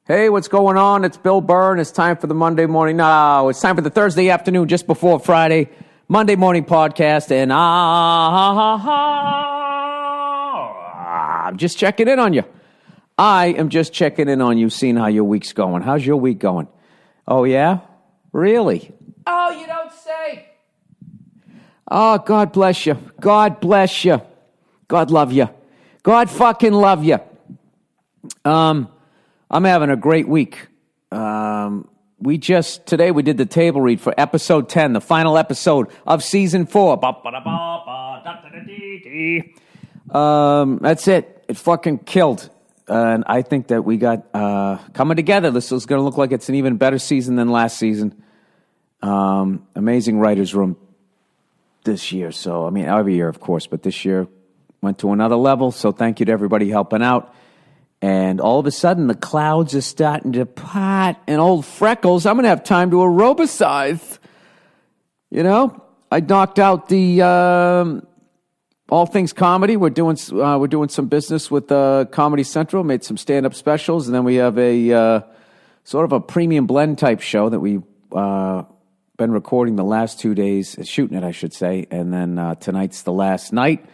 Hey, what's going on? It's Bill Burr, and it's time for the Monday morning. No, it's time for the Thursday afternoon, just before Friday, Monday morning podcast. And I'm just checking in on you. I am just checking in on you, seeing how your week's going. How's your week going? Oh, yeah? Really? Oh, you don't say. Oh, God bless you. God bless you. God love you. God fucking love you. I'm having a great week. Today we did the table read for episode 10, the final episode of season 4. That's it. It fucking killed. And I think that we got, coming together, this is going to look like it's an even better season than last season. Amazing writer's room this year. So, I mean, every year, of course, but this year went to another level. So thank you to everybody helping out. And all of a sudden, the clouds are starting to part. And old Freckles, I'm going to have time to aerobicize. You know, I knocked out the All Things Comedy. We're doing some business with Comedy Central. Made some stand-up specials, and then we have a sort of a premium blend type show that we've been recording the last 2 days, shooting it, I should say. And then tonight's the last night.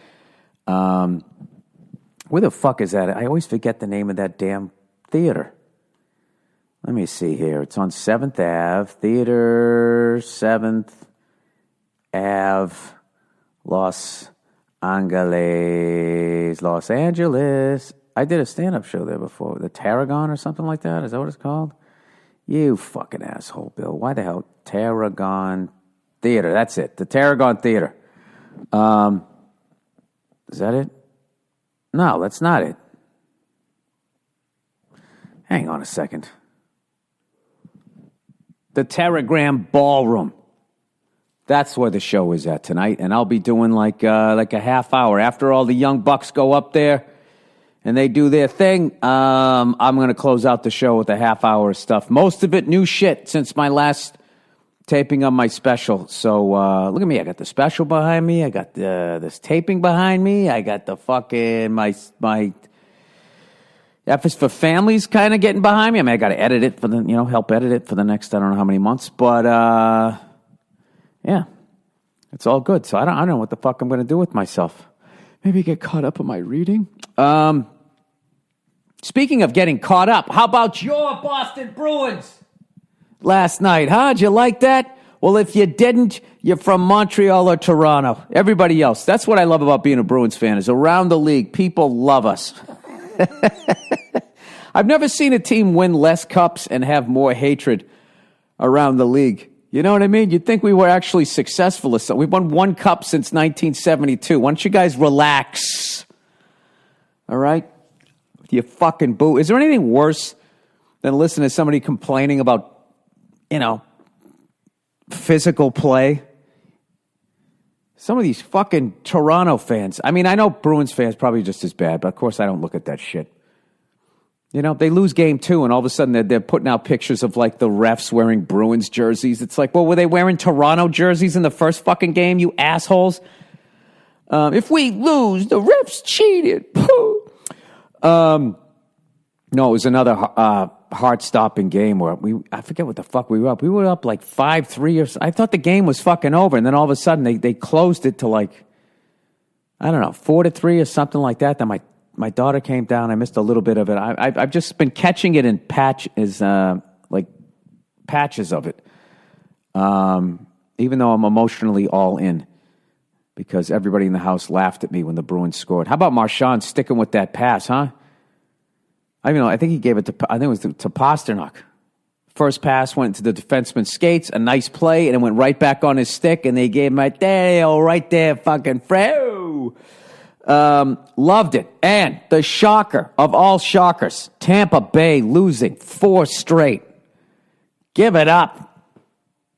Where the fuck is that? I always forget the name of that damn theater. Let me see here. It's on 7th Ave. Theater 7th Ave, Los Angeles, Los Angeles. I did a stand-up show there before. The Tarragon or something like that? Is that what it's called? You fucking asshole, Bill. Why the hell? Tarragon Theater. That's it. The Tarragon Theater. Is that it? No, that's not it. Hang on a second. The Terragram Ballroom. That's where the show is at tonight, and I'll be doing like a half hour after all the young bucks go up there and they do their thing. I'm going to close out the show with a half hour of stuff. Most of it new shit since my last taping of my special. So look at me. I got the special behind me. I got this taping behind me. I got the fucking my F is for Families kind of getting behind me. I mean, I got to edit it for the help edit it for the next I don't know how many months. But yeah, it's all good. So I don't know what the fuck I'm going to do with myself. Maybe get caught up on my reading. Speaking of getting caught up, how about your Boston Bruins? Last night, huh? Did you like that? Well, if you didn't, you're from Montreal or Toronto. Everybody else. That's what I love about being a Bruins fan is around the league, people love us. I've never seen a team win less cups and have more hatred around the league. You know what I mean? You'd think we were actually successful or something. We've won one cup since 1972. Why don't you guys relax? All right? You fucking boo. Is there anything worse than listening to somebody complaining about physical play? Some of these fucking Toronto fans. I mean, I know Bruins fans probably just as bad, but of course I don't look at that shit. They lose game 2, and all of a sudden they're putting out pictures of like the refs wearing Bruins jerseys. It's like, well, were they wearing Toronto jerseys in the first fucking game, you assholes? If we lose, the refs cheated. No, it was another heart-stopping game where I forget what the fuck we were up. We were up like 5-3 or so. I thought the game was fucking over, and then all of a sudden they closed it to like, I don't know, 4-3 or something like that. Then my daughter came down. I missed a little bit of it. I've just been catching it in patches of it. Even though I'm emotionally all in because everybody in the house laughed at me when the Bruins scored. How about Marchand sticking with that pass, huh? I think he gave it to Pasternak. First pass went to the defenseman's skates, a nice play, and it went right back on his stick, and they gave him right there, fucking Fro. Loved it. And the shocker of all shockers, Tampa Bay losing 4 straight. Give it up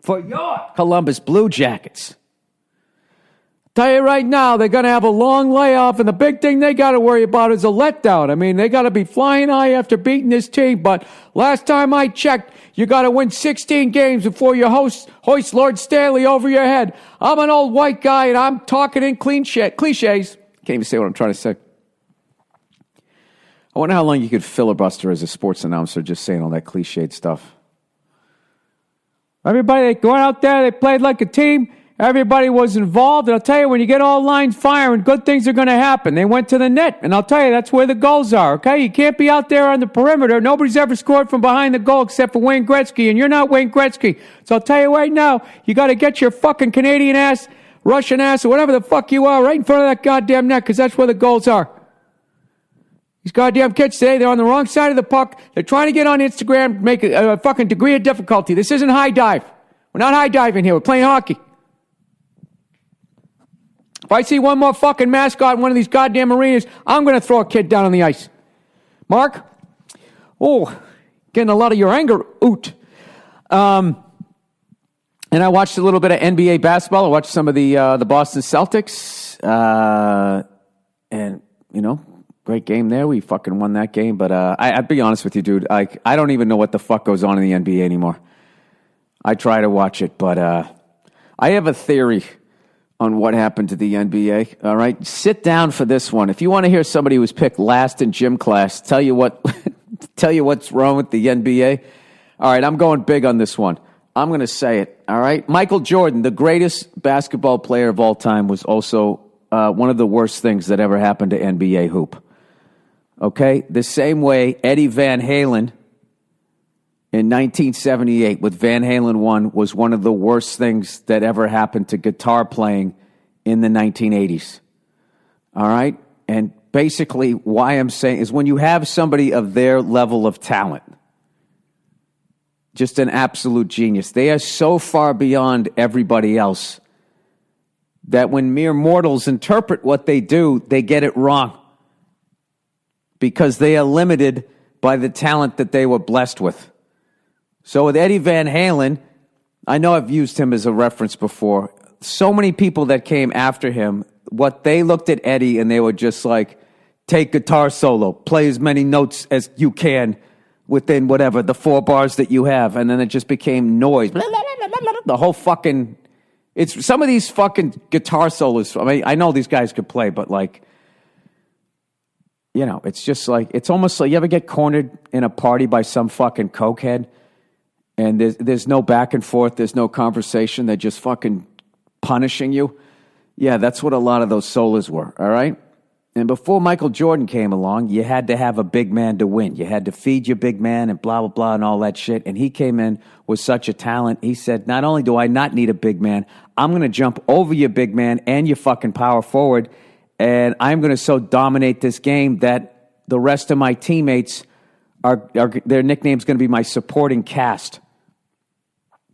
for your Columbus Blue Jackets. Tell you right now, they're going to have a long layoff, and the big thing they got to worry about is a letdown. I mean, they got to be flying high after beating this team, but last time I checked, you got to win 16 games before you hoist Lord Stanley over your head. I'm an old white guy, and I'm talking in cliches. Can't even say what I'm trying to say. I wonder how long you could filibuster as a sports announcer just saying all that cliched stuff. Everybody going out there, they played like a team. Everybody was involved. And I'll tell you, when you get all lines firing, good things are going to happen. They went to the net, and I'll tell you, that's where the goals are, okay? You can't be out there on the perimeter. Nobody's ever scored from behind the goal except for Wayne Gretzky, and you're not Wayne Gretzky. So I'll tell you right now, you got to get your fucking Canadian ass, Russian ass, or whatever the fuck you are right in front of that goddamn net, because that's where the goals are. These goddamn kids today, they're on the wrong side of the puck. They're trying to get on Instagram, make a fucking degree of difficulty. This isn't high dive. We're not high diving here. We're playing hockey. If I see one more fucking mascot in one of these goddamn arenas, I'm going to throw a kid down on the ice. Mark? Oh, getting a lot of your anger. Oot. And I watched a little bit of NBA basketball. I watched some of the Boston Celtics. And, you know, great game there. We fucking won that game. But I'd be honest with you, dude. I don't even know what the fuck goes on in the NBA anymore. I try to watch it, but I have a theory on what happened to the NBA. All right, sit down for this one. If you want to hear somebody who was picked last in gym class tell you what's wrong with the NBA, all right, I'm going big on this one. I'm going to say it. All right, Michael Jordan, the greatest basketball player of all time, was also one of the worst things that ever happened to NBA hoop. Okay, the same way Eddie Van Halen in 1978 with Van Halen 1 was one of the worst things that ever happened to guitar playing in the 1980s. All right? And basically why I'm saying is when you have somebody of their level of talent, just an absolute genius, they are so far beyond everybody else that when mere mortals interpret what they do, they get it wrong because they are limited by the talent that they were blessed with. So with Eddie Van Halen, I know I've used him as a reference before. So many people that came after him, what they looked at Eddie and they were just like, take guitar solo, play as many notes as you can within whatever, the 4 bars that you have. And then it just became noise. The whole fucking, it's some of these fucking guitar solos. I mean, I know these guys could play, but like, you know, it's just like, it's almost like you ever get cornered in a party by some fucking cokehead? And there's no back and forth. There's no conversation. They're just fucking punishing you. Yeah, that's what a lot of those solos were, all right? And before Michael Jordan came along, you had to have a big man to win. You had to feed your big man and blah, blah, blah, and all that shit. And he came in with such a talent. He said, not only do I not need a big man, I'm going to jump over your big man and your fucking power forward, and I'm going to so dominate this game that the rest of my teammates are their nickname's going to be my supporting cast.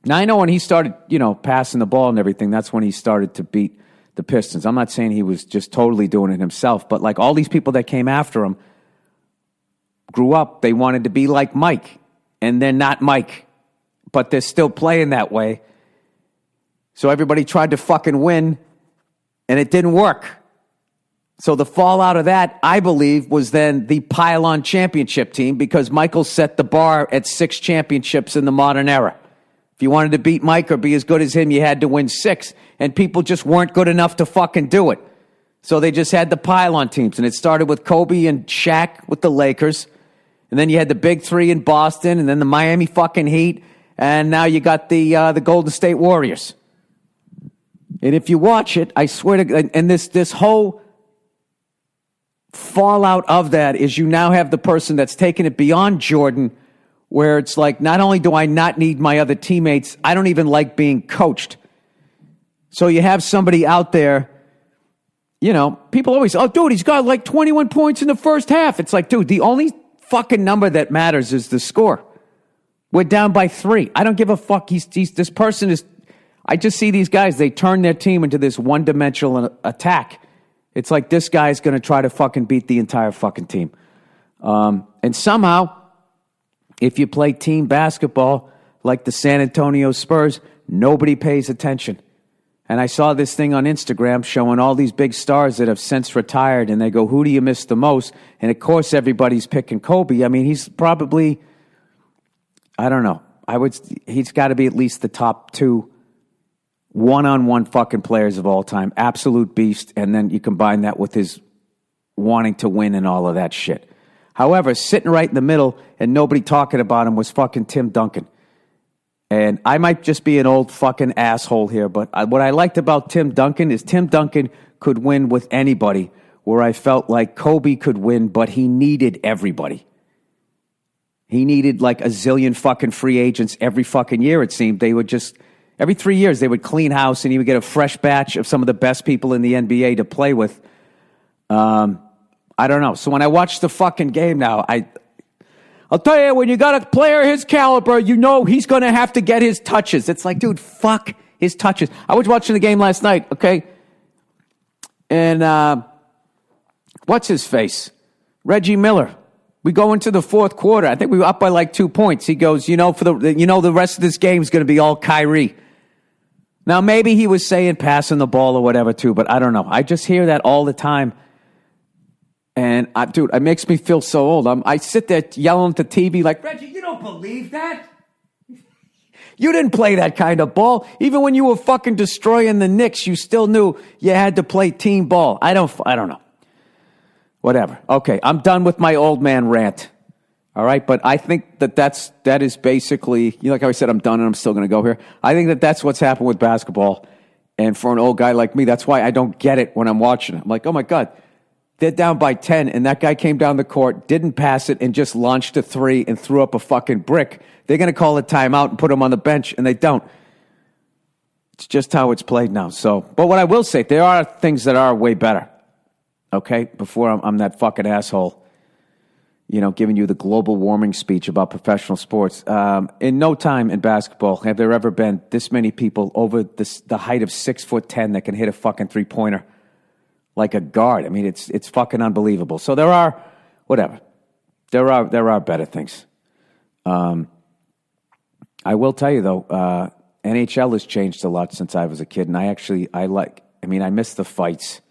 Now, I know when he started, you know, passing the ball and everything, that's when he started to beat the Pistons. I'm not saying he was just totally doing it himself, but like all these people that came after him grew up, they wanted to be like Mike, and they're not Mike, but they're still playing that way. So everybody tried to fucking win, and it didn't work. So the fallout of that, I believe, was then the pile-on championship team because Michael set the bar at 6 championships in the modern era. If you wanted to beat Mike or be as good as him, you had to win 6. And people just weren't good enough to fucking do it. So they just had the pile-on teams. And it started with Kobe and Shaq with the Lakers. And then you had the Big 3 in Boston. And then the Miami fucking Heat. And now you got the Golden State Warriors. And if you watch it, I swear to God, and this whole fallout of that is you now have the person that's taken it beyond Jordan, where it's like, not only do I not need my other teammates, I don't even like being coached. So you have somebody out there, you know, people always, oh, dude, he's got like 21 points in the first half. It's like, dude, the only fucking number that matters is the score. We're down by 3. I don't give a fuck. This person is, I just see these guys, they turn their team into this one-dimensional attack. It's like this guy's going to try to fucking beat the entire fucking team. And somehow, if you play team basketball like the San Antonio Spurs, nobody pays attention. And I saw this thing on Instagram showing all these big stars that have since retired, and they go, who do you miss the most? And of course, everybody's picking Kobe. I mean, he's probably, I don't know. He's got to be at least the top 2 one-on-one fucking players of all time. Absolute beast. And then you combine that with his wanting to win and all of that shit. However, sitting right in the middle and nobody talking about him was fucking Tim Duncan. And I might just be an old fucking asshole here, but what I liked about Tim Duncan is Tim Duncan could win with anybody, where I felt like Kobe could win, but he needed everybody. He needed like a zillion fucking free agents every fucking year, it seemed. They would just, every 3 years, they would clean house and he would get a fresh batch of some of the best people in the NBA to play with. I don't know. So when I watch the fucking game now, I'll tell you, when you got a player his caliber, you know he's going to have to get his touches. It's like, dude, fuck his touches. I was watching the game last night, okay? And what's his face? Reggie Miller. We go into the fourth quarter. I think we were up by like 2 points. He goes, the rest of this game is going to be all Kyrie. Now, maybe he was saying passing the ball or whatever too, but I don't know. I just hear that all the time. And, dude, it makes me feel so old. I sit there yelling at the TV like, Reggie, you don't believe that? You didn't play that kind of ball. Even when you were fucking destroying the Knicks, you still knew you had to play team ball. I don't know. Whatever. Okay, I'm done with my old man rant. All right, but I think that is basically, like I said, I'm done and I'm still going to go here. I think that's what's happened with basketball. And for an old guy like me, that's why I don't get it when I'm watching it. I'm like, oh my God, they're down by 10, and that guy came down the court, didn't pass it, and just launched a three and threw up a fucking brick. They're going to call a timeout and put him on the bench, and they don't. It's just how it's played now. So, but what I will say, there are things that are way better. Okay, before I'm that fucking asshole, giving you the global warming speech about professional sports. In no time in basketball have there ever been this many people over the height of 6'10" that can hit a fucking 3-pointer like a guard. I mean, it's fucking unbelievable. So there are, whatever. There are better things. I will tell you though, NHL has changed a lot since I was a kid, and I miss the fights.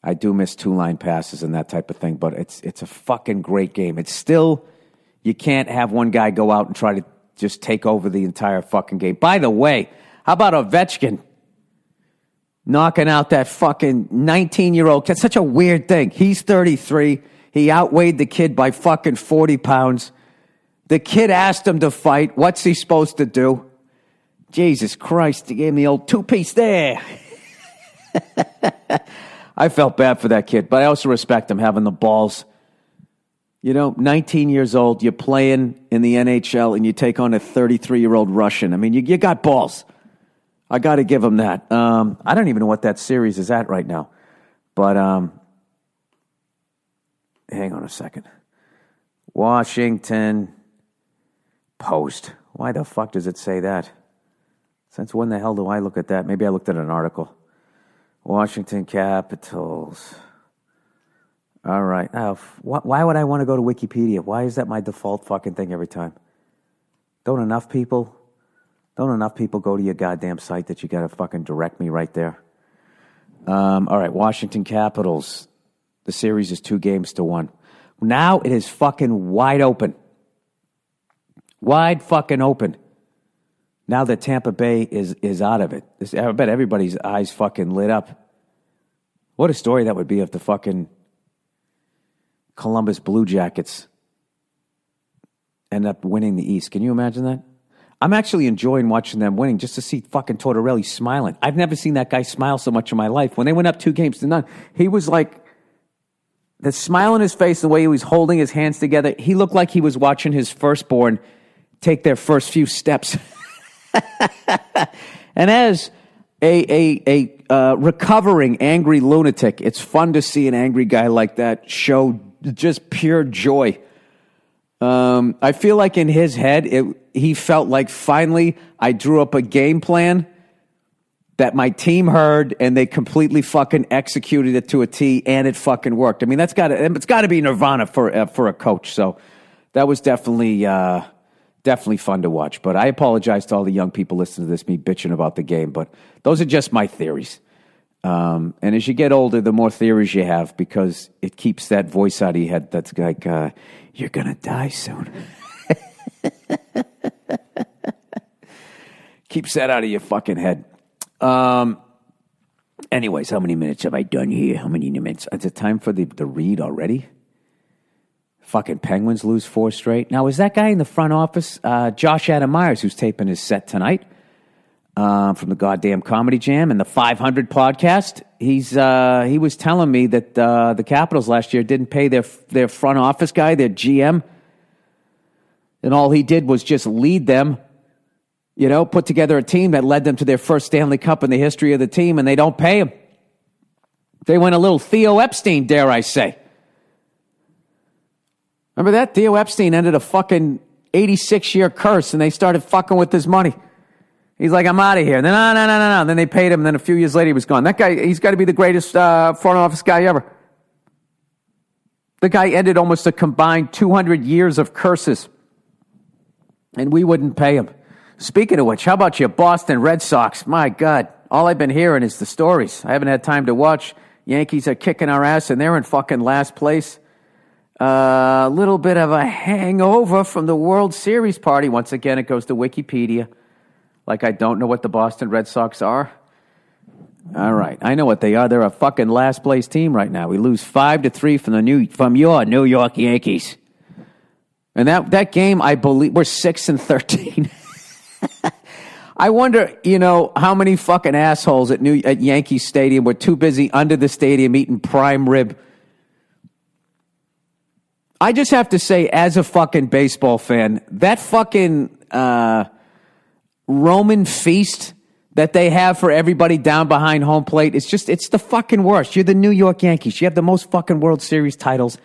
I do miss two-line passes and that type of thing, but it's a fucking great game. It's still, you can't have one guy go out and try to just take over the entire fucking game. By the way, how about Ovechkin knocking out that fucking 19-year-old? That's such a weird thing. He's 33. He outweighed the kid by fucking 40 pounds. The kid asked him to fight. What's he supposed to do? Jesus Christ, he gave him the old two-piece there. I felt bad for that kid, but I also respect him having the balls. 19 years old, you're playing in the NHL, and you take on a 33-year-old Russian. I mean, you got balls. I got to give him that. I don't even know what that series is at right now. But hang on a second. Washington Post. Why the fuck does it say that? Since when the hell do I look at that? Maybe I looked at an article. Washington Capitals. All right. Now, why would I want to go to Wikipedia? Why is that my default fucking thing every time? Don't enough people go to your goddamn site that you got to fucking direct me right there? All right. Washington Capitals. The series is 2-1. Now it is fucking wide open. Wide fucking open. Now that Tampa Bay is out of it. I bet everybody's eyes fucking lit up. What a story that would be if the fucking Columbus Blue Jackets end up winning the East. Can you imagine that? I'm actually enjoying watching them winning just to see fucking Tortorelli smiling. I've never seen that guy smile so much in my life. When they went up 2-0, he was like, the smile on his face, the way he was holding his hands together, he looked like he was watching his firstborn take their first few steps. And as a recovering angry lunatic, it's fun to see an angry guy like that show just pure joy. I feel like in his head, he felt like finally I drew up a game plan that my team heard, and they completely fucking executed it to a T, and it fucking worked. I mean, it's got to be nirvana for a coach. So that was definitely fun to watch. But I apologize to all the young people listening to this, me bitching about the game. But those are just my theories. And as you get older, the more theories you have, because it keeps that voice out of your head that's like, you're going to die soon. Keeps that out of your fucking head. Anyways, how many minutes have I done here? How many minutes? Is it time for the read already? Fucking Penguins lose 4 straight. Now, is that guy in the front office, Josh Adam Myers, who's taping his set tonight from the goddamn Comedy Jam and the 500 podcast? He was telling me that the Capitals last year didn't pay their front office guy, their GM, and all he did was just lead them, put together a team that led them to their first Stanley Cup in the history of the team, and they don't pay him. They went a little Theo Epstein, dare I say. Remember that? Theo Epstein ended a fucking 86-year curse, and they started fucking with his money. He's like, I'm out of here. And then, no. And then they paid him, and then a few years later, he was gone. That guy, he's got to be the greatest front office guy ever. The guy ended almost a combined 200 years of curses, and we wouldn't pay him. Speaking of which, how about your Boston Red Sox? My God, all I've been hearing is the stories. I haven't had time to watch. Yankees are kicking our ass, and they're in fucking last place. A little bit of a hangover from the World Series party. Once again, it goes to Wikipedia. Like I don't know what the Boston Red Sox are. All right, I know what they are. They're a fucking last place team right now. We lose 5-3 from your New York Yankees. And that game, I believe, we're 6-13. I wonder, how many fucking assholes at Yankee Stadium were too busy under the stadium eating prime rib. I just have to say, as a fucking baseball fan, that fucking Roman feast that they have for everybody down behind home plate, it's the fucking worst. You're the New York Yankees. You have the most fucking World Series titles.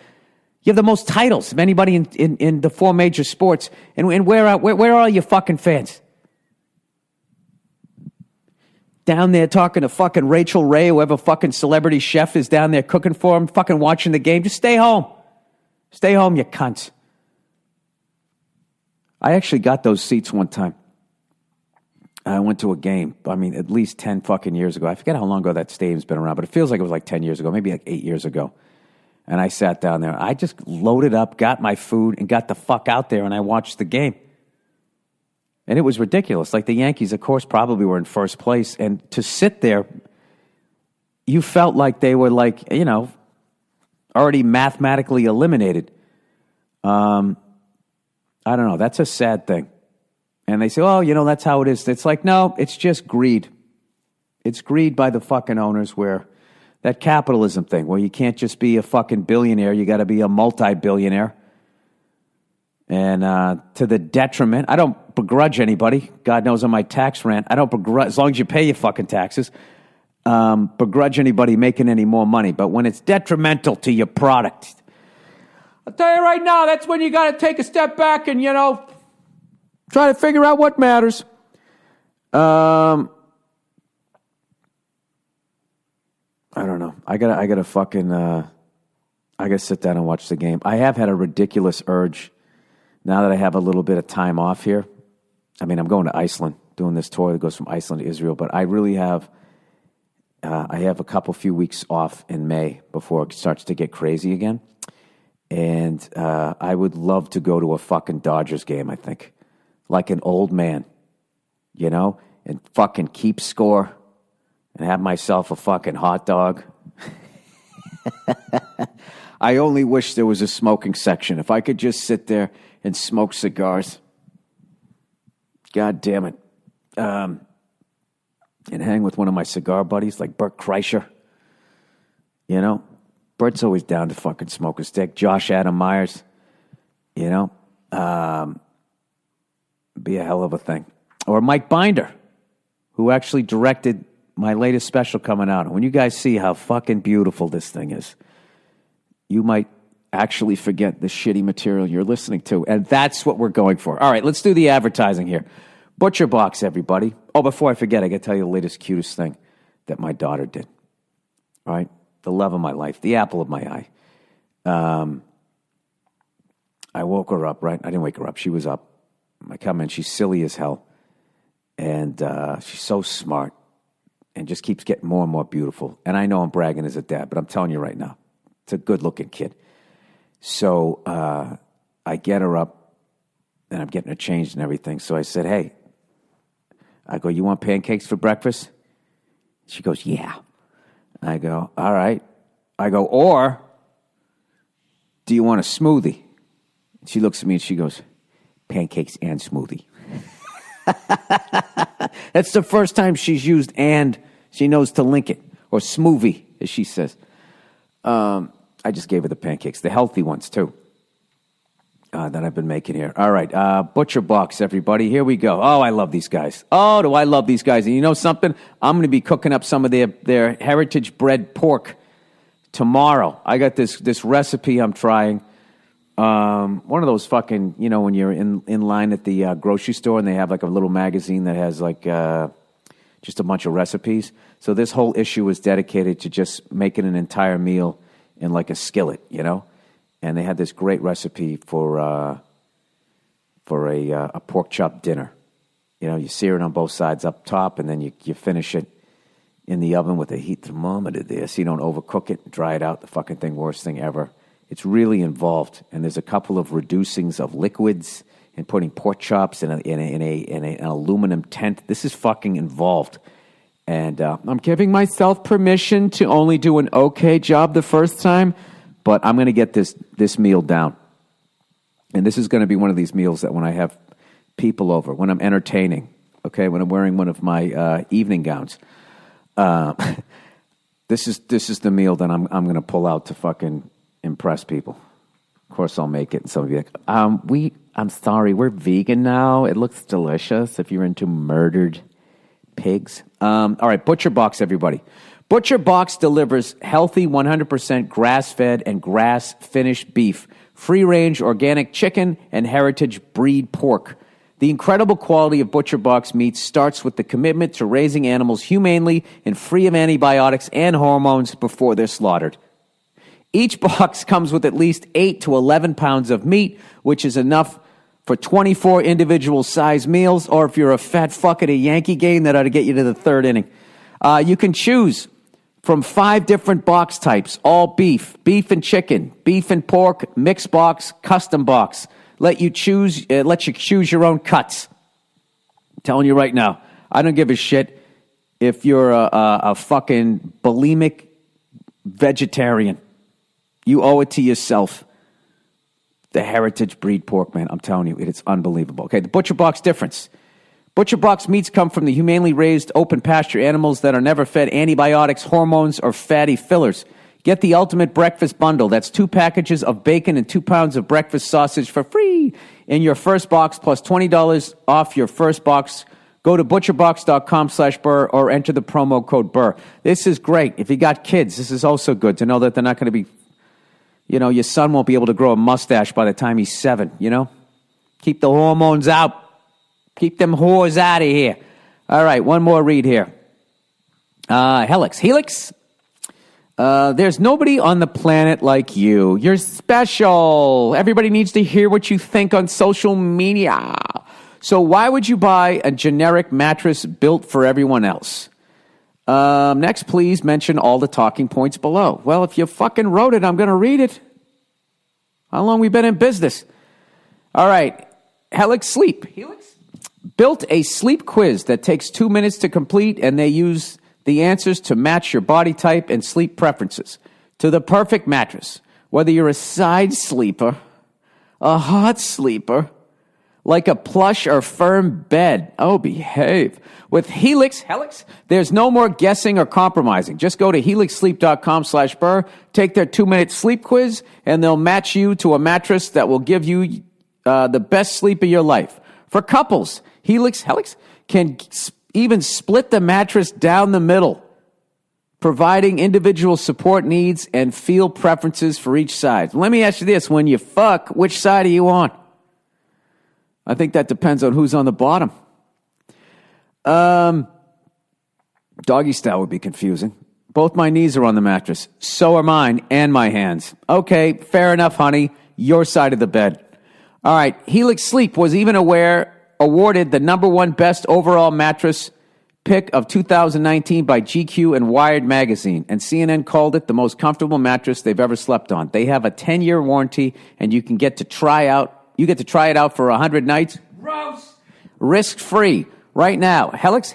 You have the most titles of anybody in the 4 major sports. And where are all your fucking fans? Down there talking to fucking Rachel Ray, whoever fucking celebrity chef is down there cooking for them, fucking watching the game. Just stay home. Stay home, you cunts. I actually got those seats one time. I went to a game, at least 10 fucking years ago. I forget how long ago that stadium's been around, but it feels like it was like 10 years ago, maybe like 8 years ago. And I sat down there. I just loaded up, got my food, and got the fuck out there, and I watched the game. And it was ridiculous. Like the Yankees, of course, probably were in first place. And to sit there, you felt like they were like, already mathematically eliminated. I don't know. That's a sad thing. And they say, that's how it is. It's like, no, it's just greed. It's greed by the fucking owners, where that capitalism thing, where you can't just be a fucking billionaire. You got to be a multi-billionaire. And to the detriment, I don't begrudge anybody. God knows on my tax rant, I don't begrudge, as long as you pay your fucking taxes, begrudge anybody making any more money. But when it's detrimental to your product, I'll tell you right now, that's when you got to take a step back and, try to figure out what matters. I don't know. I gotta sit down and watch the game. I have had a ridiculous urge now that I have a little bit of time off here. I'm going to Iceland, doing this tour that goes from Iceland to Israel, but I really have, I have a few weeks off in May before it starts to get crazy again. And I would love to go to a fucking Dodgers game, I think. Like an old man, and fucking keep score and have myself a fucking hot dog. I only wish there was a smoking section. If I could just sit there and smoke cigars. God damn it. And hang with one of my cigar buddies like Burt Kreischer. Burt's always down to fucking smoke a stick. Josh Adam Myers. Be a hell of a thing. Or Mike Binder, who actually directed my latest special coming out. And when you guys see how fucking beautiful this thing is, you might actually forget the shitty material you're listening to. And that's what we're going for. All right, let's do the advertising here. Butcher Box, everybody. Oh, before I forget, I got to tell you the latest, cutest thing that my daughter did. All right? The love of my life, the apple of my eye. I woke her up, right? I didn't wake her up. She was up. I come in, she's silly as hell. And she's so smart and just keeps getting more and more beautiful. And I know I'm bragging as a dad, but I'm telling you right now, it's a good-looking kid. So I get her up, and I'm getting her changed and everything. So I said, hey, I go, you want pancakes for breakfast? She goes, yeah. I go, all right. I go, or do you want a smoothie? She looks at me and she goes, pancakes and smoothie. That's the first time she's used and. She knows to link it. Or smoothie, as she says. I just gave her the pancakes. The healthy ones, too. That I've been making here. All right. Butcher Box, everybody. Here we go. Oh, I love these guys. Oh, do I love these guys. And you know something? I'm going to be cooking up some of their heritage bred pork tomorrow. I got this recipe I'm trying. One of those fucking, you know, when you're in line at the grocery store and they have like a little magazine that has like just a bunch of recipes. So this whole issue is dedicated to just making an entire meal in like a skillet, you know? And they had this great recipe for a pork chop dinner. You know, you sear it on both sides up top, and then you finish it in the oven with a heat thermometer there, so you don't overcook it and dry it out. The fucking thing, worst thing ever. It's really involved, and there's a couple of reducings of liquids and putting pork chops in an aluminum tent. This is fucking involved. And I'm giving myself permission to only do an okay job the first time, but I'm going to get this meal down. And this is going to be one of these meals that when I have people over, when I'm entertaining, okay, when I'm wearing one of my evening gowns, this is the meal that I'm going to pull out to fucking impress people. Of course, I'll make it, and some of you are like, I'm sorry, we're vegan now. It looks delicious if you're into murdered pigs. All right, Butcher Box, everybody. Butcher Box delivers healthy, 100% grass-fed and grass-finished beef, free-range organic chicken, and heritage breed pork. The incredible quality of Butcher Box meat starts with the commitment to raising animals humanely and free of antibiotics and hormones before they're slaughtered. Each box comes with at least 8 to 11 pounds of meat, which is enough for 24 individual size meals, or if you're a fat fuck at a Yankee game, that ought to get you to the third inning. You can choose from 5 different box types, all beef, beef and chicken, beef and pork, mixed box, custom box. Let you choose your own cuts. I'm telling you right now, I don't give a shit if you're a fucking bulimic vegetarian. You owe it to yourself. The heritage breed pork, man, I'm telling you, it's unbelievable. Okay, the Butcher Box difference. Butcher Box meats come from the humanely raised open pasture animals that are never fed antibiotics, hormones, or fatty fillers. Get the ultimate breakfast bundle. That's 2 packages of bacon and 2 pounds of breakfast sausage for free in your first box, plus $20 off your first box. Go to butcherbox.com/Burr or enter the promo code Burr. This is great. If you got kids, this is also good to know that they're not going to be, you know, your son won't be able to grow a mustache by the time he's 7, you know? Keep the hormones out. Keep them whores out of here. All right, one more read here. Helix. There's nobody on the planet like you. You're special. Everybody needs to hear what you think on social media. So why would you buy a generic mattress built for everyone else? Next, please mention all the talking points below. Well, if you fucking wrote it, I'm going to read it. How long we been in business? All right. Helix Sleep. Built a sleep quiz that takes 2 minutes to complete, and they use the answers to match your body type and sleep preferences to the perfect mattress. Whether you're a side sleeper, a hot sleeper, like a plush or firm bed. Oh, behave. With Helix, there's no more guessing or compromising. Just go to helixsleep.com/Burr, take their 2-minute sleep quiz, and they'll match you to a mattress that will give you the best sleep of your life. For couples, Helix can even split the mattress down the middle, providing individual support needs and feel preferences for each side. Let me ask you this. When you fuck, which side are you on? I think that depends on who's on the bottom. Doggy style would be confusing. Both my knees are on the mattress. So are mine and my hands. Okay, fair enough, honey. Your side of the bed. All right, Helix Sleep was even awarded the #1 best overall mattress pick of 2019 by GQ and Wired magazine, and CNN called it the most comfortable mattress they've ever slept on. They have a 10-year warranty, and you get to try it out for 100 nights. Gross. Risk-free. Right now, Helix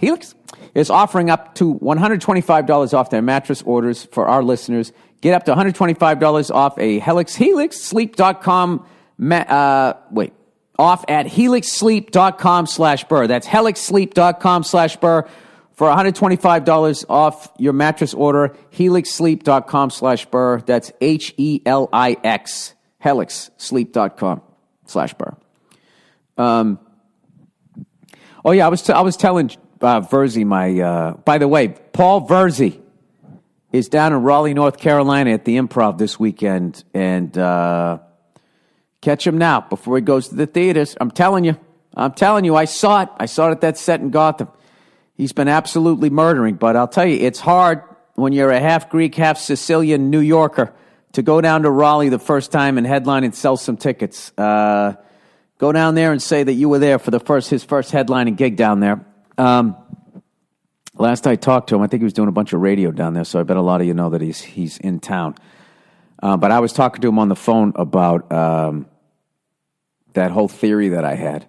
is offering up to $125 off their mattress orders for our listeners. Get up to $125 off a Helix, helixsleep.com Off at helixsleep.com/Burr. That's helixsleep.com/Burr for $125 off your mattress order. helixsleep.com/Burr. That's HELIX. helixsleep.com/Burr. Oh yeah, I was telling Verzi by the way, Paul Verzi is down in Raleigh, North Carolina at the Improv this weekend, and catch him now before he goes to the theaters. I'm telling you, I saw it. I saw it at that set in Gotham. He's been absolutely murdering, but I'll tell you, it's hard when you're a half Greek, half Sicilian New Yorker to go down to Raleigh the first time and headline and sell some tickets. Go down there and say that you were there for his first headlining gig down there. Last I talked to him, I think he was doing a bunch of radio down there, so I bet a lot of you know that he's in town. But I was talking to him on the phone about that whole theory that I had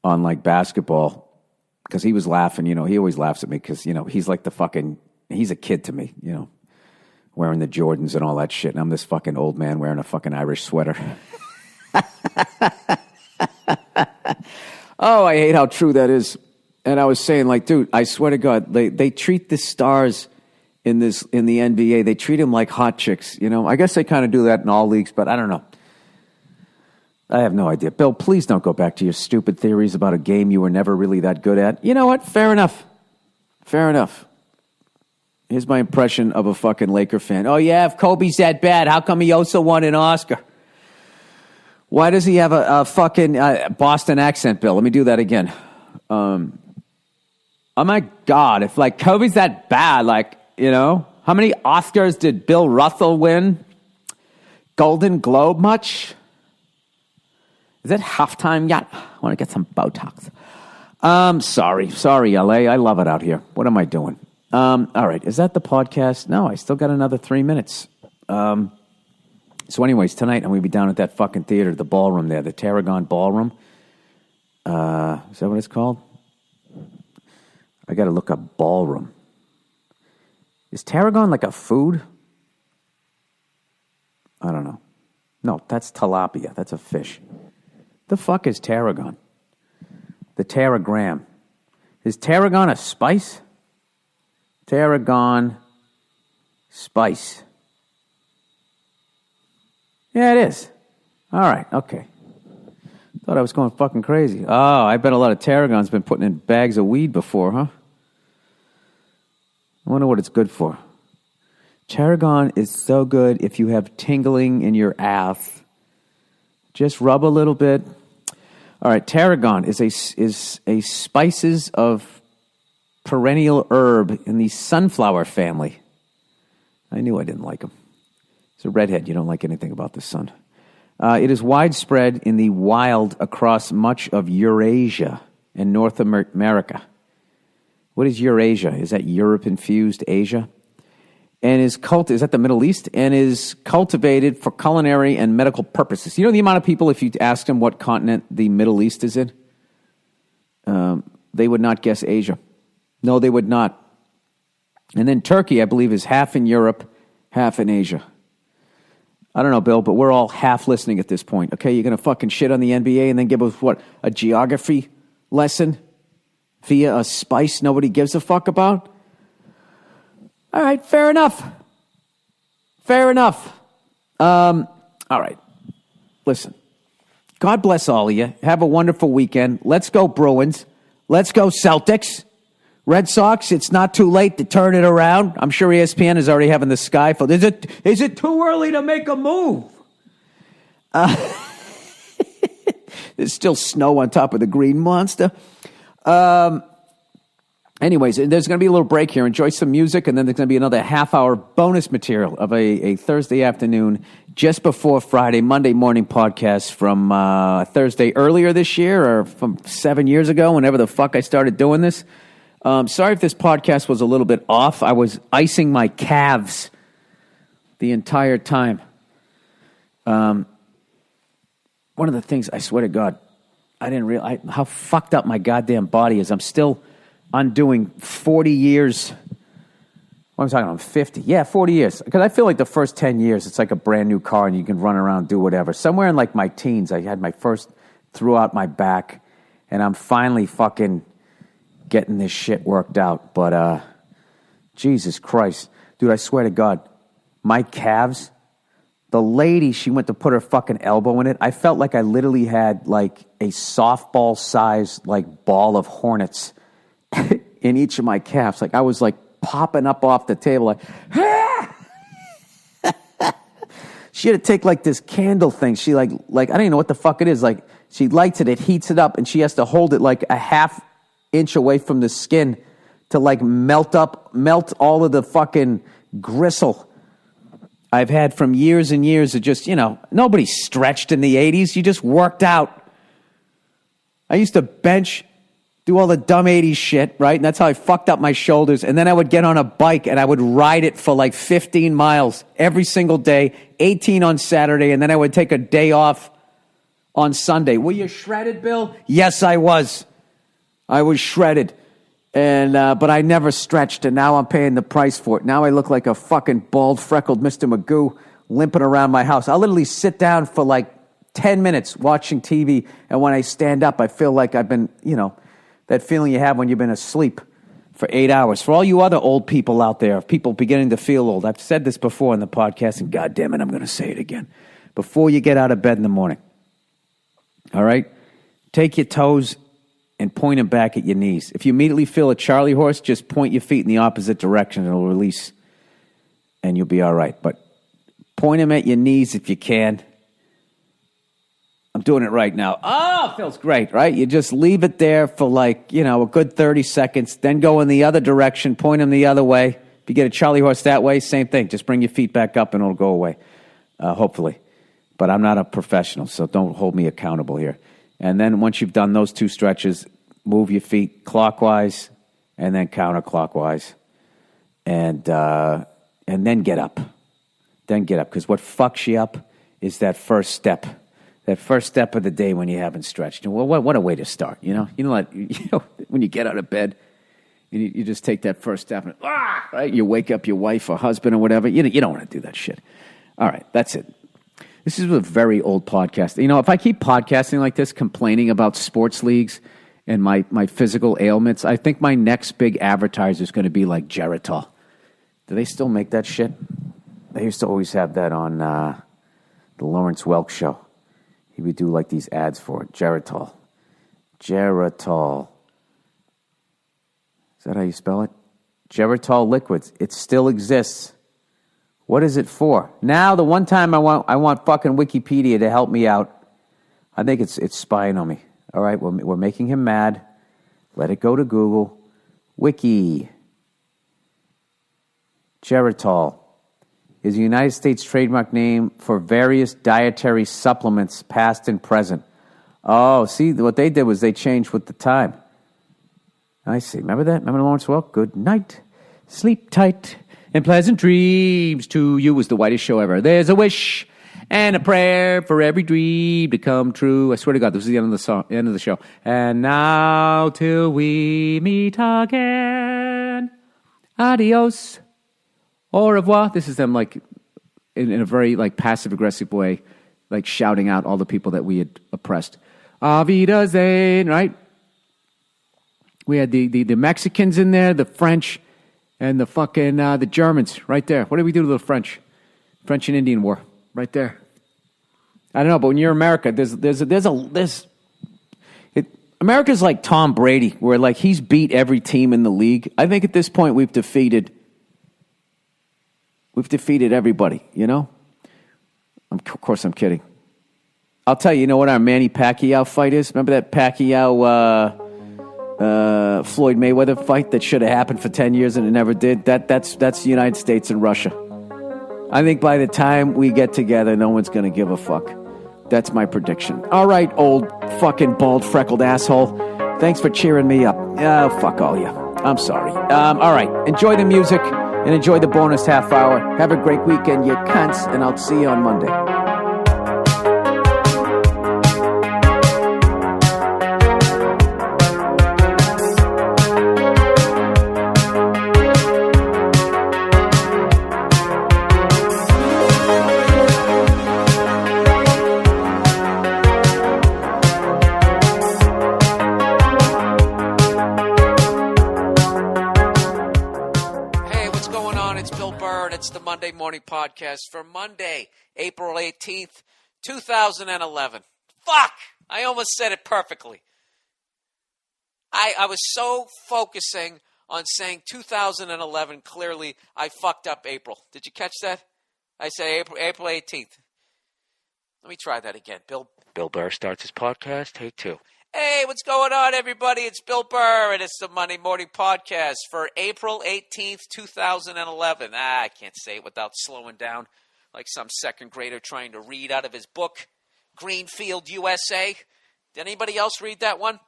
on like basketball, because he was laughing. You know, he always laughs at me because, you know, he's like he's a kid to me, you know, wearing the Jordans and all that shit. And I'm this fucking old man wearing a fucking Irish sweater. Oh, I hate how true that is. And I was saying, like, dude, I swear to God, they treat the stars in the NBA, they treat them like hot chicks. You know, I guess they kind of do that in all leagues, but I don't know. I have no idea. Bill, please don't go back to your stupid theories about a game you were never really that good at. You know what? Fair enough. Here's my impression of a fucking Laker fan. Oh, yeah, if Kobe's that bad, how come he also won an Oscar? Why does he have a fucking Boston accent, Bill? Let me do that again. Oh, my God. If, like, Kobe's that bad, like, you know, how many Oscars did Bill Russell win? Golden Globe much? Is it halftime yet? I want to get some Botox. Sorry, LA. I love it out here. What am I doing? All right. Is that the podcast? No, I still got another 3 minutes. So anyways, tonight I'm going to be down at that fucking theater, the ballroom there, the Tarragon Ballroom. Is that what it's called? I got to look up ballroom. Is tarragon like a food? I don't know. No, that's tilapia. That's a fish. The fuck is tarragon? The tarragram. Is tarragon a spice? Tarragon spice. Yeah, it is. All right, okay. Thought I was going fucking crazy. Oh, I bet a lot of tarragon's been putting in bags of weed before, huh? I wonder what it's good for. Tarragon is so good if you have tingling in your ass. Just rub a little bit. All right, tarragon is a spices of perennial herb in the sunflower family. I knew I didn't like them. It's a redhead. You don't like anything about the sun. It is widespread in the wild across much of Eurasia and North America. What is Eurasia? Is that Europe-infused Asia? And is that the Middle East? And is cultivated for culinary and medical purposes. You know the amount of people, if you ask them what continent the Middle East is in? They would not guess Asia. No, they would not. And then Turkey, I believe, is half in Europe, half in Asia. I don't know, Bill, but we're all half listening at this point. Okay, you're going to fucking shit on the NBA and then give us, what, a geography lesson via a spice nobody gives a fuck about? All right, fair enough. All right, listen. God bless all of you. Have a wonderful weekend. Let's go Bruins. Let's go Celtics. Red Sox, it's not too late to turn it around. I'm sure ESPN is already having the sky full. Is it too early to make a move? There's still snow on top of the green monster. Anyways, there's going to be a little break here. Enjoy some music, and then there's going to be another half-hour bonus material of a Thursday afternoon just before Friday, Monday morning podcast from Thursday earlier this year or from 7 years ago, whenever the fuck I started doing this. Sorry if this podcast was a little bit off. I was icing my calves the entire time. One of the things, I swear to God, I didn't realize how fucked up my goddamn body is. I'm still undoing 40 years What am I talking? I'm 50. Yeah, 40 years. Because I feel like the first 10 years, it's like a brand new car and you can run around, do whatever. Somewhere in like my teens, I had my first, threw out my back, and I'm finally fucking getting this shit worked out. But, Jesus Christ. Dude, I swear to God, my calves, the lady, she went to put her fucking elbow in it. I felt like I literally had like a softball-sized like ball of hornets in each of my calves. Like I was like popping up off the table like, ah! She had to take like this candle thing. She like I don't even know what the fuck it is. Like she lights it, it heats it up, and she has to hold it like a half inch away from the skin to like melt all of the fucking gristle I've had from years and years of just, nobody stretched in the 80s. You just worked out. I used to bench, do all the dumb 80s shit, right? And that's how I fucked up my shoulders. And then I would get on a bike and I would ride it for like 15 miles every single day, 18 on Saturday, and then I would take a day off on Sunday. Were you shredded, Bill? Yes, I was. I was shredded. And but I never stretched, and now I'm paying the price for it. Now I look like a fucking bald, freckled Mr. Magoo limping around my house. I'll literally sit down for like 10 minutes watching TV, and when I stand up, I feel like I've been, that feeling you have when you've been asleep for 8 hours. For all you other old people out there, people beginning to feel old, I've said this before in the podcast, and God damn it, I'm going to say it again. Before you get out of bed in the morning, all right, take your toes and point them back at your knees. If you immediately feel a Charlie horse, just point your feet in the opposite direction. It'll release, and you'll be all right. But point them at your knees if you can. I'm doing it right now. Oh, it feels great, right? You just leave it there for like, a good 30 seconds, then go in the other direction, point them the other way. If you get a Charlie horse that way, same thing. Just bring your feet back up and it'll go away, hopefully. But I'm not a professional, so don't hold me accountable here. And then once you've done those two stretches, move your feet clockwise and then counterclockwise. And then get up. Then get up. Because what fucks you up is that first step. That first step of the day when you haven't stretched. And well, what a way to start, when you get out of bed, you just take that first step and, right? You wake up your wife or husband or whatever. You don't want to do that shit. All right, that's it. This is a very old podcast. If I keep podcasting like this, complaining about sports leagues and my physical ailments, I think my next big advertiser is going to be like Geritol. Do they still make that shit? They used to always have that on the Lawrence Welk show. He would do like these ads for it. Geritol. Geritol. Is that how you spell it? Geritol liquids. It still exists. What is it for? Now, the one time I want fucking Wikipedia to help me out. I think it's spying on me. All right, we're making him mad. Let it go to Google. Wiki. Geritol is a United States trademark name for various dietary supplements, past and present. Oh, see, what they did was they changed with the time. I see. Remember that? Remember Lawrence Welk? Good night. Sleep tight. And pleasant dreams to you was the whitest show ever. There's a wish and a prayer for every dream to come true. I swear to God, this is the end of the song, end of the show. And now till we meet again. Adios. Au revoir. This is them like in a very like passive aggressive way, like shouting out all the people that we had oppressed. Auf Wiedersehen, right? We had the Mexicans in there, the French. And the fucking, the Germans, right there. What did we do to the French? French and Indian War, right there. I don't know, but when you're America, America's like Tom Brady, where like he's beat every team in the league. I think at this point we've defeated everybody, Of course I'm kidding. I'll tell you, what our Manny Pacquiao fight is? Remember that Pacquiao, Floyd Mayweather fight that should have happened for 10 years and it never did? That's the United States and Russia. I think by the time we get together, no one's going to give a fuck. That's my prediction. All right, old fucking bald freckled asshole. Thanks for cheering me up. Fuck all you. I'm sorry. All right, enjoy the music and enjoy the bonus half hour. Have a great weekend, you cunts, and I'll see you on Monday. Morning Podcast for Monday, April 18th, 2011. Fuck! I almost said it perfectly. I was so focusing on saying 2011, clearly I fucked up April. Did you catch that? I said April 18th. Let me try that again. Bill Burr starts his podcast, take two. Hey, what's going on, everybody? It's Bill Burr, and it's the Monday Morning Podcast for April 18th, 2011. I can't say it without slowing down like some second grader trying to read out of his book, Greenfield, USA. Did anybody else read that one?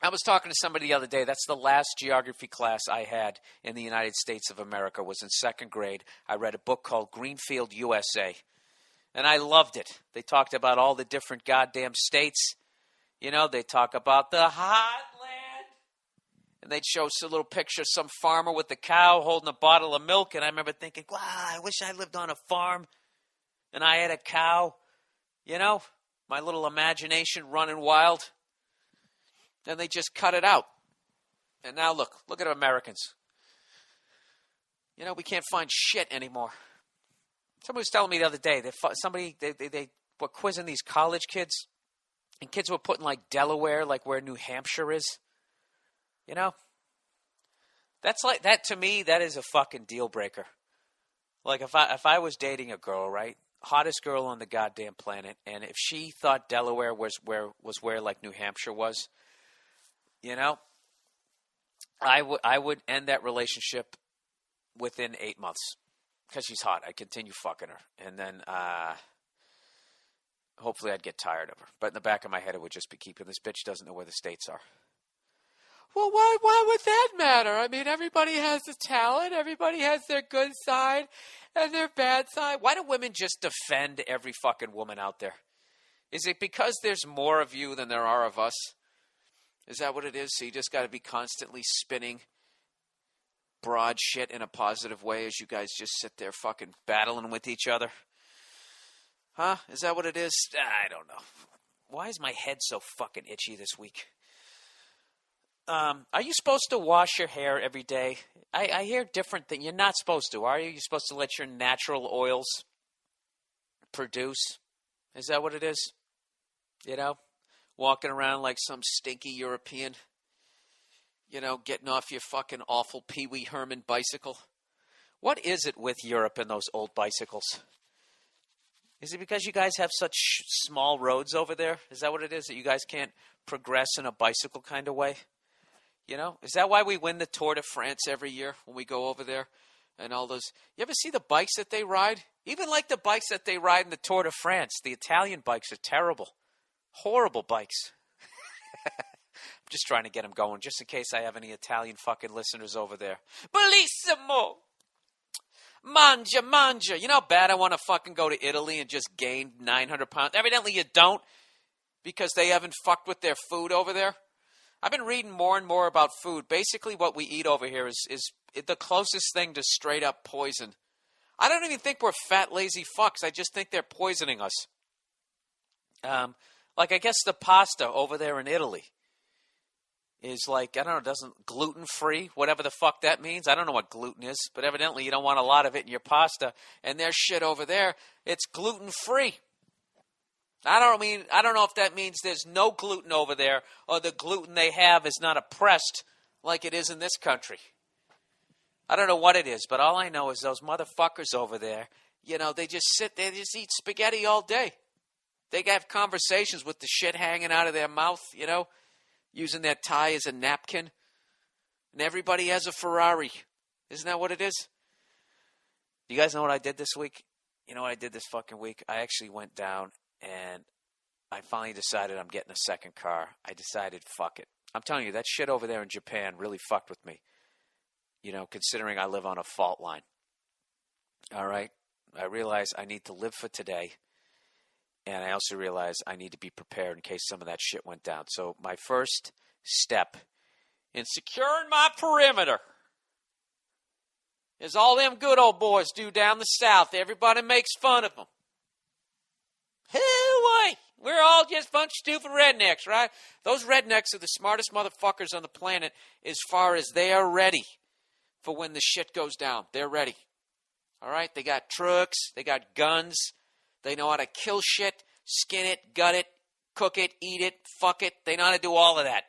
I was talking to somebody the other day. That's the last geography class I had in the United States of America. Was in second grade. I read a book called Greenfield, USA, and I loved it. They talked about all the different goddamn states. You know, they talk about the hot land, and they'd show us a little picture of some farmer with a cow holding a bottle of milk, and I remember thinking, wow, I wish I lived on a farm, and I had a cow, you know, my little imagination running wild. Then they just cut it out. And now look at Americans. You know, we can't find shit anymore. Somebody was telling me the other day, they were quizzing these college kids, and kids were putting like Delaware, like where New Hampshire is. You know? That's like, that to me, that is a fucking deal breaker. Like if I was dating a girl, right? Hottest girl on the goddamn planet, and if she thought Delaware was where like New Hampshire was, you know, I would end that relationship within 8 months because she's hot. I'd continue fucking her, and then hopefully I'd get tired of her. But in the back of my head, it would just be keeping this bitch doesn't know where the states are. Well, why would that matter? I mean, everybody has a talent. Everybody has their good side and their bad side. Why do women just defend every fucking woman out there? Is it because there's more of you than there are of us? Is that what it is? So you just got to be constantly spinning broad shit in a positive way as you guys just sit there fucking battling with each other? Huh? Is that what it is? I don't know. Why is my head so fucking itchy this week? Are you supposed to wash your hair every day? I hear different things. You're not supposed to, are you? You're supposed to let your natural oils produce. Is that what it is? You know? Walking around like some stinky European, you know, getting off your fucking awful Pee Wee Herman bicycle. What is it with Europe and those old bicycles? Is it because you guys have such small roads over there? Is that what it is, that you guys can't progress in a bicycle kind of way? You know, is that why we win the Tour de France every year when we go over there? And all those, you ever see the bikes that they ride? Even like the bikes that they ride in the Tour de France, the Italian bikes are terrible. Horrible bikes. I'm just trying to get them going, just in case I have any Italian fucking listeners over there. Bellissimo! Mangia. You know how bad I want to fucking go to Italy and just gain 900 pounds? Evidently you don't, because they haven't fucked with their food over there. I've been reading more and more about food. Basically what we eat over here is the closest thing to straight up poison. I don't even think we're fat, lazy fucks. I just think they're poisoning us. Like, I guess the pasta over there in Italy is like, I don't know, doesn't gluten-free, whatever the fuck that means. I don't know what gluten is, but evidently you don't want a lot of it in your pasta. And their shit over there, it's gluten-free. I don't know if that means there's no gluten over there, or the gluten they have is not oppressed like it is in this country. I don't know what it is, but all I know is those motherfuckers over there, you know, they just sit there, they just eat spaghetti all day. They have conversations with the shit hanging out of their mouth, you know, using their tie as a napkin. And everybody has a Ferrari. Isn't that what it is? Do you guys know what I did this week? You know what I did this fucking week? I actually went down and I finally decided I'm getting a second car. I decided, fuck it. I'm telling you, that shit over there in Japan really fucked with me. You know, considering I live on a fault line. All right? I realize I need to live for today. And I also realized I need to be prepared in case some of that shit went down. So my first step in securing my perimeter is all them good old boys do down the South. Everybody makes fun of them. Hey, we're all just a bunch of stupid rednecks, right? Those rednecks are the smartest motherfuckers on the planet as far as they are ready for when the shit goes down. They're ready. All right? They got trucks. They got guns. They know how to kill shit, skin it, gut it, cook it, eat it, fuck it. They know how to do all of that.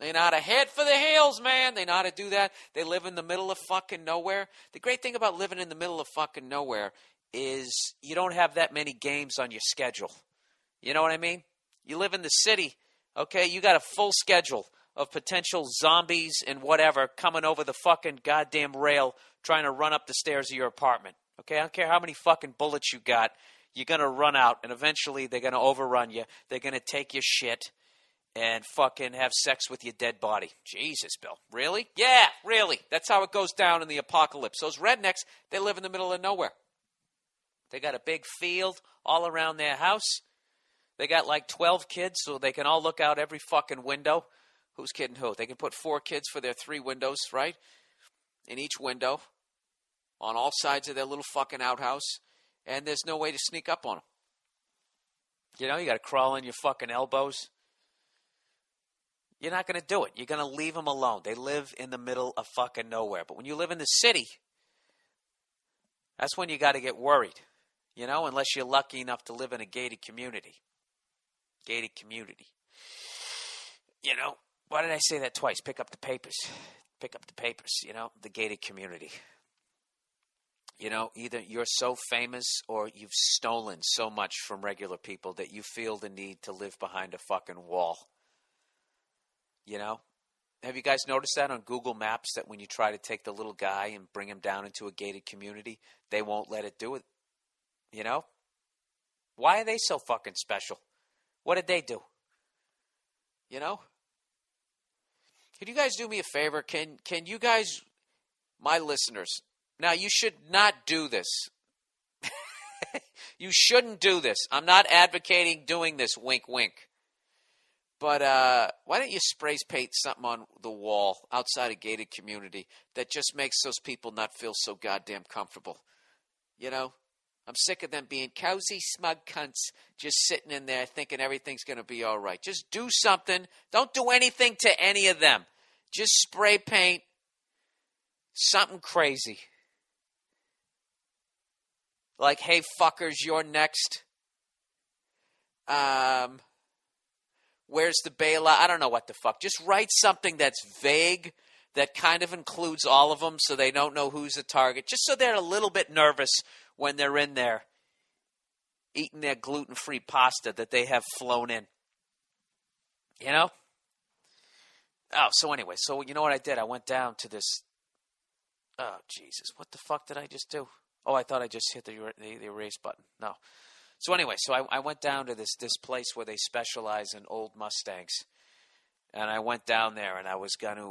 They know how to head for the hills, man. They know how to do that. They live in the middle of fucking nowhere. The great thing about living in the middle of fucking nowhere is you don't have that many games on your schedule. You know what I mean? You live in the city, okay? You got a full schedule of potential zombies and whatever coming over the fucking goddamn rail trying to run up the stairs of your apartment. Okay? I don't care how many fucking bullets you got. You're going to run out, and eventually they're going to overrun you. They're going to take your shit and fucking have sex with your dead body. Jesus, Bill. Really? Yeah, really. That's how it goes down in the apocalypse. Those rednecks, they live in the middle of nowhere. They got a big field all around their house. They got like 12 kids, so they can all look out every fucking window. Who's kidding who? They can put 4 kids for their 3 windows, right? In each window, on all sides of their little fucking outhouse, and there's no way to sneak up on them. You know, you got to crawl on your fucking elbows. You're not going to do it. You're going to leave them alone. They live in the middle of fucking nowhere. But when you live in the city, that's when you got to get worried. You know, unless you're lucky enough to live in a gated community. Gated community. You know, why did I say that twice? Pick up the papers. Pick up the papers, you know, the gated community. You know, either you're so famous or you've stolen so much from regular people that you feel the need to live behind a fucking wall. You know? Have you guys noticed that on Google Maps, that when you try to take the little guy and bring him down into a gated community, they won't let it do it? You know? Why are they so fucking special? What did they do? You know? Can you guys do me a favor? Can you guys, my listeners, now you should not do this. You shouldn't do this. I'm not advocating doing this, wink, wink. But why don't you spray paint something on the wall outside a gated community that just makes those people not feel so goddamn comfortable? You know? I'm sick of them being cozy, smug cunts just sitting in there thinking everything's going to be all right. Just do something. Don't do anything to any of them. Just spray paint something crazy. Like, hey, fuckers, you're next. Where's the bailout? I don't know what the fuck. Just write something that's vague, that kind of includes all of them so they don't know who's the target. Just so they're a little bit nervous when they're in there eating their gluten-free pasta that they have flown in. You know? Oh, so anyway, so you know what I did? I went down to this. Oh, Jesus. What the fuck did I just do? Oh, I thought I just hit the erase button. No. So anyway, so I went down to this place where they specialize in old Mustangs. And I went down there and I was gonna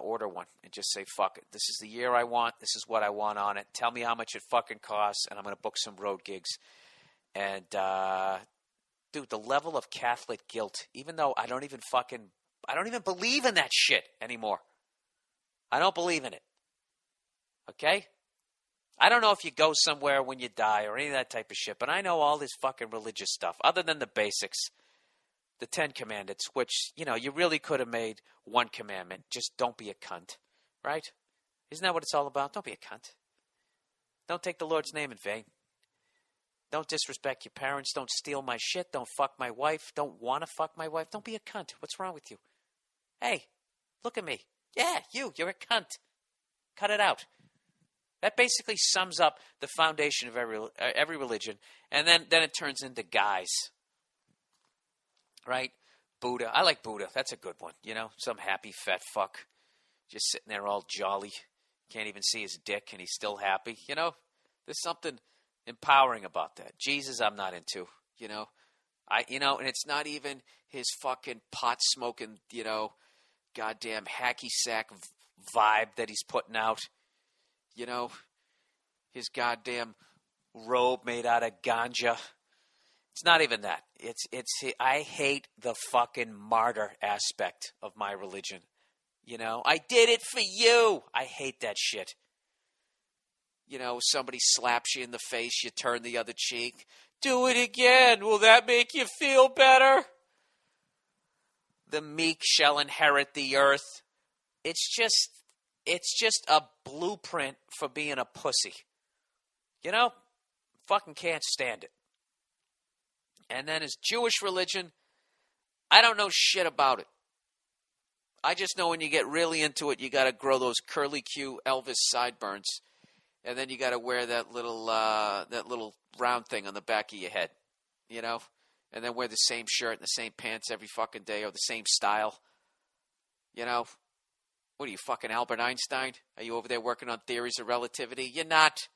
order one and just say, fuck it. This is the year I want. This is what I want on it. Tell me how much it fucking costs, and I'm gonna book some road gigs. And dude, the level of Catholic guilt, even though I don't even believe in that shit anymore. I don't believe in it. Okay? I don't know if you go somewhere when you die or any of that type of shit, but I know all this fucking religious stuff, other than the basics. The 10 Commandments, which, you know, you really could have made one commandment. Just don't be a cunt, right? Isn't that what it's all about? Don't be a cunt. Don't take the Lord's name in vain. Don't disrespect your parents. Don't steal my shit. Don't fuck my wife. Don't want to fuck my wife. Don't be a cunt. What's wrong with you? Hey, look at me. Yeah, you're a cunt. Cut it out. That basically sums up the foundation of every religion. And then it turns into guys. Right? Buddha. I like Buddha. That's a good one. You know, some happy fat fuck. Just sitting there all jolly. Can't even see his dick and he's still happy. You know, there's something empowering about that. Jesus, I'm not into. You know, and it's not even his fucking pot smoking, you know, goddamn hacky sack vibe that he's putting out. You know, his goddamn robe made out of ganja. It's not even that. I hate the fucking martyr aspect of my religion. You know, I did it for you. I hate that shit. You know, somebody slaps you in the face, you turn the other cheek. Do it again. Will that make you feel better? The meek shall inherit the earth. It's just it's just a blueprint for being a pussy. You know? Fucking can't stand it. And then his Jewish religion, I don't know shit about it. I just know when you get really into it, you got to grow those curly Q Elvis sideburns, and then you got to wear that little round thing on the back of your head, you know, and then wear the same shirt and the same pants every fucking day or the same style, you know. What are you, fucking Albert Einstein? Are you over there working on theories of relativity? You're not.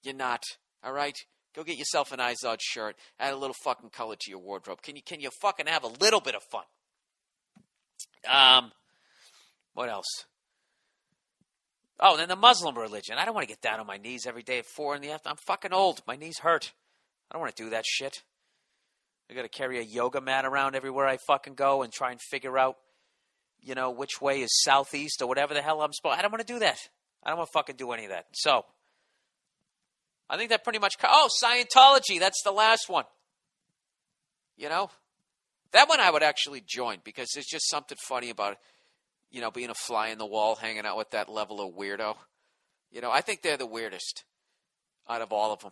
You're not. All right. Go get yourself an Izod shirt. Add a little fucking color to your wardrobe. Can you fucking have a little bit of fun? What else? Oh, then the Muslim religion. I don't want to get down on my knees every day at 4 in the afternoon. I'm fucking old. My knees hurt. I don't want to do that shit. I got to carry a yoga mat around everywhere I fucking go and try and figure out, you know, which way is southeast or whatever the hell I'm supposed. I don't want to do that. I don't want to fucking do any of that. So, I think that pretty much. Scientology. That's the last one. You know, that one I would actually join because there's just something funny about it. You know, being a fly in the wall, hanging out with that level of weirdo. You know, I think they're the weirdest out of all of them,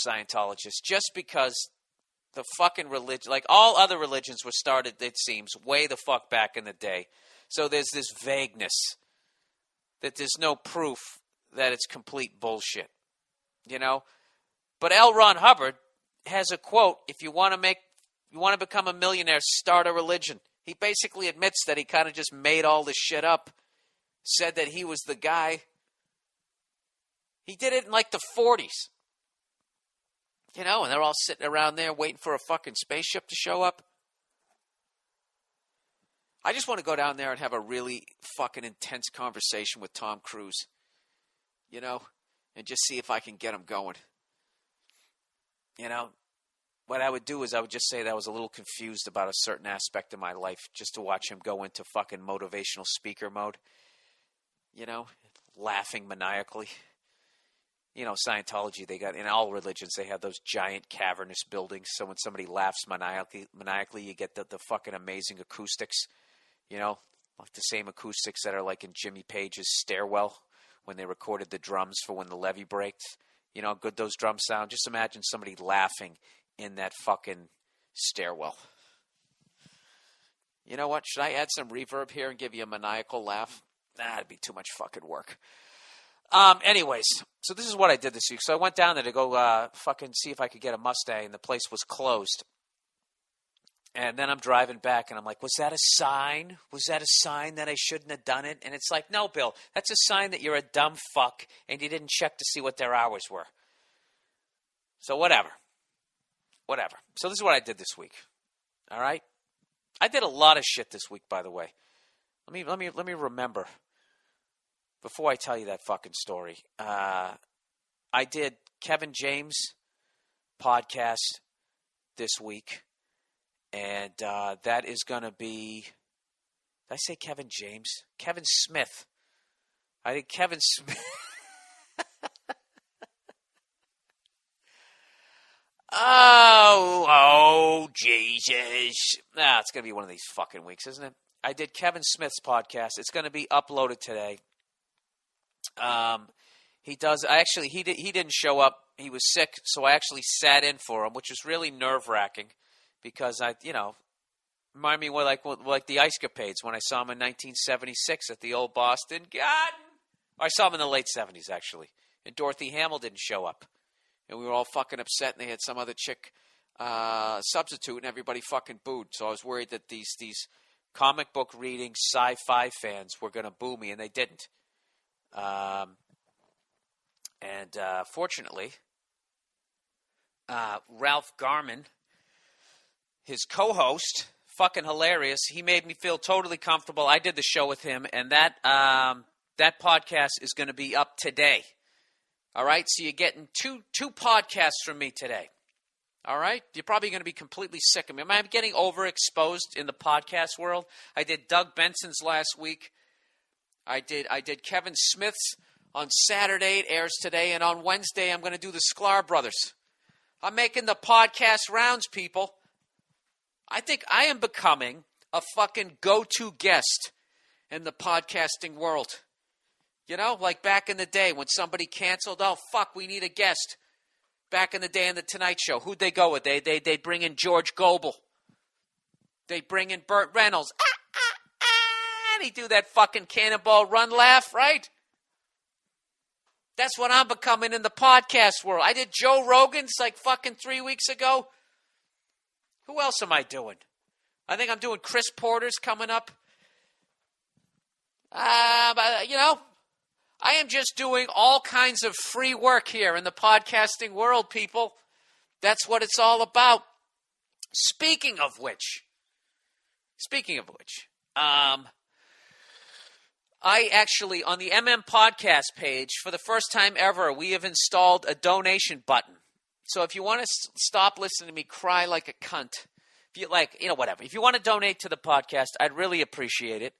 Scientologists, just because the fucking religion, like all other religions were started, it seems, way the fuck back in the day. So there's this vagueness that there's no proof that it's complete bullshit, you know? But L. Ron Hubbard has a quote, if you want to become a millionaire, start a religion. He basically admits that he kind of just made all this shit up, said that he was the guy. He did it in like the 40s. You know, and they're all sitting around there waiting for a fucking spaceship to show up. I just want to go down there and have a really fucking intense conversation with Tom Cruise. You know, and just see if I can get him going. You know, what I would do is I would just say that I was a little confused about a certain aspect of my life just to watch him go into fucking motivational speaker mode. You know, laughing maniacally. You know, Scientology, they got, in all religions, they have those giant cavernous buildings. So when somebody laughs maniacally, you get the fucking amazing acoustics. You know, like the same acoustics that are like in Jimmy Page's Stairwell when they recorded the drums for when the levee breaks. You know how good those drums sound? Just imagine somebody laughing in that fucking stairwell. You know what? Should I add some reverb here and give you a maniacal laugh? Nah, it'd be too much fucking work. Anyways, so this is what I did this week. So I went down there to go fucking see if I could get a Mustang, and the place was closed. And then I'm driving back, and I'm like, was that a sign? Was that a sign that I shouldn't have done it? And it's like, no, Bill, that's a sign that you're a dumb fuck, and you didn't check to see what their hours were. So whatever. So this is what I did this week. All right? I did a lot of shit this week, by the way. Let me remember. Before I tell you that fucking story, I did Kevin James' podcast this week, and that is going to be, did I say Kevin James? Kevin Smith. I did Kevin Smith. Oh, Jesus. It's going to be one of these fucking weeks, isn't it? I did Kevin Smith's podcast. It's going to be uploaded today. He didn't show up. He was sick, so I actually sat in for him, which was really nerve-wracking because remind me like the Ice Capades when I saw him in 1976 at the old Boston Garden. I saw him in the late 70s, actually. And Dorothy Hamill didn't show up. And we were all fucking upset, and they had some other chick substitute, and everybody fucking booed. So I was worried that these comic book reading sci-fi fans were going to boo me, and they didn't. Fortunately, Ralph Garman, his co-host, fucking hilarious. He made me feel totally comfortable. I did the show with him, and that podcast is going to be up today. All right, so you're getting two podcasts from me today. All right, you're probably going to be completely sick of me. Am I getting overexposed in the podcast world? I did Doug Benson's last week. I did Kevin Smith's on Saturday. It airs today, and on Wednesday I'm going to do the Sklar Brothers. I'm making the podcast rounds, people. I think I am becoming a fucking go-to guest in the podcasting world. You know, like back in the day when somebody canceled, oh, fuck, we need a guest. Back in the day on The Tonight Show, who'd they go with? They'd bring in George Gobel. They'd bring in Burt Reynolds. And he'd do that fucking Cannonball Run laugh, right? That's what I'm becoming in the podcast world. I did Joe Rogan's like fucking 3 weeks ago. Who else am I doing? I think I'm doing Chris Porter's coming up. But, you know, I am just doing all kinds of free work here in the podcasting world, people. That's what it's all about. Speaking of which, I actually, on the MM Podcast page, for the first time ever, we have installed a donation button. So if you want to stop listening to me cry like a cunt, if you like, you know, whatever. If you want to donate to the podcast, I'd really appreciate it.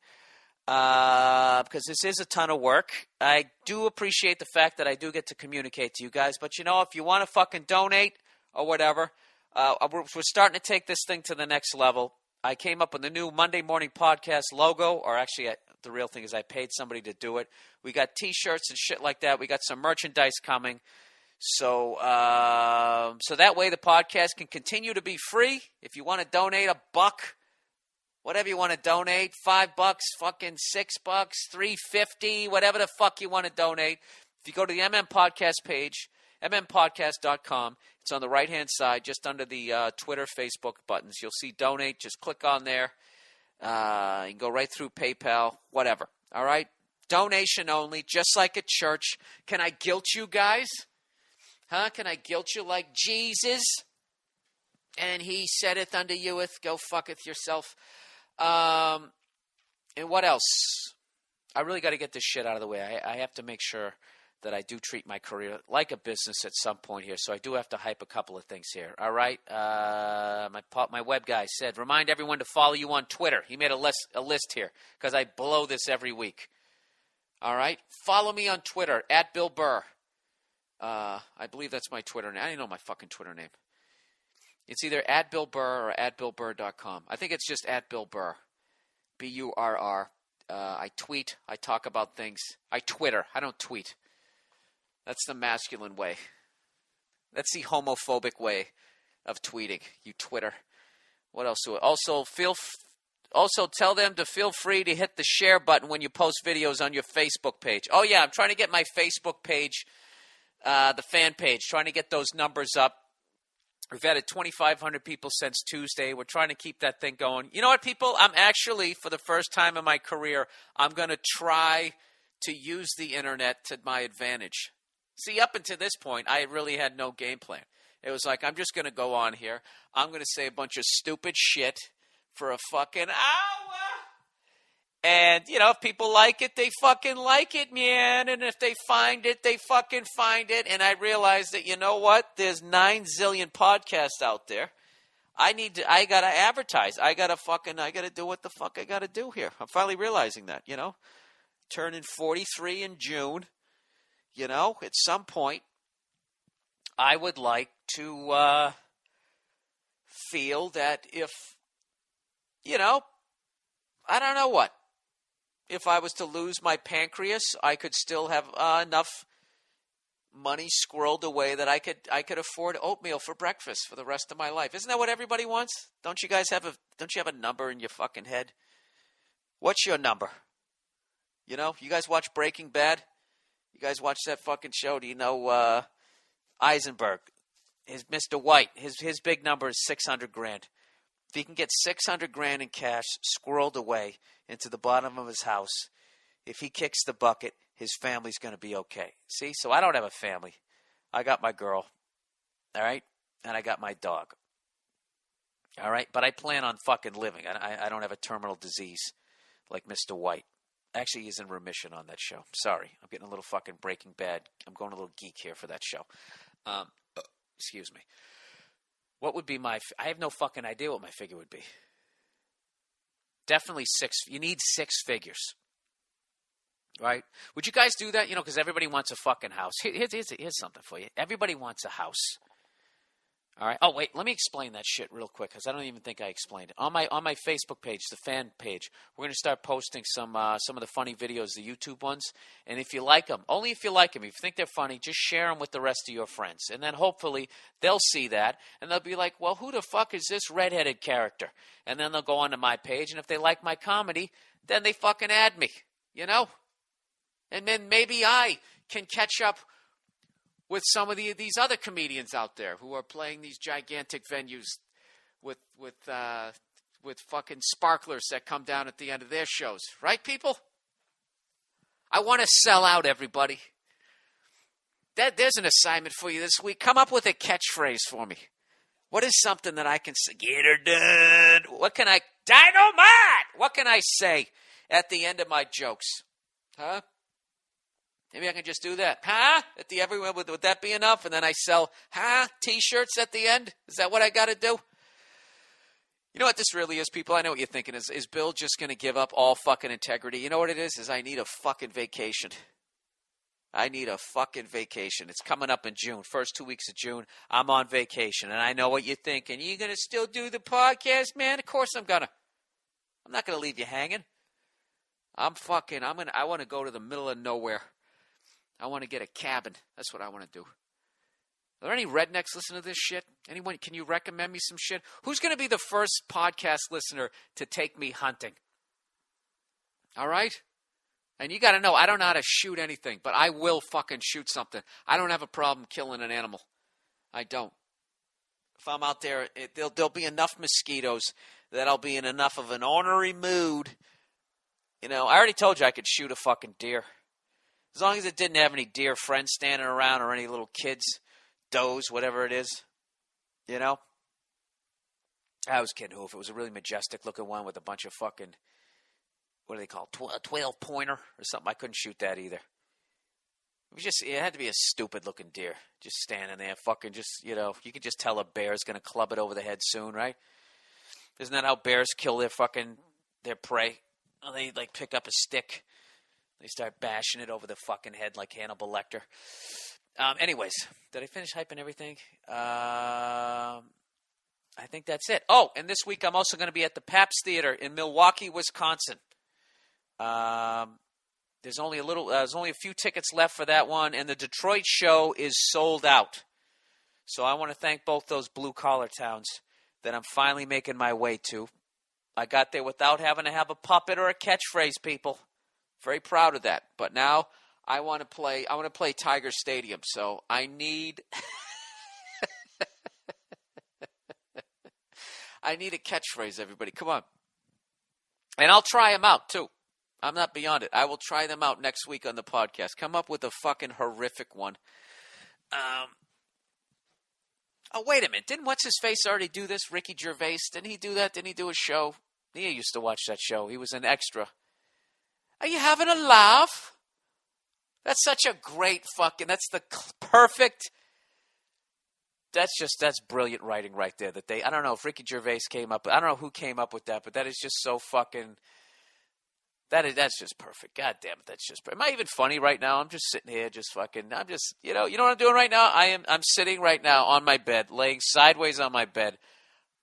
Because this is a ton of work. I do appreciate the fact that I do get to communicate to you guys. But, you know, if you want to fucking donate or whatever, we're starting to take this thing to the next level. I came up with the new Monday Morning Podcast logo, or actually the real thing is I paid somebody to do it. We got T-shirts and shit like that. We got some merchandise coming. So that way the podcast can continue to be free. If you want to donate $1, whatever you want to donate, $5, fucking $6, $3.50, whatever the fuck you want to donate. If you go to the MM Podcast page, mmpodcast.com, it's on the right-hand side, just under the Twitter, Facebook buttons. You'll see donate. Just click on there. You can go right through PayPal, whatever. All right? Donation only, just like at church. Can I guilt you guys? Huh? Can I guilt you like Jesus? And he saideth unto youeth, go fucketh yourself. And what else? I really got to get this shit out of the way. I have to make sure that I do treat my career like a business at some point here. So I do have to hype a couple of things here. All right? My web guy said, remind everyone to follow you on Twitter. He made a list here because I blow this every week. All right? Follow me on Twitter, at Bill Burr. I believe that's my Twitter name. I don't know my fucking Twitter name. It's either at Bill Burr or at BillBurr.com. I think it's just at Bill Burr. B-U-R-R. I tweet. I talk about things. I Twitter. I don't tweet. That's the masculine way. That's the homophobic way of tweeting. You Twitter. What else? Also, tell them to feel free to hit the share button when you post videos on your Facebook page. Oh, yeah, I'm trying to get my Facebook page, the fan page, trying to get those numbers up. We've added 2,500 people since Tuesday. We're trying to keep that thing going. You know what, people? I'm actually, for the first time in my career, I'm going to try to use the internet to my advantage. See, up until this point, I really had no game plan. It was like, I'm just going to go on here. I'm going to say a bunch of stupid shit for a fucking hour. And, you know, if people like it, they fucking like it, man. And if they find it, they fucking find it. And I realized that, you know what? There's 9 zillion podcasts out there. I got to advertise. I got to do what the fuck I got to do here. I'm finally realizing that, you know. Turning 43 in June. You know, at some point, I would like to feel that if, you know, I don't know what. If I was to lose my pancreas, I could still have enough money squirreled away that I could afford oatmeal for breakfast for the rest of my life. Isn't that what everybody wants? Don't you have a number in your fucking head? What's your number? You know, you guys watch Breaking Bad? You guys watch that fucking show? Do you know Eisenberg? His Mr. White. His big number is $600,000. If he can get $600,000 in cash squirreled away into the bottom of his house, if he kicks the bucket, his family's going to be okay. See? So I don't have a family. I got my girl. All right? And I got my dog. All right? But I plan on fucking living. I don't have a terminal disease like Mr. White. Actually, he's in remission on that show. Sorry. I'm getting a little fucking Breaking Bad. I'm going a little geek here for that show. Excuse me. What would be I have no fucking idea what my figure would be. Definitely 6. You need 6 figures. Right? Would you guys do that? You know, because everybody wants a fucking house. Here's something for you. Everybody wants a house. All right. Oh, wait. Let me explain that shit real quick because I don't even think I explained it. On my Facebook page, the fan page, we're going to start posting some of the funny videos, the YouTube ones. And if you like them, only if you like them, if you think they're funny, just share them with the rest of your friends. And then hopefully they'll see that and they'll be like, well, who the fuck is this redheaded character? And then they'll go onto my page. And if they like my comedy, then they fucking add me, you know? And then maybe I can catch up with some of these other comedians out there who are playing these gigantic venues with fucking sparklers that come down at the end of their shows. Right, people? I want to sell out, everybody. There's an assignment for you this week. Come up with a catchphrase for me. What is something that I can say? Get her done. What can I... Dynamite! What can I say at the end of my jokes? Huh? Maybe I can just do that. Huh? At the everywhere, would that be enough? And then I sell, T-shirts at the end? Is that what I got to do? You know what this really is, people? I know what you're thinking. Is Bill just going to give up all fucking integrity? You know what it is? Is I need a fucking vacation. I need a fucking vacation. It's coming up in June. First 2 weeks of June, I'm on vacation. And I know what you're thinking. You going to still do the podcast, man? Of course I'm going to. I'm not going to leave you hanging. I want to go to the middle of nowhere. I want to get a cabin. That's what I want to do. Are there any rednecks listening to this shit? Anyone? Can you recommend me some shit? Who's going to be the first podcast listener to take me hunting? All right? And you got to know, I don't know how to shoot anything, but I will fucking shoot something. I don't have a problem killing an animal. I don't. If I'm out there, there'll be enough mosquitoes that I'll be in enough of an ornery mood. You know, I already told you I could shoot a fucking deer. As long as it didn't have any deer friends standing around or any little kids, does, whatever it is, you know? I was kidding. If it was a really majestic-looking one with a bunch of fucking, what do they call it, 12-pointer or something, I couldn't shoot that either. It had to be a stupid-looking deer just standing there, fucking just, you know, you could just tell a bear's going to club it over the head soon, right? Isn't that how bears kill their prey? They, like, pick up a stick. They start bashing it over the fucking head like Hannibal Lecter. Anyways, did I finish hyping everything? I think that's it. Oh, and this week I'm also going to be at the Pabst Theater in Milwaukee, Wisconsin. There's only a few tickets left for that one, and the Detroit show is sold out. So I want to thank both those blue-collar towns that I'm finally making my way to. I got there without having to have a puppet or a catchphrase, people. Very proud of that. But now I want to play Tiger Stadium. So I need I need a catchphrase, everybody. Come on. And I'll try them out too. I'm not beyond it. I will try them out next week on the podcast. Come up with a fucking horrific one. Oh, wait a minute. Didn't What's-His-Face already do this? Ricky Gervais? Didn't he do that? Didn't he do a show? Nia used to watch that show. He was an extra. Are you having a laugh? That's such a great fucking, that's the perfect, that's brilliant writing right there. I don't know if Ricky Gervais I don't know who came up with that, but that is just so fucking, that's just perfect. God damn it, that's just perfect. Am I even funny right now? I'm just sitting here, you know what I'm doing right now? I'm sitting right now on my bed, laying sideways on my bed,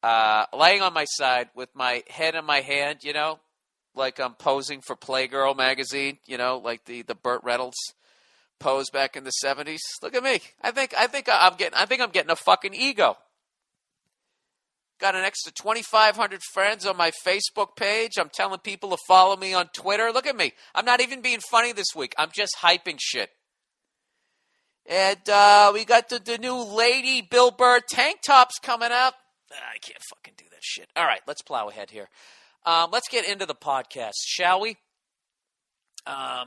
laying on my side with my head in my hand, you know? Like I'm posing for Playgirl magazine, you know, like the Burt Reynolds pose back in the 70s. Look at me. I think I'm getting a fucking ego. Got an extra 2,500 friends on my Facebook page. I'm telling people to follow me on Twitter. Look at me. I'm not even being funny this week. I'm just hyping shit. And we got the new Lady Bill Burr tank tops coming up. I can't fucking do that shit. All right, let's plow ahead here. Let's get into the podcast, shall we? I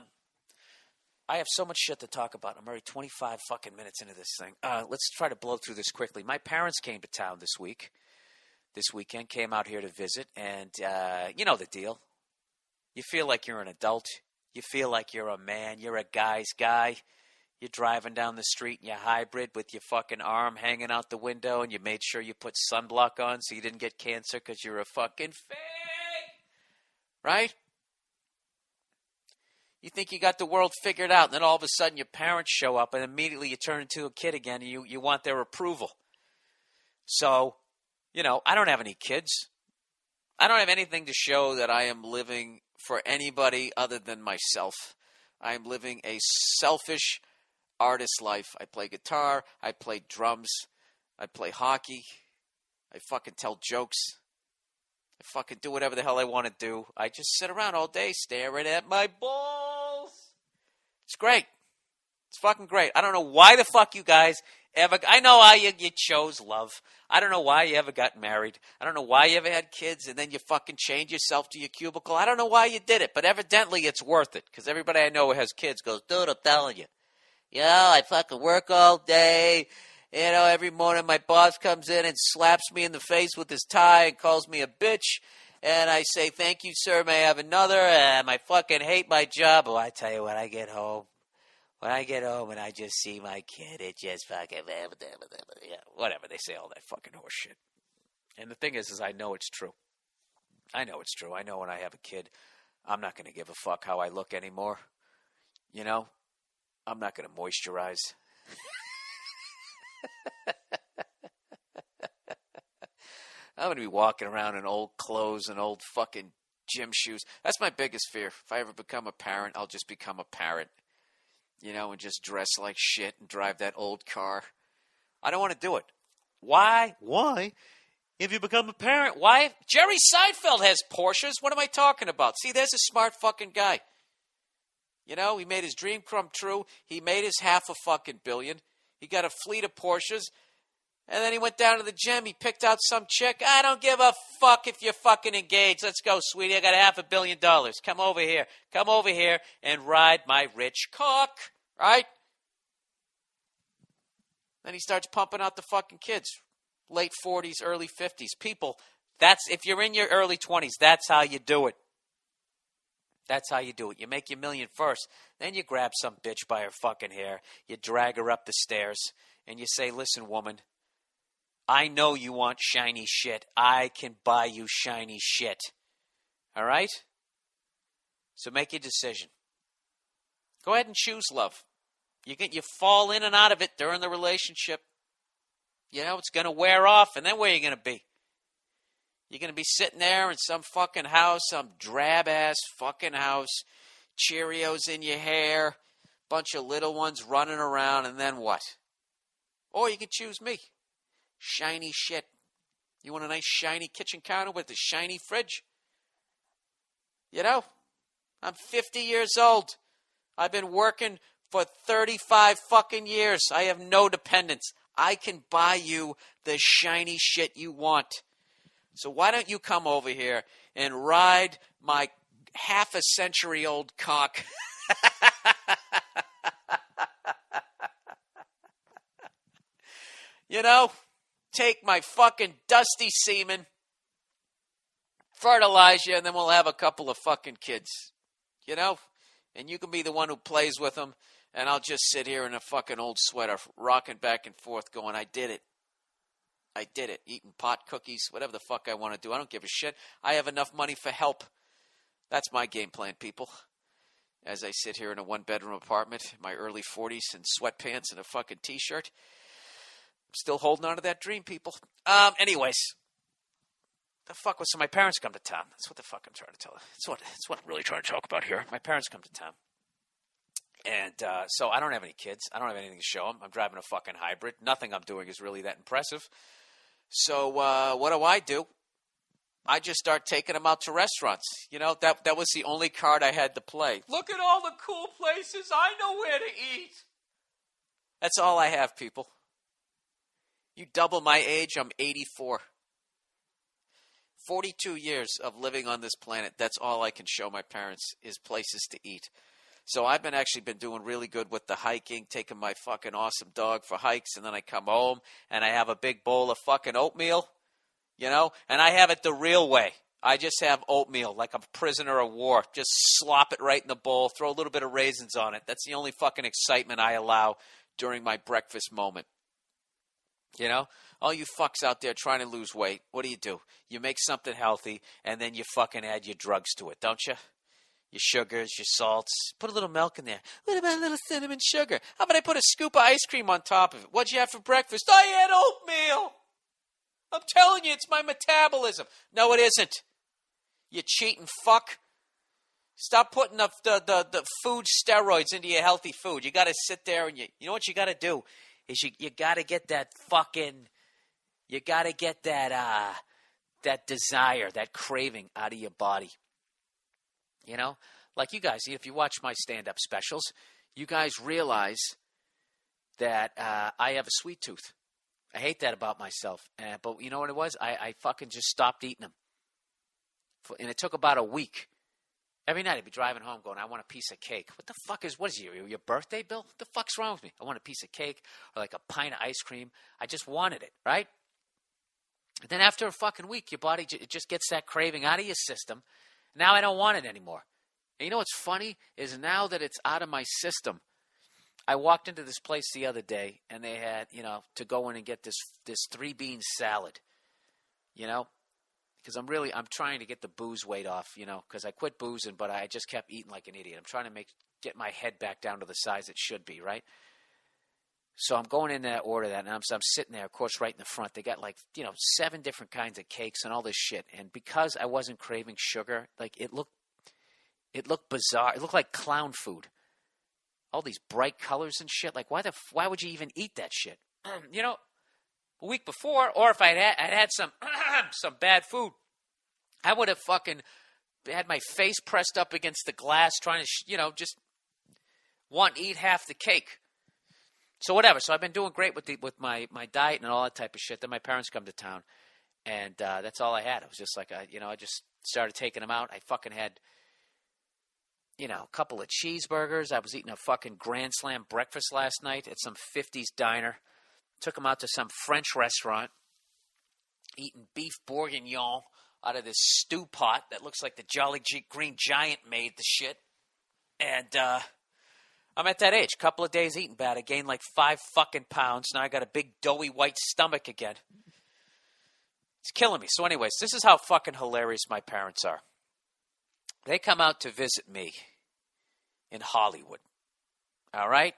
have so much shit to talk about. I'm already 25 fucking minutes into this thing. Let's try to blow through this quickly. My parents came to town this weekend, came out here to visit, and you know the deal. You feel like you're an adult. You feel like you're a man. You're a guy's guy. You're driving down the street in your hybrid with your fucking arm hanging out the window, and you made sure you put sunblock on so you didn't get cancer because you're a fucking fake. Right? You think you got the world figured out, and then all of a sudden your parents show up, and immediately you turn into a kid again, and you want their approval. So, I don't have any kids. I don't have anything to show that I am living for anybody other than myself. I am living a selfish artist life. I play guitar. I play drums. I play hockey. I fucking tell jokes. I fucking do whatever the hell I want to do. I just sit around all day staring at my balls. It's great. It's fucking great. I don't know why the fuck you guys ever... I know how you chose love. I don't know why you ever got married. I don't know why you ever had kids and then you fucking chained yourself to your cubicle. I don't know why you did it, but evidently it's worth it. Because everybody I know who has kids goes, dude, I'm telling you. I fucking work all day. Every morning my boss comes in and slaps me in the face with his tie and calls me a bitch. And I say, thank you, sir, may I have another? And I fucking hate my job. Oh, I tell you, when I get home and I just see my kid, it just fucking, whatever. They say all that fucking horse shit. And the thing is I know it's true. I know it's true. I know when I have a kid, I'm not going to give a fuck how I look anymore. I'm not going to moisturize. I'm going to be walking around in old clothes and old fucking gym shoes. That's my biggest fear. If I ever become a parent, I'll just become a parent. And just dress like shit and drive that old car. I don't want to do it. Why? If you become a parent, why? Jerry Seinfeld has Porsches. What am I talking about? See, there's a smart fucking guy. He made his dream come true. He made his $500 million. He got a fleet of Porsches. And then he went down to the gym. He picked out some chick. I don't give a fuck if you're fucking engaged. Let's go, sweetie. I got $500 million. Come over here. Come over here and ride my rich cock. Right? Then he starts pumping out the fucking kids. Late 40s, early 50s. People, if you're in your early 20s, that's how you do it. That's how you do it. You make your million first. Then you grab some bitch by her fucking hair. You drag her up the stairs. And you say, listen, woman, I know you want shiny shit. I can buy you shiny shit. All right? So make your decision. Go ahead and choose love. You fall in and out of it during the relationship. It's going to wear off, and then where are you going to be? You're going to be sitting there in some fucking house, some drab-ass fucking house, Cheerios in your hair, bunch of little ones running around, and then what? Or you can choose me. Shiny shit. You want a nice shiny kitchen counter with a shiny fridge? I'm 50 years old. I've been working for 35 fucking years. I have no dependents. I can buy you the shiny shit you want. So why don't you come over here and ride my half-a-century-old cock? Take my fucking dusty semen, fertilize you, and then we'll have a couple of fucking kids. And you can be the one who plays with them, and I'll just sit here in a fucking old sweater, rocking back and forth, going, I did it. I did it. Eating pot cookies, whatever the fuck I want to do. I don't give a shit. I have enough money for help. That's my game plan, people. As I sit here in a one-bedroom apartment, in my early 40s, in sweatpants and a fucking T-shirt. I'm still holding on to that dream, people. Anyways. The fuck was... So my parents come to town. That's what the fuck I'm trying to tell you. That's what I'm really trying to talk about here. My parents come to town. And so I don't have any kids. I don't have anything to show them. I'm driving a fucking hybrid. Nothing I'm doing is really that impressive. So what do? I just start taking them out to restaurants. That was the only card I had to play. Look at all the cool places. I know where to eat. That's all I have, people. You double my age, I'm 84. 42 years of living on this planet. That's all I can show my parents is places to eat. So I've actually been doing really good with the hiking, taking my fucking awesome dog for hikes, and then I come home and I have a big bowl of fucking oatmeal, and I have it the real way. I just have oatmeal like a prisoner of war. Just slop it right in the bowl, throw a little bit of raisins on it. That's the only fucking excitement I allow during my breakfast moment. All you fucks out there trying to lose weight, what do? You make something healthy, and then you fucking add your drugs to it, don't you? Your sugars, your salts. Put a little milk in there. What about a little cinnamon sugar? How about I put a scoop of ice cream on top of it? What'd you have for breakfast? I had oatmeal. I'm telling you, it's my metabolism. No, it isn't. You cheating fuck. Stop putting the food steroids into your healthy food. You got to sit there and you know what you got to do is you got to get that fucking, you got to get that desire, that craving out of your body. You know, like you guys, if you watch my stand-up specials, you guys realize that I have a sweet tooth. I hate that about myself. But you know what it was? I fucking just stopped eating them. And it took about a week. Every night I'd be driving home going, I want a piece of cake. What is your birthday, Bill? What the fuck's wrong with me? I want a piece of cake or like a pint of ice cream. I just wanted it, right? And then after a fucking week, your body just gets that craving out of your system. Now I don't want it anymore. And you know what's funny is now that it's out of my system, I walked into this place the other day and they had, to go in and get this 3-bean salad, because I'm trying to get the booze weight off, because I quit boozing, but I just kept eating like an idiot. I'm trying to get my head back down to the size it should be, right? So I'm going in there to order that, and I'm sitting there, of course, right in the front. They got 7 different kinds of cakes and all this shit. And because I wasn't craving sugar, it looked bizarre. It looked like clown food. All these bright colors and shit. Why would you even eat that shit? A week before, or if I'd had some some bad food, I would have fucking had my face pressed up against the glass, trying to just want to eat half the cake. So whatever. So I've been doing great with my diet and all that type of shit. Then my parents come to town, and that's all I had. It was just like I just started taking them out. I fucking had a couple of cheeseburgers. I was eating a fucking Grand Slam breakfast last night at some 50s diner. Took them out to some French restaurant, eating beef bourguignon out of this stew pot that looks like the Jolly Green Giant made the shit. And I'm at that age. Couple of days eating bad. I gained 5 fucking pounds. Now I got a big doughy white stomach again. It's killing me. So anyways, this is how fucking hilarious my parents are. They come out to visit me in Hollywood. All right?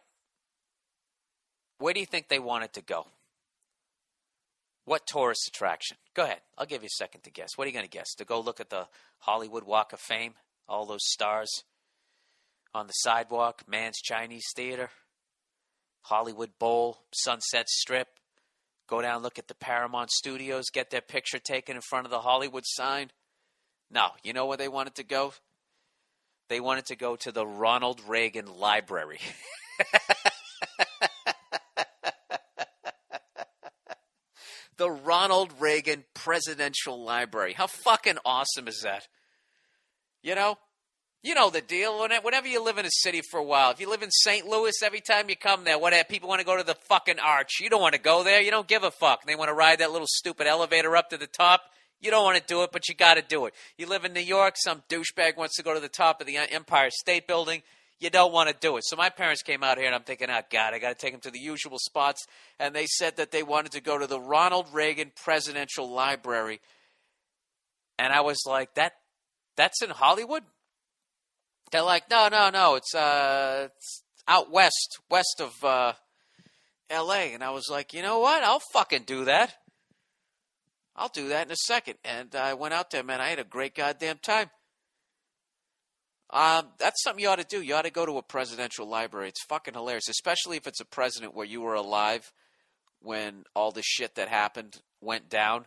Where do you think they wanted to go? What tourist attraction? Go ahead. I'll give you a second to guess. What are you going to guess? To go look at the Hollywood Walk of Fame? All those stars on the sidewalk? Mann's Chinese Theater? Hollywood Bowl? Sunset Strip? Go down, look at the Paramount Studios, get their picture taken in front of the Hollywood sign? No. You know where they wanted to go? They wanted to go to the Ronald Reagan Library. The Ronald Reagan Presidential Library. How fucking awesome is that? You know the deal. Whenever you live in a city for a while, if you live in St. Louis, every time you come there, people want to go to the fucking Arch. You don't want to go there. You don't give a fuck. They want to ride that little stupid elevator up to the top. You don't want to do it, but you got to do it. You live in New York, some douchebag wants to go to the top of the Empire State Building. You don't want to do it. So my parents came out here, and I'm thinking, oh, God, I got to take them to the usual spots. And they said that they wanted to go to the Ronald Reagan Presidential Library. And I was like, that's in Hollywood? They're like, no, it's out west of L.A. And I was like, you know what? I'll fucking do that. I'll do that in a second. And I went out there, man. I had a great goddamn time. That's something you ought to do. You ought to go to a presidential library. It's fucking hilarious, especially if it's a president where you were alive when all the shit that happened went down.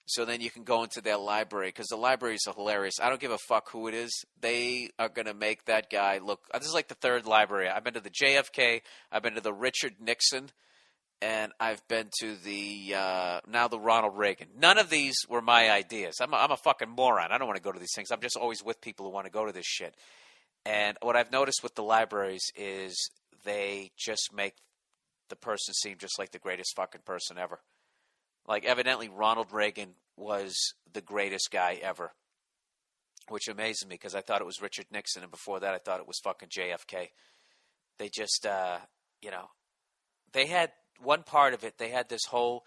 So then you can go into their library, because the libraries are hilarious. I don't give a fuck who it is. They are going to make that guy look. This is like the 3rd library. I've been to the JFK. I've been to the Richard Nixon. And I've been to now the Ronald Reagan. None of these were my ideas. I'm a fucking moron. I don't want to go to these things. I'm just always with people who want to go to this shit. And what I've noticed with the libraries is they just make the person seem just like the greatest fucking person ever. Like, evidently, Ronald Reagan was the greatest guy ever, which amazes me because I thought it was Richard Nixon, and before that I thought it was fucking JFK. They just, they had one part of it, they had this whole,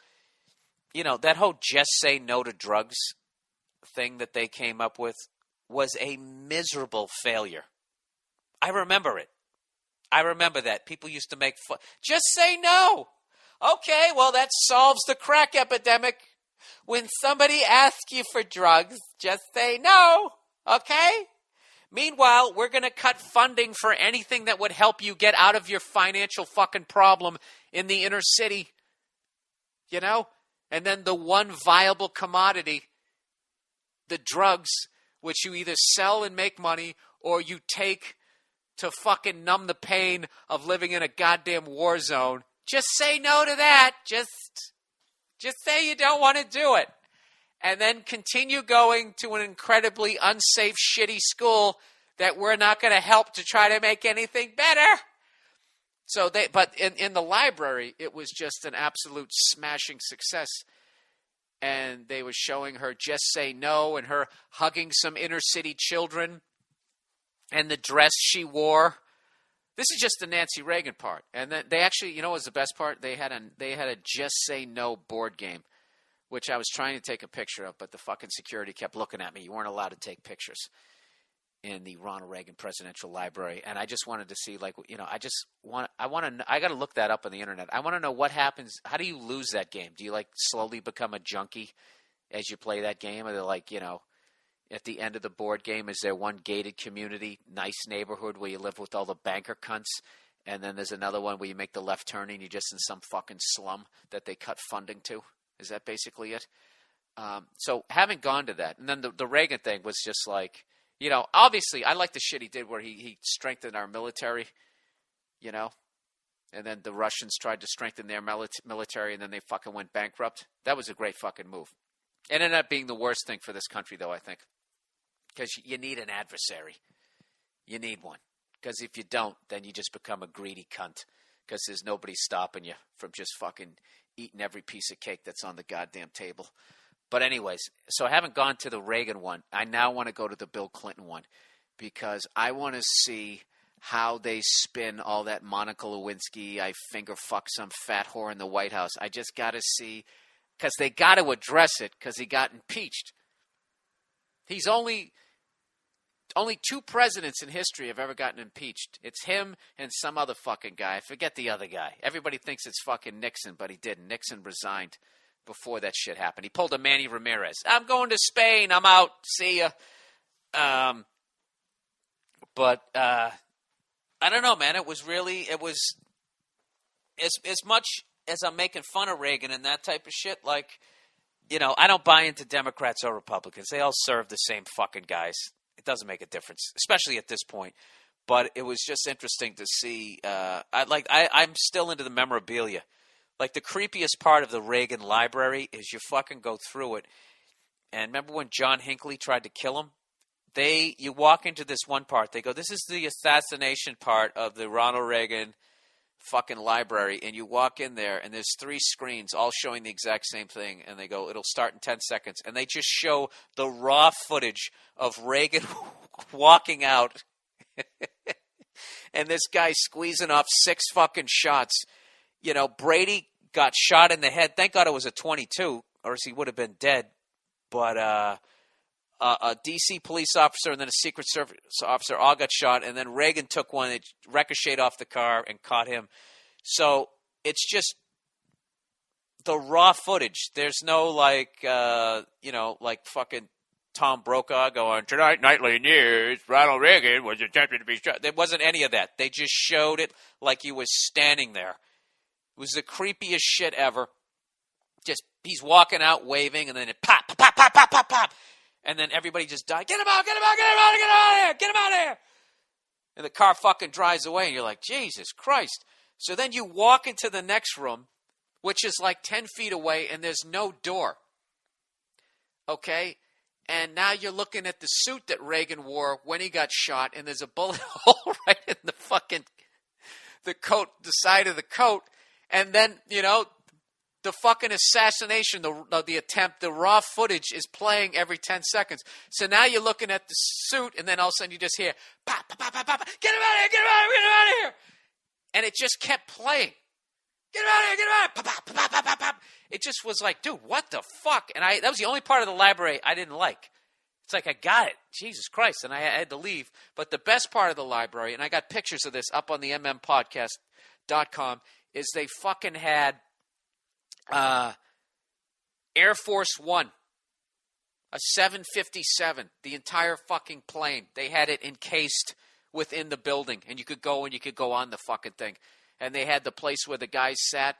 that whole just say no to drugs thing that they came up with was a miserable failure. I remember it. I remember that. People used to make fun. Just say no. Okay, well, that solves the crack epidemic. When somebody asks you for drugs, just say no, okay? Meanwhile, we're going to cut funding for anything that would help you get out of your financial fucking problem in the inner city, you know? And then the one viable commodity, the drugs, which you either sell and make money or you take to fucking numb the pain of living in a goddamn war zone. Just say no to that. Just say you don't want to do it. And then continue going to an incredibly unsafe, shitty school that we're not going to help to try to make anything better. So but in the library, it was just an absolute smashing success. And they were showing her Just Say No and her hugging some inner city children and the dress she wore. This is just the Nancy Reagan part. And then they actually, you know what was the best part? They had a Just Say No board game, which I was trying to take a picture of, but the fucking security kept looking at me. You weren't allowed to take pictures in the Ronald Reagan Presidential Library. And I just wanted to see, like, you know, I got to look that up on the internet. I want to know what happens. How do you lose that game? Do you, like, slowly become a junkie as you play that game? Or they're like, you know, at the end of the board game, is there one gated community, nice neighborhood where you live with all the banker cunts? And then there's another one where you make the left turn and you're just in some fucking slum that they cut funding to? Is that basically it? So having gone to that, and then the Reagan thing was just like, you know, obviously I like the shit he did where he strengthened our military, you know, and then the Russians tried to strengthen their military and then they fucking went bankrupt. That was a great fucking move. It ended up being the worst thing for this country, though, I think, because you need an adversary. You need one, because if you don't, then you just become a greedy cunt, because there's nobody stopping you from just fucking eating every piece of cake that's on the goddamn table. But anyways, so I haven't gone to the Reagan one. I now want to go to the Bill Clinton one, because I want to see how they spin all that Monica Lewinsky, I finger fuck some fat whore in the White House. I just got to see, because they got to address it, because he got impeached. He's only two presidents in history have ever gotten impeached. It's him and some other fucking guy. I forget the other guy. Everybody thinks it's fucking Nixon, but he didn't. Nixon resigned before that shit happened. He pulled a Manny Ramirez. I'm going to Spain. I'm out. See ya. But I don't know, man. It was as much as I'm making fun of Reagan and that type of shit, like, you know, I don't buy into Democrats or Republicans. They all serve the same fucking guys. It doesn't make a difference, especially at this point. But it was just interesting to see. I'm still into the memorabilia. Like, the creepiest part of the Reagan library is you fucking go through it. And remember when John Hinckley tried to kill him? You walk into this one part. They go, this is the assassination part of the Ronald Reagan fucking library. And you walk in there, and there's 3 screens all showing the exact same thing. And they go, it'll start in 10 seconds. And they just show the raw footage of Reagan walking out. And this guy squeezing off 6 fucking shots. You know, Brady got shot in the head. Thank God it was a .22, or else he would have been dead. But a D.C. police officer and then a Secret Service officer all got shot, and then Reagan took one that ricocheted off the car and caught him. So it's just the raw footage. There's no, like, like fucking Tom Brokaw going, tonight, nightly news, Ronald Reagan was attempted to be shot. There wasn't any of that. They just showed it like he was standing there. It was the creepiest shit ever. Just, he's walking out waving, and then it pop, pop, pop, pop, pop, pop. And then everybody just died. Get him out, get him out, get him out, get him out of here, get him out of here. And the car fucking drives away, and you're like, Jesus Christ. So then you walk into the next room, which is like 10 feet away, and there's no door. Okay? And now you're looking at the suit that Reagan wore when he got shot, and there's a bullet hole right in the fucking, the coat, the side of the coat. And then, you know, the fucking assassination, the attempt, the raw footage is playing every 10 seconds. So now you're looking at the suit, and then all of a sudden you just hear, pop, pop, pop, pop, pop, get him out of here, get him out of here, get him out of here. And it just kept playing. Get him out of here, get him out of here, pop, pop, pop, pop, pop, pop. It just was like, dude, what the fuck? And that was the only part of the library I didn't like. It's like, I got it. Jesus Christ. And I had to leave. But the best part of the library, and I got pictures of this up on the mmpodcast.com, is they fucking had Air Force One, a 757, the entire fucking plane. They had it encased within the building, and you could go on the fucking thing. And they had the place where the guys sat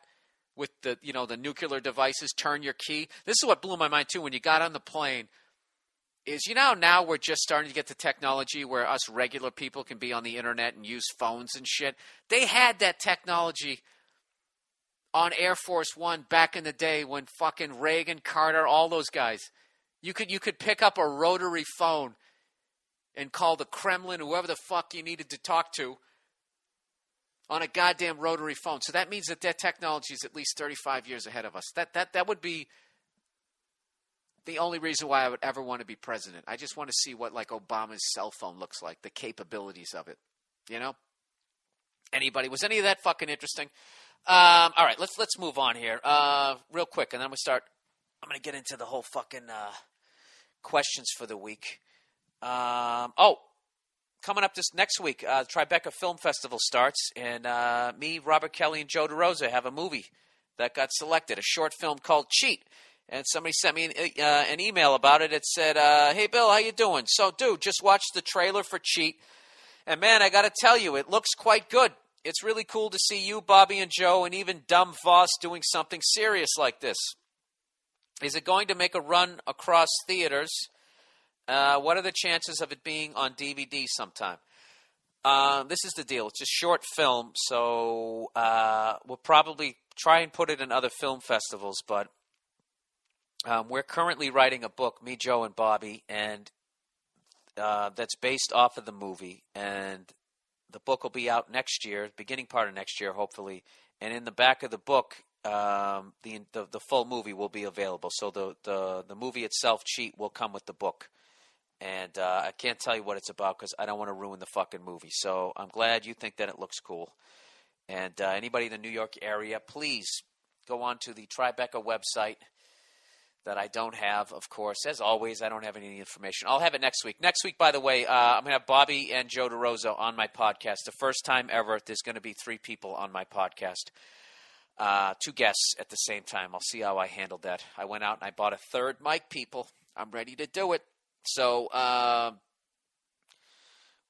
with the nuclear devices, turn your key. This is what blew my mind too when you got on the plane. Is now we're just starting to get the technology where us regular people can be on the internet and use phones and shit. They had that technology on Air Force One back in the day when fucking Reagan, Carter, all those guys. You could pick up a rotary phone and call the Kremlin, whoever the fuck you needed to talk to, on a goddamn rotary phone. So that means that technology is at least 35 years ahead of us. That would be the only reason why I would ever want to be president. I just want to see what like Obama's cell phone looks like, the capabilities of it. Anybody? Was any of that fucking interesting? All right, let's move on here real quick, and then I'm going to get into the whole fucking questions for the week. Coming up this next week, Tribeca Film Festival starts, and me, Robert Kelly, and Joe DeRosa have a movie that got selected, a short film called Cheat. And somebody sent me an email about it. It said, hey, Bill, how you doing? So, dude, just watched the trailer for Cheat. And, man, I got to tell you, it looks quite good. It's really cool to see you, Bobby, and Joe, and even Dumb Voss doing something serious like this. Is it going to make a run across theaters? What are the chances of it being on DVD sometime? This is the deal. It's a short film, so we'll probably try and put it in other film festivals, but we're currently writing a book, me, Joe, and Bobby, and that's based off of the movie, and the book will be out next year, beginning part of next year, hopefully, and in the back of the book, the full movie will be available. So the movie itself, Cheat, will come with the book. And I can't tell you what it's about because I don't want to ruin the fucking movie. So I'm glad you think that it looks cool. And anybody in the New York area, please go on to the Tribeca website that I don't have, of course. As always, I don't have any information. I'll have it next week. Next week, by the way, I'm going to have Bobby and Joe DeRosa on my podcast. The first time ever, there's going to be 3 people on my podcast. 2 guests at the same time. I'll see how I handled that. I went out and I bought a 3rd mic, people. I'm ready to do it. So,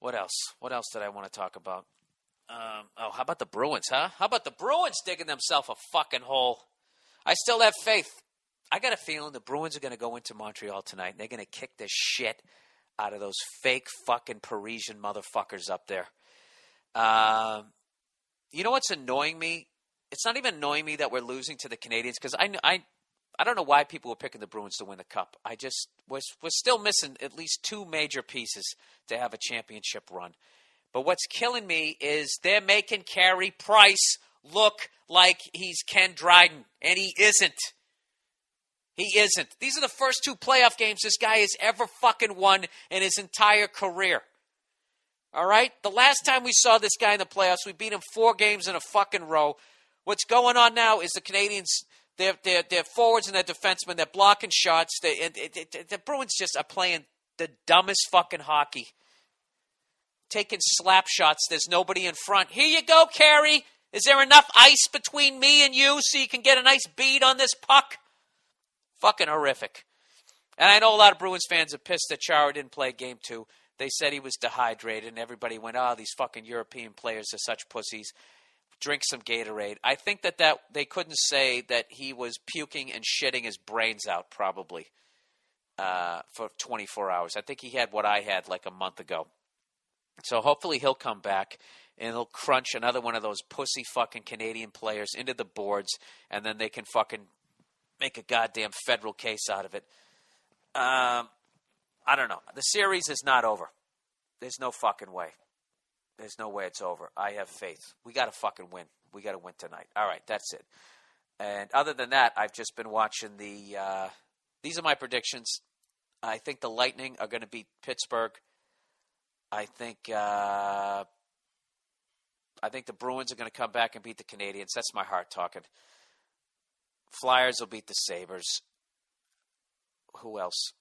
what else? What else did I want to talk about? How about the Bruins, huh? How about the Bruins digging themselves a fucking hole? I still have faith. I got a feeling the Bruins are going to go into Montreal tonight, and they're going to kick the shit out of those fake fucking Parisian motherfuckers up there. You know what's annoying me? It's not even annoying me that we're losing to the Canadians, because I don't know why people were picking the Bruins to win the Cup. I just was still missing at least 2 major pieces to have a championship run. But what's killing me is they're making Carey Price look like he's Ken Dryden, and he isn't. He isn't. These are the first 2 playoff games this guy has ever fucking won in his entire career. All right? The last time we saw this guy in the playoffs, we beat him 4 games in a fucking row. What's going on now is the Canadians... They're forwards and they're defensemen. They're blocking shots. The Bruins just are playing the dumbest fucking hockey. Taking slap shots. There's nobody in front. Here you go, Carey. Is there enough ice between me and you so you can get a nice bead on this puck? Fucking horrific. And I know a lot of Bruins fans are pissed that Chara didn't play game 2. They said he was dehydrated, and everybody went, these fucking European players are such pussies. Drink some Gatorade. I think that they couldn't say that he was puking and shitting his brains out probably for 24 hours. I think he had what I had like a month ago. So hopefully he'll come back and he'll crunch another one of those pussy fucking Canadian players into the boards, and then they can fucking make a goddamn federal case out of it. I don't know. The series is not over. There's no fucking way. There's no way it's over. I have faith. We got to fucking win. We got to win tonight. All right, that's it. And other than that, I've just been watching these are my predictions. I think the Lightning are going to beat Pittsburgh. I think the Bruins are going to come back and beat the Canadians. That's my heart talking. Flyers will beat the Sabres. Who else?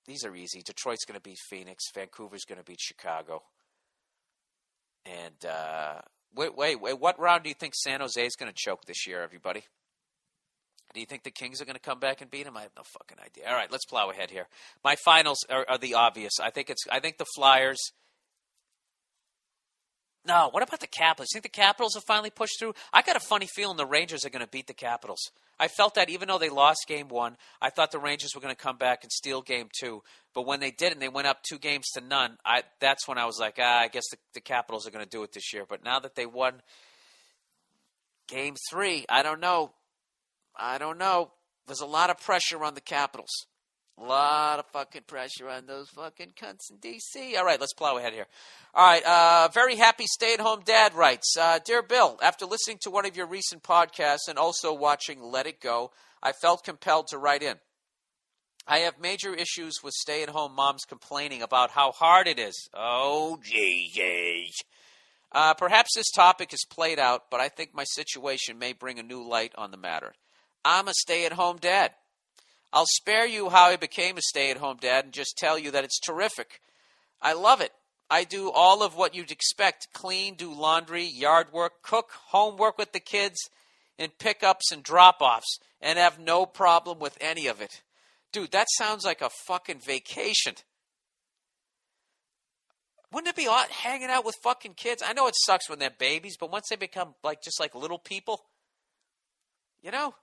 These are easy. Detroit's going to beat Phoenix. Vancouver's going to beat Chicago. And wait, what round do you think San Jose is going to choke this year, everybody? Do you think the Kings are going to come back and beat them? I have no fucking idea. All right, let's plow ahead here. My finals are the obvious. I think the Flyers. No, what about the Capitals? You think the Capitals will finally push through? I got a funny feeling the Rangers are going to beat the Capitals. I felt that even though they lost Game 1, I thought the Rangers were going to come back and steal Game 2. But when they didn't, they went up 2-0. That's when I was like, I guess the Capitals are going to do it this year. But now that they won Game 3, I don't know. There's a lot of pressure on the Capitals. A lot of fucking pressure on those fucking cunts in D.C. All right, let's plow ahead here. All right, very happy stay-at-home dad writes, Dear Bill, after listening to one of your recent podcasts and also watching Let It Go, I felt compelled to write in. I have major issues with stay-at-home moms complaining about how hard it is. Oh, Jesus. Perhaps this topic is played out, but I think my situation may bring a new light on the matter. I'm a stay-at-home dad. I'll spare you how I became a stay-at-home dad and just tell you that it's terrific. I love it. I do all of what you'd expect. Clean, do laundry, yard work, cook, homework with the kids, and pickups and drop-offs, and have no problem with any of it. Dude, that sounds like a fucking vacation. Wouldn't it be odd hanging out with fucking kids? I know it sucks when they're babies, but once they become just like little people, you know?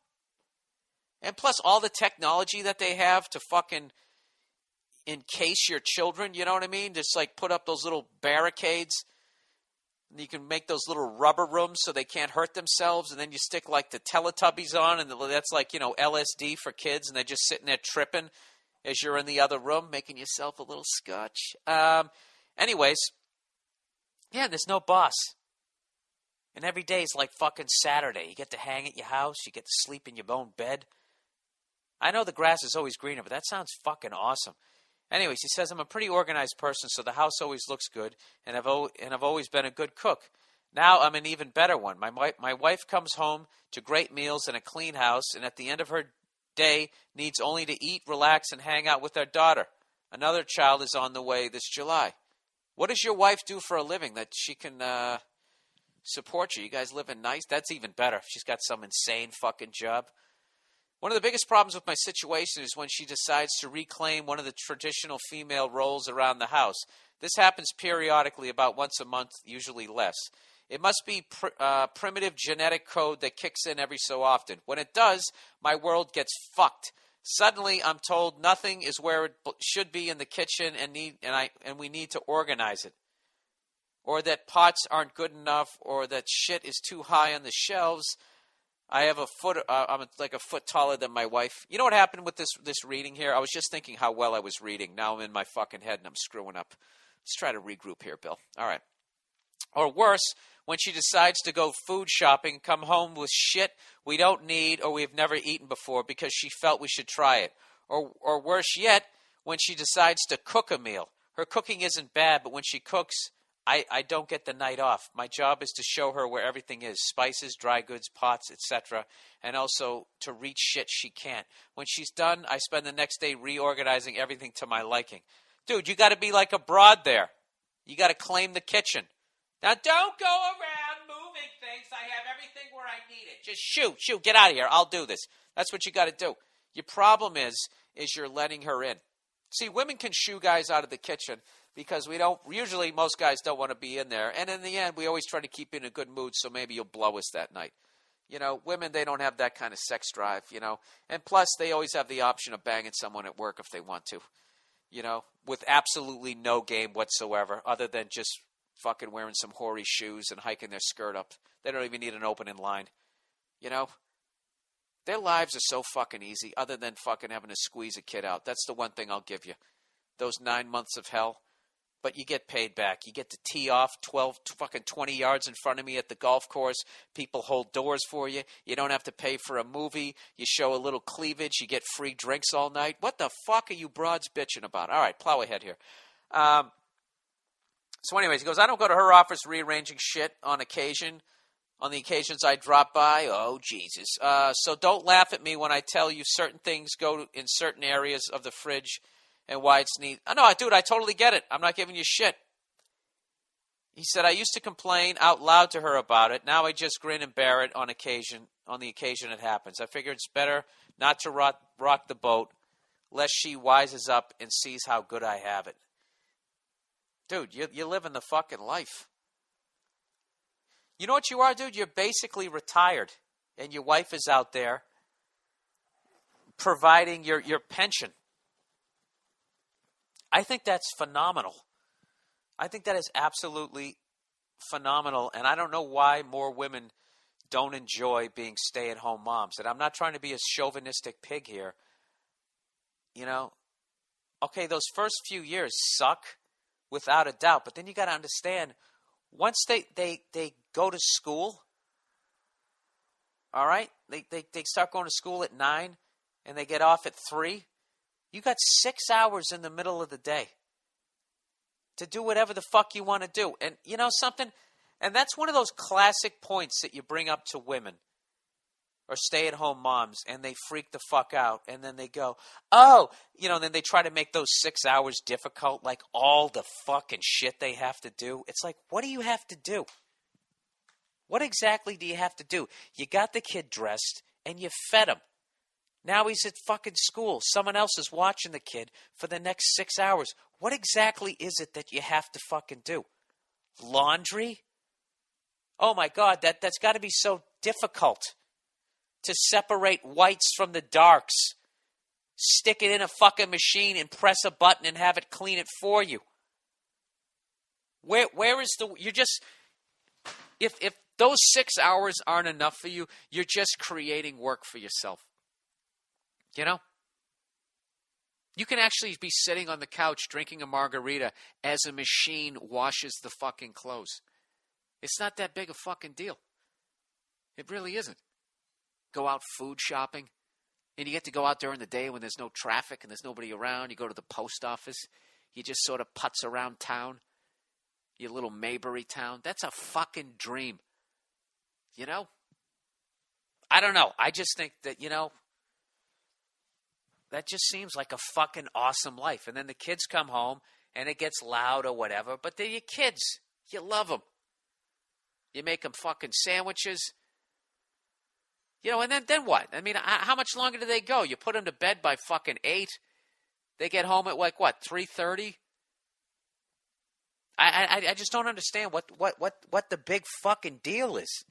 And plus all the technology that they have to fucking encase your children, you know what I mean? Just like put up those little barricades. And you can make those little rubber rooms so they can't hurt themselves. And then you stick like the Teletubbies on, and that's like, LSD for kids. And they're just sitting there tripping as you're in the other room, making yourself a little scotch. Anyways, yeah, there's no boss. And every day is like fucking Saturday. You get to hang at your house. You get to sleep in your own bed. I know the grass is always greener, but that sounds fucking awesome. Anyways, he says, I'm a pretty organized person, so the house always looks good, and I've always been a good cook. Now I'm an even better one. My wife comes home to great meals and a clean house, and at the end of her day needs only to eat, relax, and hang out with our daughter. Another child is on the way this July. What does your wife do for a living that she can support you? You guys living nice? That's even better. She's got some insane fucking job. One of the biggest problems with my situation is when she decides to reclaim one of the traditional female roles around the house. This happens periodically, about once a month, usually less. It must be primitive genetic code that kicks in every so often. When it does, my world gets fucked. Suddenly, I'm told nothing is where it should be in the kitchen, and we need to organize it. Or that pots aren't good enough, or that shit is too high on the shelves. I'm like a foot taller than my wife. You know what happened with this reading here? I was just thinking how well I was reading. Now I'm in my fucking head and I'm screwing up. Let's try to regroup here, Bill. All right. Or worse, when she decides to go food shopping, come home with shit we don't need or we've never eaten before because she felt we should try it. Or worse yet, when she decides to cook a meal. Her cooking isn't bad, but when she cooks, I don't get the night off. My job is to show her where everything is, spices, dry goods, pots, etc., and also to reach shit she can't. When she's done, I spend the next day reorganizing everything to my liking. Dude, you got to be like a broad there. You got to claim the kitchen. Now, don't go around moving things. I have everything where I need it. Just shoot, get out of here. I'll do this. That's what you got to do. Your problem is you're letting her in. See, women can shoo guys out of the kitchen because usually most guys don't want to be in there. And in the end, we always try to keep you in a good mood, so maybe you'll blow us that night. Women, they don't have that kind of sex drive, And plus, they always have the option of banging someone at work if they want to, with absolutely no game whatsoever other than just fucking wearing some hoary shoes and hiking their skirt up. They don't even need an opening line, Their lives are so fucking easy other than fucking having to squeeze a kid out. That's the one thing I'll give you. Those 9 months of hell. But you get paid back. You get to tee off 20 yards in front of me at the golf course. People hold doors for you. You don't have to pay for a movie. You show a little cleavage. You get free drinks all night. What the fuck are you broads bitching about? All right, plow ahead here. So anyways, he goes, I don't go to her office rearranging shit on occasion. On the occasions I drop by. Oh, Jesus. So don't laugh at me when I tell you certain things go in certain areas of the fridge and why it's neat. Oh, no, dude, I totally get it. I'm not giving you shit. He said, I used to complain out loud to her about it. Now I just grin and bear it on occasion. on the occasion it happens. I figure it's better not to rock the boat, lest she wises up and sees how good I have it. Dude, you're living the fucking life. You know what you are, dude? You're basically retired, and your wife is out there providing your pension. I think that's phenomenal. I think that is absolutely phenomenal, and I don't know why more women don't enjoy being stay-at-home moms. And I'm not trying to be a chauvinistic pig here. You know, okay, those first few years suck without a doubt, but then you got to understand, once they go to school, all right, they start going to school at 9 and they get off at 3, you got 6 hours in the middle of the day to do whatever the fuck you want to do. And you know something? And that's one of those classic points that you bring up to women or stay-at-home moms, and they freak the fuck out. And then they go, oh, you know, and then they try to make those 6 hours difficult, like all the fucking shit they have to do. It's like, what do you have to do? What exactly do you have to do? You got the kid dressed, and you fed him. Now he's at fucking school. Someone else is watching the kid for the next 6 hours. What exactly is it that you have to fucking do? Laundry? Oh my God, that's got to be so difficult to separate whites from the darks. Stick it in a fucking machine and press a button and have it clean it for you. Where is the, you're just, if those 6 hours aren't enough for you, you're just creating work for yourself. You know? You can actually be sitting on the couch drinking a margarita as a machine washes the fucking clothes. It's not that big a fucking deal. It really isn't. Go out food shopping, and you get to go out during the day when there's no traffic and there's nobody around. You go to the post office. You just sort of putz around town, your little Maybury town. That's a fucking dream. You know? I don't know. I just think that, you know, that just seems like a fucking awesome life. And then the kids come home, and it gets loud or whatever, but they're your kids. You love them. You make them fucking sandwiches. You know, and then what? I mean, how much longer do they go? You put them to bed by fucking 8. They get home at like, what, 3:30? I just don't understand what the big fucking deal is.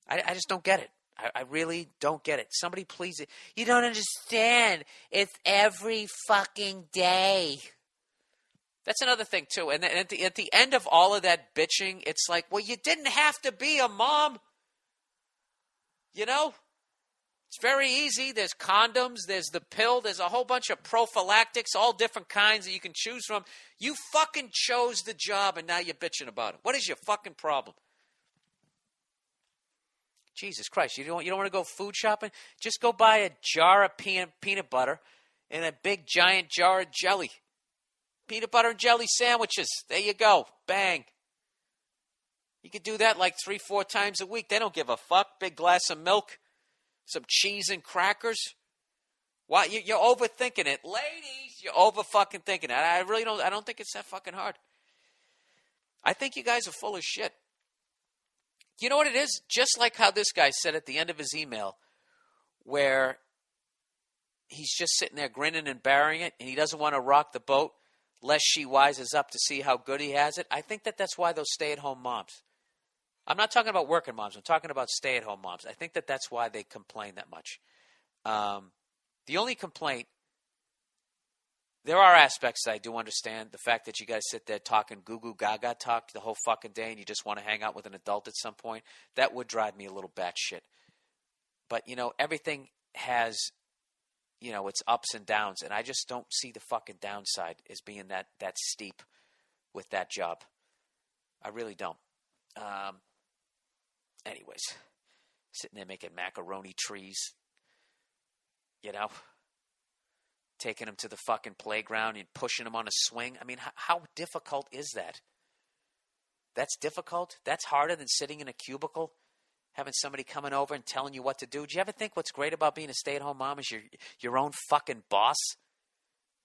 I just don't get it. I really don't get it. Somebody please. You don't understand. It's every fucking day. That's another thing, too. And at the end of all of that bitching, it's like, well, you didn't have to be a mom. You know? It's very easy. There's condoms. There's the pill. There's a whole bunch of prophylactics, all different kinds that you can choose from. You fucking chose the job, and now you're bitching about it. What is your fucking problem? Jesus Christ, you don't want to go food shopping? Just go buy a jar of peanut butter and a big giant jar of jelly. Peanut butter and jelly sandwiches. There you go. Bang. You could do that like 3-4 times a week. They don't give a fuck. Big glass of milk, some cheese and crackers. Why? You're overthinking it. Ladies, you're over-fucking thinking it. I don't think it's that fucking hard. I think you guys are full of shit. You know what it is? Just like how this guy said at the end of his email, where he's just sitting there grinning and bearing it, and he doesn't want to rock the boat lest she wises up to see how good he has it. I think that's why those stay-at-home moms. I'm not talking about working moms. I'm talking about stay-at-home moms. I think that's why they complain that much. The only complaint, there are aspects that I do understand. The fact that you guys sit there talking goo-goo gaga talk the whole fucking day and you just want to hang out with an adult at some point, that would drive me a little batshit. But, you know, everything has, you know, its ups and downs, and I just don't see the fucking downside as being that steep with that job. I really don't. Anyways, sitting there making macaroni trees, you know, taking them to the fucking playground and pushing them on a swing. I mean, how difficult is that? That's difficult? That's harder than sitting in a cubicle, having somebody coming over and telling you what to do. Do you ever think what's great about being a stay-at-home mom is your own fucking boss?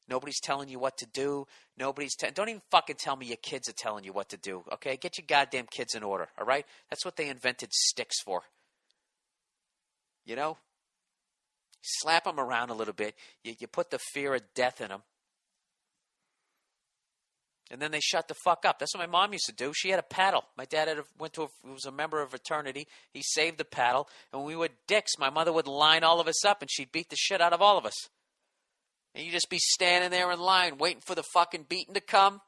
Nobody's telling you what to do. Don't even fucking tell me your kids are telling you what to do, okay? Get your goddamn kids in order, all right? That's what they invented sticks for. You know? Slap them around a little bit. You put the fear of death in them. And then they shut the fuck up. That's what my mom used to do. She had a paddle. My dad was a member of fraternity. He saved the paddle. And when we were dicks, my mother would line all of us up and she'd beat the shit out of all of us. And you'd just be standing there in line waiting for the fucking beating to come.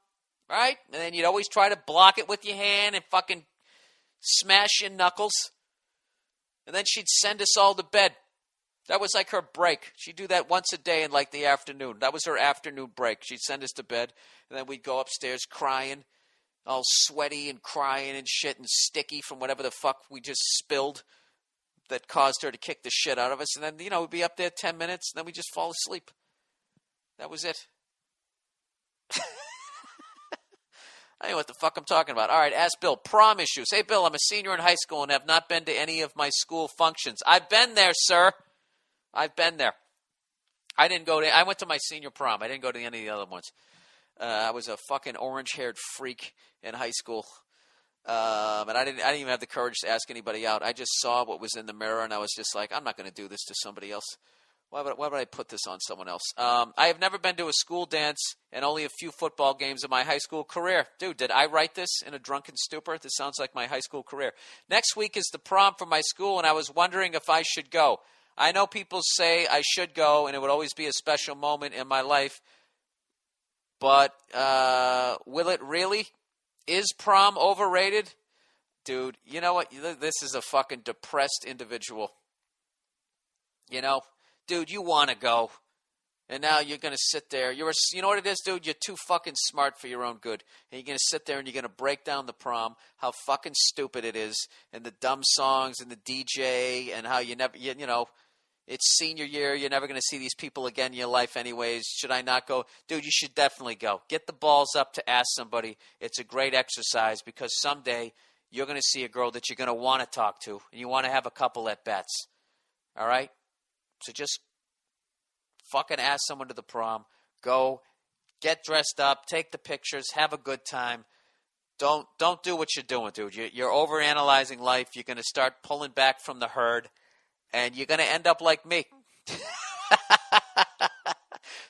Right? And then you'd always try to block it with your hand and fucking smash your knuckles. And then she'd send us all to bed. That was like her break. She'd do that once a day in like the afternoon. That was her afternoon break. She'd send us to bed, and then we'd go upstairs crying, all sweaty and crying and shit and sticky from whatever the fuck we just spilled that caused her to kick the shit out of us. And then, we'd be up there 10 minutes, and then we'd just fall asleep. That was it. I know what the fuck I'm talking about. All right, ask Bill. Prom issues. Hey, Bill, I'm a senior in high school and have not been to any of my school functions. I've been there, sir. I've been there. I went to my senior prom. I didn't go to any of the other ones. I was a fucking orange-haired freak in high school. And I didn't even have the courage to ask anybody out. I just saw what was in the mirror, and I was just like, I'm not going to do this to somebody else. Why would I put this on someone else? I have never been to a school dance and only a few football games in my high school career. Dude, did I write this in a drunken stupor? This sounds like my high school career. Next week is the prom for my school, and I was wondering if I should go. I know people say I should go, and it would always be a special moment in my life. But will it really? Is prom overrated? Dude, you know what? This is a fucking depressed individual. Dude, you want to go. And now you're going to sit there. You know what it is, dude? You're too fucking smart for your own good. And you're going to sit there and you're going to break down the prom, how fucking stupid it is, and the dumb songs and the DJ, and how it's senior year. You're never going to see these people again in your life anyways. Should I not go? Dude, you should definitely go. Get the balls up to ask somebody. It's a great exercise because someday you're going to see a girl that you're going to want to talk to, and you want to have a couple at bats. All right? So just fucking ask someone to the prom. Go, get dressed up, take the pictures, have a good time. Don't do what you're doing, dude. You're overanalyzing life. You're going to start pulling back from the herd, and you're going to end up like me.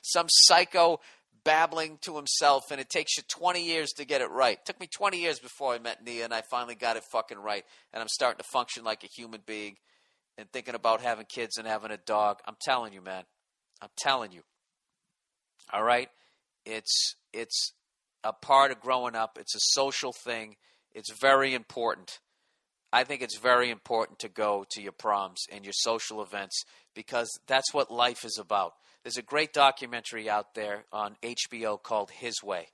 Some psycho babbling to himself, and it takes you 20 years to get it right. It took me 20 years before I met Nia, and I finally got it fucking right, and I'm starting to function like a human being and thinking about having kids and having a dog. I'm telling you, man. I'm telling you. All right? It's a part of growing up. It's a social thing. It's very important. I think it's very important to go to your proms and your social events because that's what life is about. There's a great documentary out there on HBO called His Way.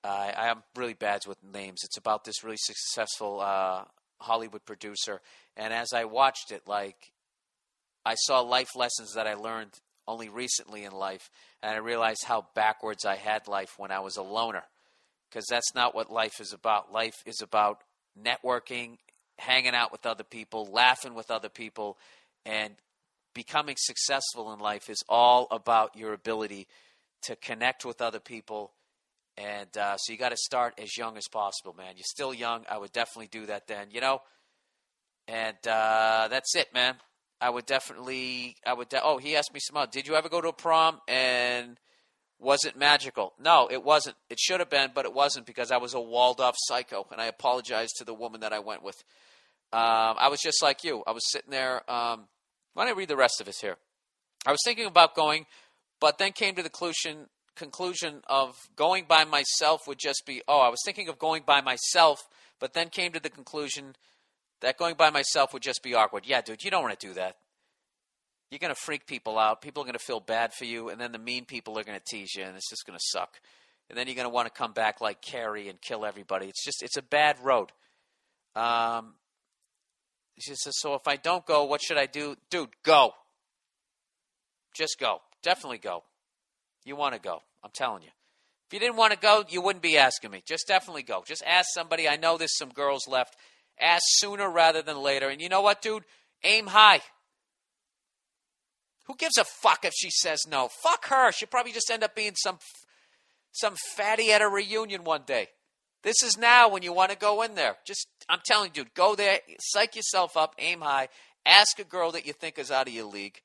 I'm really bad with names. It's about this really successful Hollywood producer. And as I watched it, I saw life lessons that I learned only recently in life. And I realized how backwards I had life when I was a loner. Because that's not what life is about. Life is about networking, hanging out with other people, laughing with other people, and becoming successful in life is all about your ability to connect with other people. And so you got to start as young as possible, man. You're still young. I would definitely do that then, And that's it, man. He asked me did you ever go to a prom and was it magical? No, it wasn't. It should have been, but it wasn't because I was a walled-off psycho, and I apologize to the woman that I went with. I was just like you. I was sitting there. Why don't I read the rest of this here? I was thinking about going, but then came to the conclusion of going by myself would just be, I was thinking of going by myself, but then came to the conclusion that going by myself would just be awkward. Yeah, dude, you don't want to do that. You're going to freak people out. People are going to feel bad for you, and then the mean people are going to tease you, and it's just going to suck. And then you're going to want to come back like Carrie and kill everybody. It's a bad road. She says, so if I don't go, what should I do? Dude, go. Just go. Definitely go. You want to go. I'm telling you. If you didn't want to go, you wouldn't be asking me. Just definitely go. Just ask somebody. I know there's some girls left. Ask sooner rather than later. And you know what, dude? Aim high. Who gives a fuck if she says no? Fuck her. She'll probably just end up being some fatty at a reunion one day. This is now when you want to go in there. I'm telling you, dude, go there, psych yourself up, aim high, Ask a girl that you think is out of your league.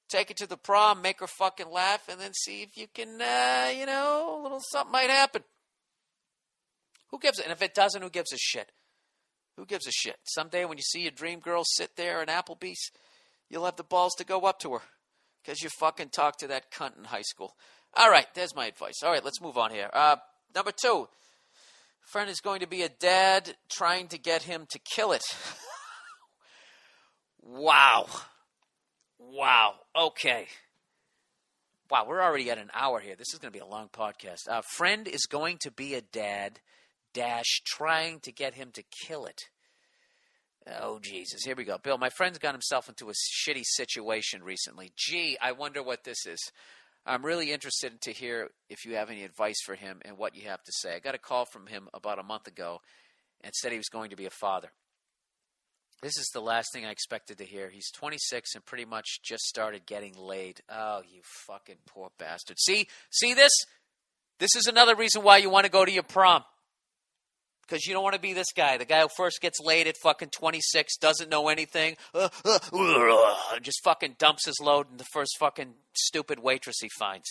Take her to the prom, make her fucking laugh, and then see if you can, a little something might happen. Who gives a... And if it doesn't, who gives a shit? Who gives a shit? Someday when you see your dream girl sit there in Applebee's, you'll have the balls to go up to her because you fucking talked to that cunt in high school. All right, there's my advice. All right, let's move on here. Number 2. Friend is going to be a dad trying to get him to kill it. Wow. Okay. Wow, we're already at an hour here. This is going to be a long podcast. Friend is going to be a dad trying to get him to kill it. Oh, Jesus. Here we go. Bill, my friend's got himself into a shitty situation recently. Gee, I wonder what this is. I'm really interested to hear if you have any advice for him and what you have to say. I got a call from him about a month ago and said he was going to be a father. This is the last thing I expected to hear. He's 26 and pretty much just started getting laid. Oh, you fucking poor bastard. See this? This is another reason why you want to go to your prom. Because you don't want to be this guy. The guy who first gets laid at fucking 26, doesn't know anything, just fucking dumps his load in the first fucking stupid waitress he finds.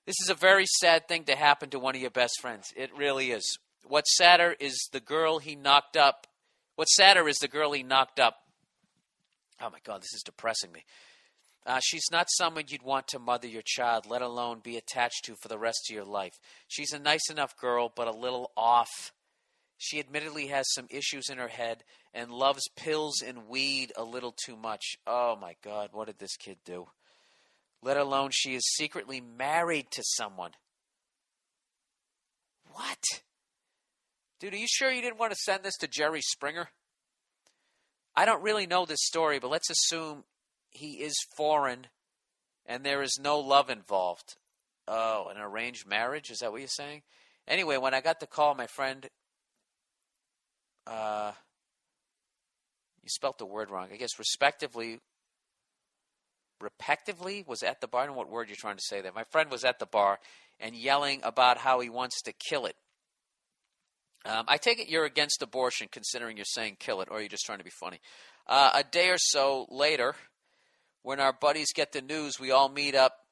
This is a very sad thing to happen to one of your best friends. It really is. What's sadder is the girl he knocked up. Oh, my God, this is depressing me. She's not someone you'd want to mother your child, let alone be attached to for the rest of your life. She's a nice enough girl, but a little off. She admittedly has some issues in her head and loves pills and weed a little too much. Oh, my God, what did this kid do? Let alone she is secretly married to someone. What? Dude, are you sure you didn't want to send this to Jerry Springer? I don't really know this story, but let's assume he is foreign and there is no love involved. Oh, an arranged marriage? Is that what you're saying? Anyway, when I got the call, my friend... you spelt the word wrong. I guess respectively was at the bar. I don't know what word you're trying to say there. My friend was at the bar and yelling about how he wants to kill it. I take it you're against abortion, considering you're saying kill it, or you're just trying to be funny. A day or so later, when our buddies get the news, we all meet up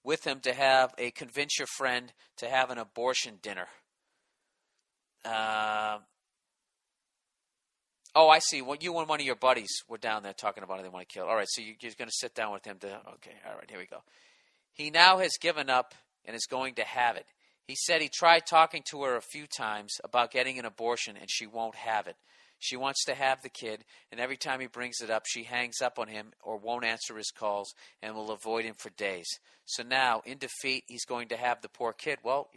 with him to have a convince your friend to have an abortion dinner. Oh, I see. Well, you and one of your buddies were down there talking about how they want to kill. All right, so you're going to sit down with him to... Okay, all right, here we go. He now has given up and is going to have it. He said he tried talking to her a few times about getting an abortion, and she won't have it. She wants to have the kid, and every time he brings it up, she hangs up on him or won't answer his calls and will avoid him for days. So now, in defeat, he's going to have the poor kid. Well,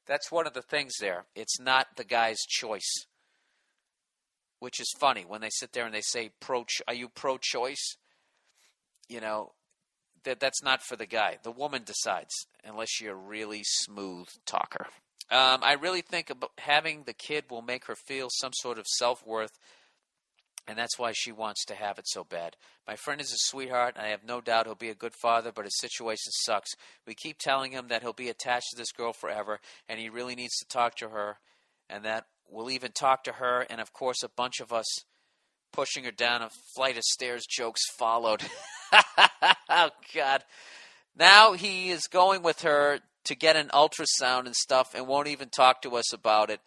that's one of the things there. It's not the guy's choice. Which is funny when they sit there and they say, are you pro-choice? That's not for the guy. The woman decides, unless you're a really smooth talker. I really think about having the kid will make her feel some sort of self-worth, and that's why she wants to have it so bad. My friend is a sweetheart, and I have no doubt he'll be a good father, but his situation sucks. We keep telling him that he'll be attached to this girl forever, and he really needs to talk to her, and that we'll even talk to her, and of course a bunch of us pushing her down a flight of stairs jokes followed. Oh, God. Now he is going with her to get an ultrasound and stuff and won't even talk to us about it.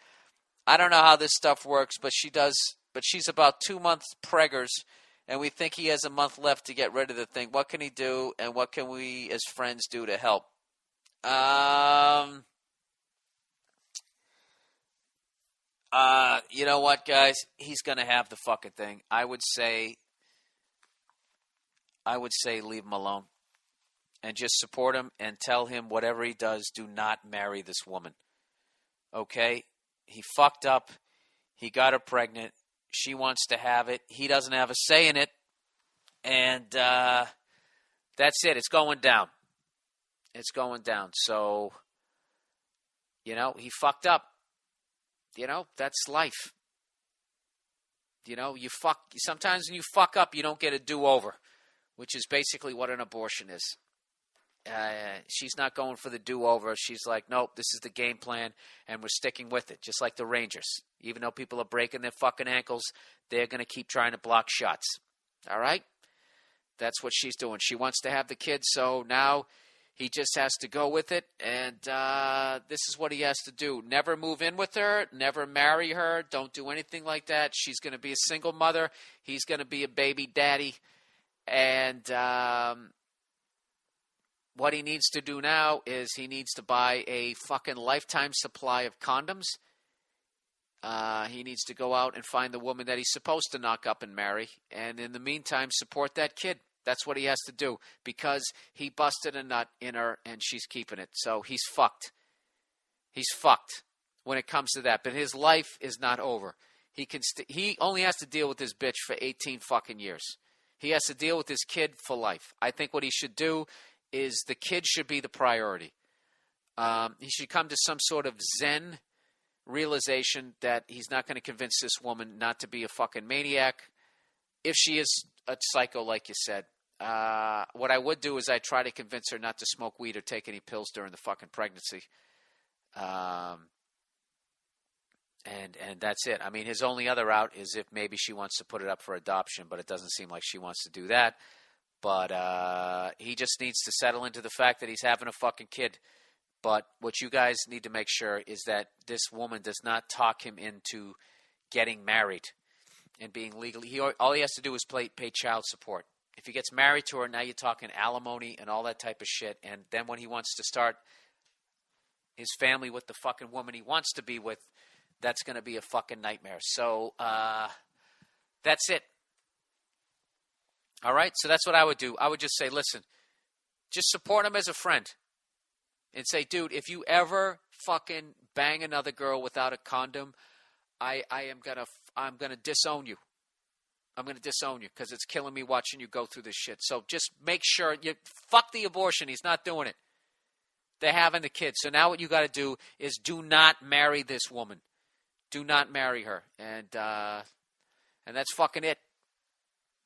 I don't know how this stuff works, but she does. But she's about 2 months preggers, and we think he has a month left to get rid of the thing. What can he do, and what can we as friends do to help? You know what, guys? He's going to have the fucking thing. I would say leave him alone and just support him and tell him whatever he does, do not marry this woman. Okay? He fucked up. He got her pregnant. She wants to have it. He doesn't have a say in it. And that's it. It's going down. It's going down. So, he fucked up. That's life. Sometimes when you fuck up, you don't get a do-over, which is basically what an abortion is. She's not going for the do-over. She's like, nope, this is the game plan, and we're sticking with it, just like the Rangers. Even though people are breaking their fucking ankles, they're going to keep trying to block shots. All right? That's what she's doing. She wants to have the kid, so now he just has to go with it, and this is what he has to do. Never move in with her, never marry her, don't do anything like that. She's going to be a single mother. He's going to be a baby daddy, and what he needs to do now is he needs to buy a fucking lifetime supply of condoms. He needs to go out and find the woman that he's supposed to knock up and marry, and in the meantime, support that kid. That's what he has to do because he busted a nut in her and she's keeping it. So he's fucked. He's fucked when it comes to that. But his life is not over. He only has to deal with this bitch for 18 fucking years. He has to deal with his kid for life. I think what he should do is the kid should be the priority. He should come to some sort of Zen realization that he's not going to convince this woman not to be a fucking maniac. If she is a psycho, like you said, what I would do is I'd try to convince her not to smoke weed or take any pills during the fucking pregnancy. And that's it. I mean, his only other out is if maybe she wants to put it up for adoption, but it doesn't seem like she wants to do that. But he just needs to settle into the fact that he's having a fucking kid. But what you guys need to make sure is that this woman does not talk him into getting married and being legally. All he has to do is pay child support. If he gets married to her, now you're talking alimony and all that type of shit. And then when he wants to start his family with the fucking woman he wants to be with, that's going to be a fucking nightmare. So that's it. All right? So that's what I would do. I would just say, listen, just support him as a friend. And say, dude, if you ever fucking bang another girl without a condom, I'm gonna disown you. I'm gonna disown you because it's killing me watching you go through this shit. So just make sure you fuck the abortion. He's not doing it. They're having the kid. So now what you got to do is do not marry this woman. Do not marry her. And that's fucking it.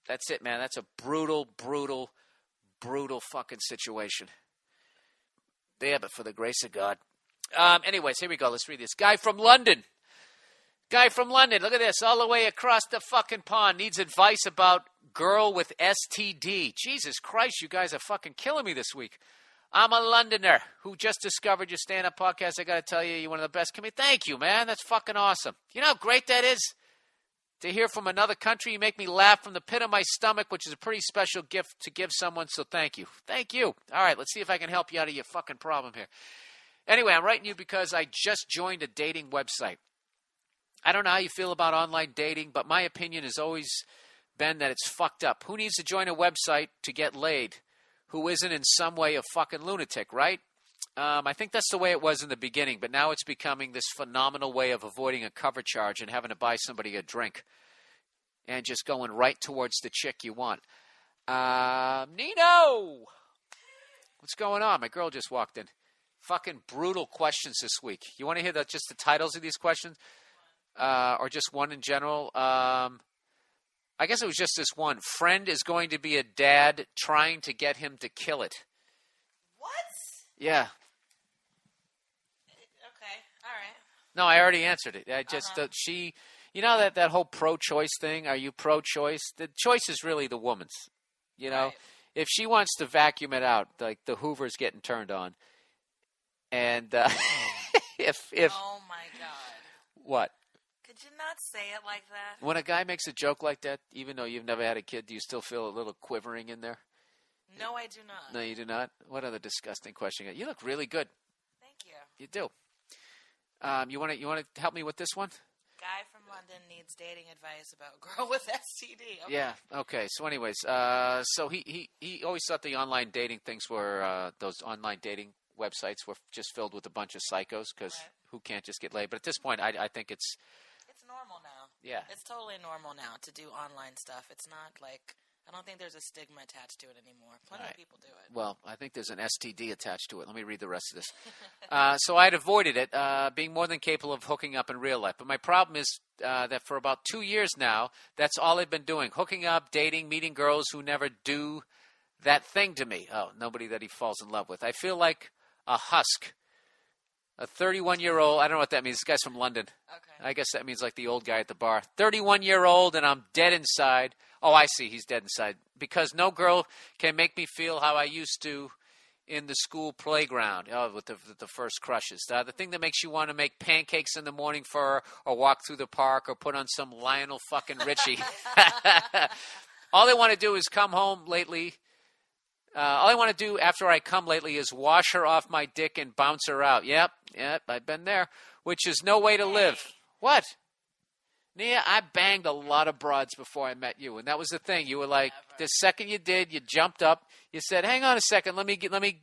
That's it, man. That's a brutal, brutal, brutal fucking situation. Yeah, but for the grace of God. Anyways, here we go. Let's read this. Guy from London. Look at this. All the way across the fucking pond. Needs advice about girl with STD. Jesus Christ, you guys are fucking killing me this week. I'm a Londoner who just discovered your stand-up podcast. I got to tell you, you're one of the best comedians. Thank you, man. That's fucking awesome. You know how great that is? To hear from another country, you make me laugh from the pit of my stomach, which is a pretty special gift to give someone, so thank you. Thank you. All right, let's see if I can help you out of your fucking problem here. Anyway, I'm writing you because I just joined a dating website. I don't know how you feel about online dating, but my opinion has always been that it's fucked up. Who needs to join a website to get laid who isn't in some way a fucking lunatic, right? I think that's the way it was in the beginning, but now it's becoming this phenomenal way of avoiding a cover charge and having to buy somebody a drink and just going right towards the chick you want. Nino! What's going on? My girl just walked in. Fucking brutal questions this week. You want to hear just the titles of these questions? Or just one in general? I guess it was just this one. Friend is going to be a dad trying to get him to kill it. What? Yeah. Okay. All right. No, I already answered it. I just you know that whole pro-choice thing. Are you pro-choice? The choice is really the woman's. You know, Right. If she wants to vacuum it out, like the Hoover's getting turned on, and if Oh my God. what? Could you not say it like that? When a guy makes a joke like that, even though you've never had a kid, do you still feel a little quivering in there? No, I do not. No, you do not. What other disgusting question? You look really good. Thank you. You do. You want to help me with this one? Guy from London needs dating advice about girl with STD. Okay. Yeah. Okay. So, anyways, so he always thought the online dating things were those online dating websites were just filled with a bunch of psychos because Right. who can't just get laid? But at this point, I think it's normal now. Yeah. It's totally normal now to do online stuff. It's not like, I don't think there's a stigma attached to it anymore. Plenty of people do it. Well, I think there's an STD attached to it. Let me read the rest of this. So I'd avoided it, being more than capable of hooking up in real life. But my problem is that for about 2 years now, that's all I've been doing. Hooking up, dating, meeting girls who never do that thing to me. Oh, nobody that he falls in love with. I feel like a husk. A 31-year-old, I don't know what that means. This guy's from London. Okay. I guess that means like the old guy at the bar. 31-year-old, and I'm dead inside. Oh, I see. He's dead inside. Because no girl can make me feel how I used to in the school playground. Oh, with the first crushes. The thing that makes you want to make pancakes in the morning for her, or walk through the park, or put on some Lionel fucking Richie. All I want to do is come home lately. All I want to do after I come lately is wash her off my dick and bounce her out. Yep, I've been there, which is no way to live. What? Nia, I banged a lot of broads before I met you, and that was the thing. You were like, the second you did, you jumped up. You said, hang on a second,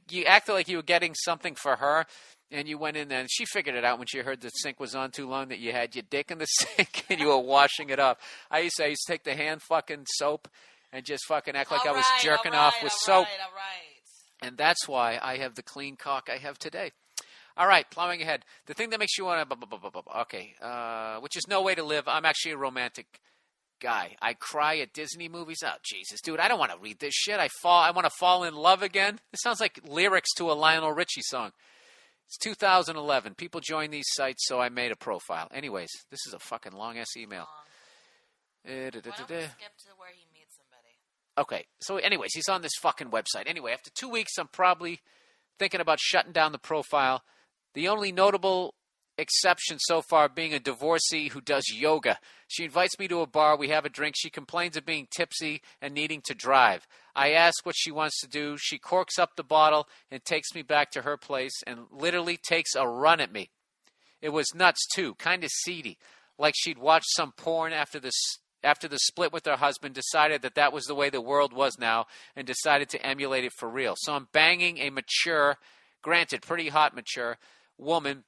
you acted like you were getting something for her, and you went in there, and she figured it out when she heard the sink was on too long that you had your dick in the sink and you were washing it off. I used to take the hand fucking soap and just fucking act like I was jerking off with soap. All right. And that's why I have the clean cock I have today. All right, plowing ahead. The thing that makes you want to... Okay, which is no way to live. I'm actually a romantic guy. I cry at Disney movies. Oh, Jesus, dude, I don't want to read this shit. I want to fall in love again. This sounds like lyrics to a Lionel Richie song. It's 2011. People join these sites, so I made a profile. Anyways, this is a fucking long-ass email. Why don't we skip to where he meets somebody? Okay, so anyways, he's on this fucking website. Anyway, after 2 weeks, I'm probably thinking about shutting down the profile. The only notable exception so far being a divorcee who does yoga. She invites me to a bar. We have a drink. She complains of being tipsy and needing to drive. I ask what she wants to do. She corks up the bottle and takes me back to her place and literally takes a run at me. It was nuts, too, kind of seedy, like she'd watched some porn after the split with her husband, decided that was the way the world was now, and decided to emulate it for real. So I'm banging a mature, granted, pretty hot mature, woman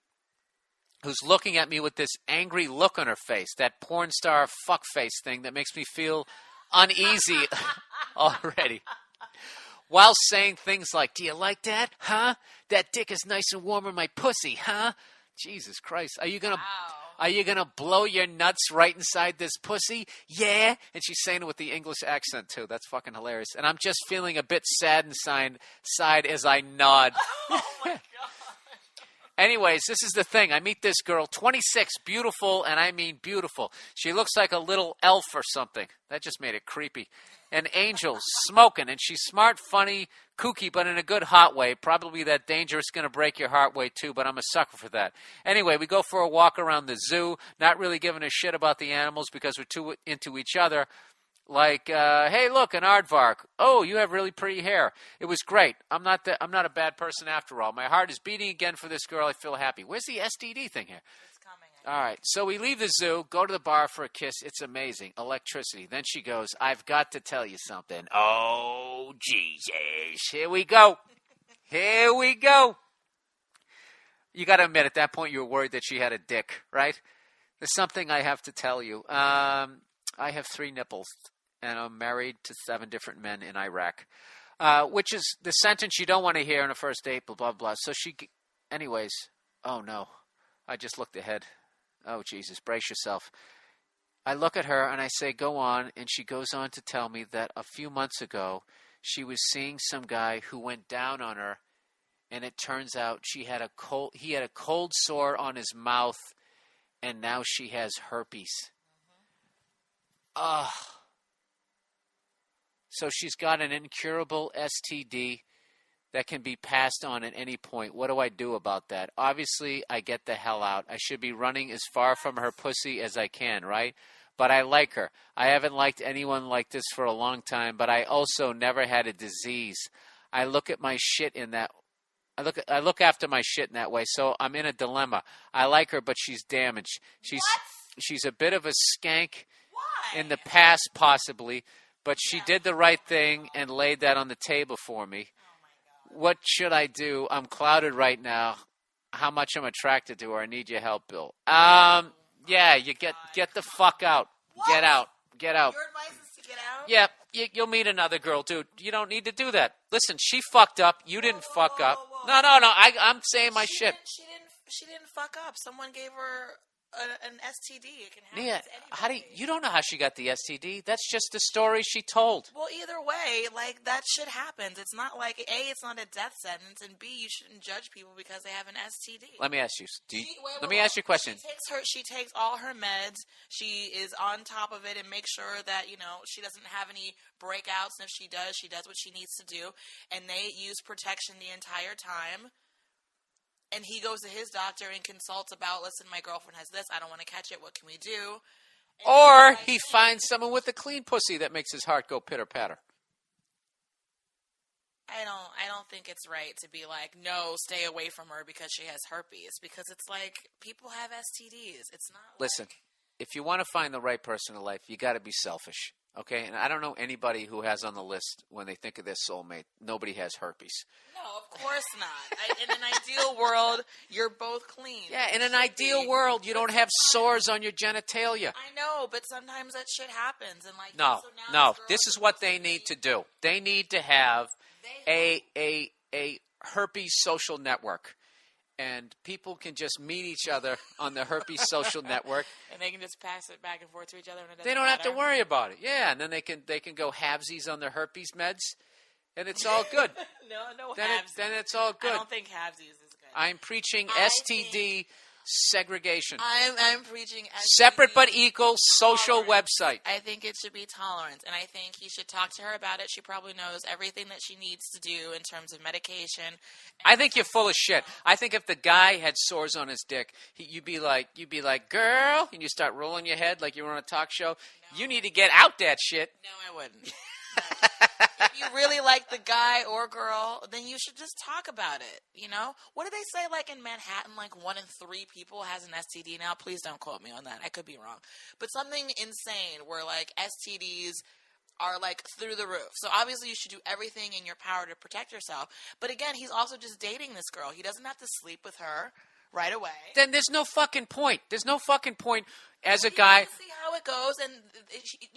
who's looking at me with this angry look on her face, that porn star fuckface thing that makes me feel uneasy already. While saying things like, do you like that? Huh? That dick is nice and warm in my pussy, huh? Jesus Christ. Are you gonna blow your nuts right inside this pussy? Yeah. And she's saying it with the English accent, too. That's fucking hilarious. And I'm just feeling a bit sad inside as I nod. Oh, my God. Anyways, this is the thing. I meet this girl, 26, beautiful, and I mean beautiful. She looks like a little elf or something. That just made it creepy. An angel, smoking, and she's smart, funny, kooky, but in a good hot way. Probably that dangerous, going to break your heart way, too, but I'm a sucker for that. Anyway, we go for a walk around the zoo, not really giving a shit about the animals because we're too into each other. Like, hey, look, an aardvark. Oh, you have really pretty hair. It was great. I'm not a bad person after all. My heart is beating again for this girl. I feel happy. Where's the STD thing here? It's coming. All right. So we leave the zoo, go to the bar for a kiss. It's amazing. Electricity. Then she goes, I've got to tell you something. Oh, Jesus. Here we go. Here we go. You got to admit, at that point, you were worried that she had a dick, right? There's something I have to tell you. I have 3 nipples, and I'm married to 7 different men in Iraq, which is the sentence you don't want to hear on a first date, blah, blah, blah. So anyways, oh, no. I just looked ahead. Oh, Jesus, brace yourself. I look at her, and I say, go on, and she goes on to tell me that a few months ago, she was seeing some guy who went down on her, and it turns out he had a cold sore on his mouth, and now she has herpes. So she's got an incurable STD that can be passed on at any point. What do I do about that? Obviously, I get the hell out. I should be running as far from her pussy as I can, right? But I like her. I haven't liked anyone like this for a long time, but I also never had a disease. I look at my shit in that I look after my shit in that way, so I'm in a dilemma. I like her, but she's damaged. She's a bit of a skank. Why? In the past, possibly, but she did the right thing and laid that on the table for me. Oh, my God. What should I do? I'm clouded right now. How much I'm attracted to her. I need your help, Bill. Yeah, you get the fuck out. What? Get out. Your advice is to get out? Yeah, you'll meet another girl, dude. You don't need to do that. Listen, she fucked up. You didn't fuck up. Whoa. No. I'm saying my shit. She didn't fuck up. Someone gave her an STD. It can happen Nia, to anybody. how do you don't know how she got the STD? That's just the story she told. Well, either way, like, that shit happens. It's not like, A, it's not a death sentence, and B, you shouldn't judge people because they have an STD. Let me ask you. Let me ask you a question. She takes all her meds. She is on top of it and makes sure that, she doesn't have any breakouts. And if she does what she needs to do. And they use protection the entire time. And he goes to his doctor and consults about, listen, my girlfriend has this. I don't want to catch it. What can we do? And or he finds someone with a clean pussy that makes his heart go pitter-patter. I don't think it's right to be like, no, stay away from her because she has herpes. Because it's like, people have STDs. It's not Listen, if you want to find the right person in life, you got to be selfish. Okay? And I don't know anybody who has on the list when they think of their soulmate, nobody has herpes. No, of course not. In an ideal world, you're both clean. Yeah, in an ideal world, you don't have sores on your genitalia. I know, but sometimes that shit happens. And like, No. This is what they need to do. They need to have a herpes social network. And people can just meet each other on the herpes social network. And they can just pass it back and forth to each other. And they don't have to worry about it. Yeah, and then they can go halvesies on their herpes meds. And it's all good. no then it's all good. I don't think halvesies is good. I'm preaching STD segregation. I'm preaching STD separate but equal social website. I think it should be tolerance, and I think he should talk to her about it. She probably knows everything that she needs to do in terms of medication. I think you're full of shit. I think if the guy had sores on his dick, you'd be like, girl, and you start rolling your head like you were on a talk show. No. You need to get out that shit. No, I wouldn't. If you really like the guy or girl, then you should just talk about it, What do they say, like, in Manhattan, like, 1 in 3 people has an STD now? Please don't quote me on that. I could be wrong. But something insane where, like, STDs are, like, through the roof. So, obviously, you should do everything in your power to protect yourself. But, again, he's also just dating this girl. He doesn't have to sleep with her right away. Then there's no fucking point. There's no fucking point as a guy. See how it goes, and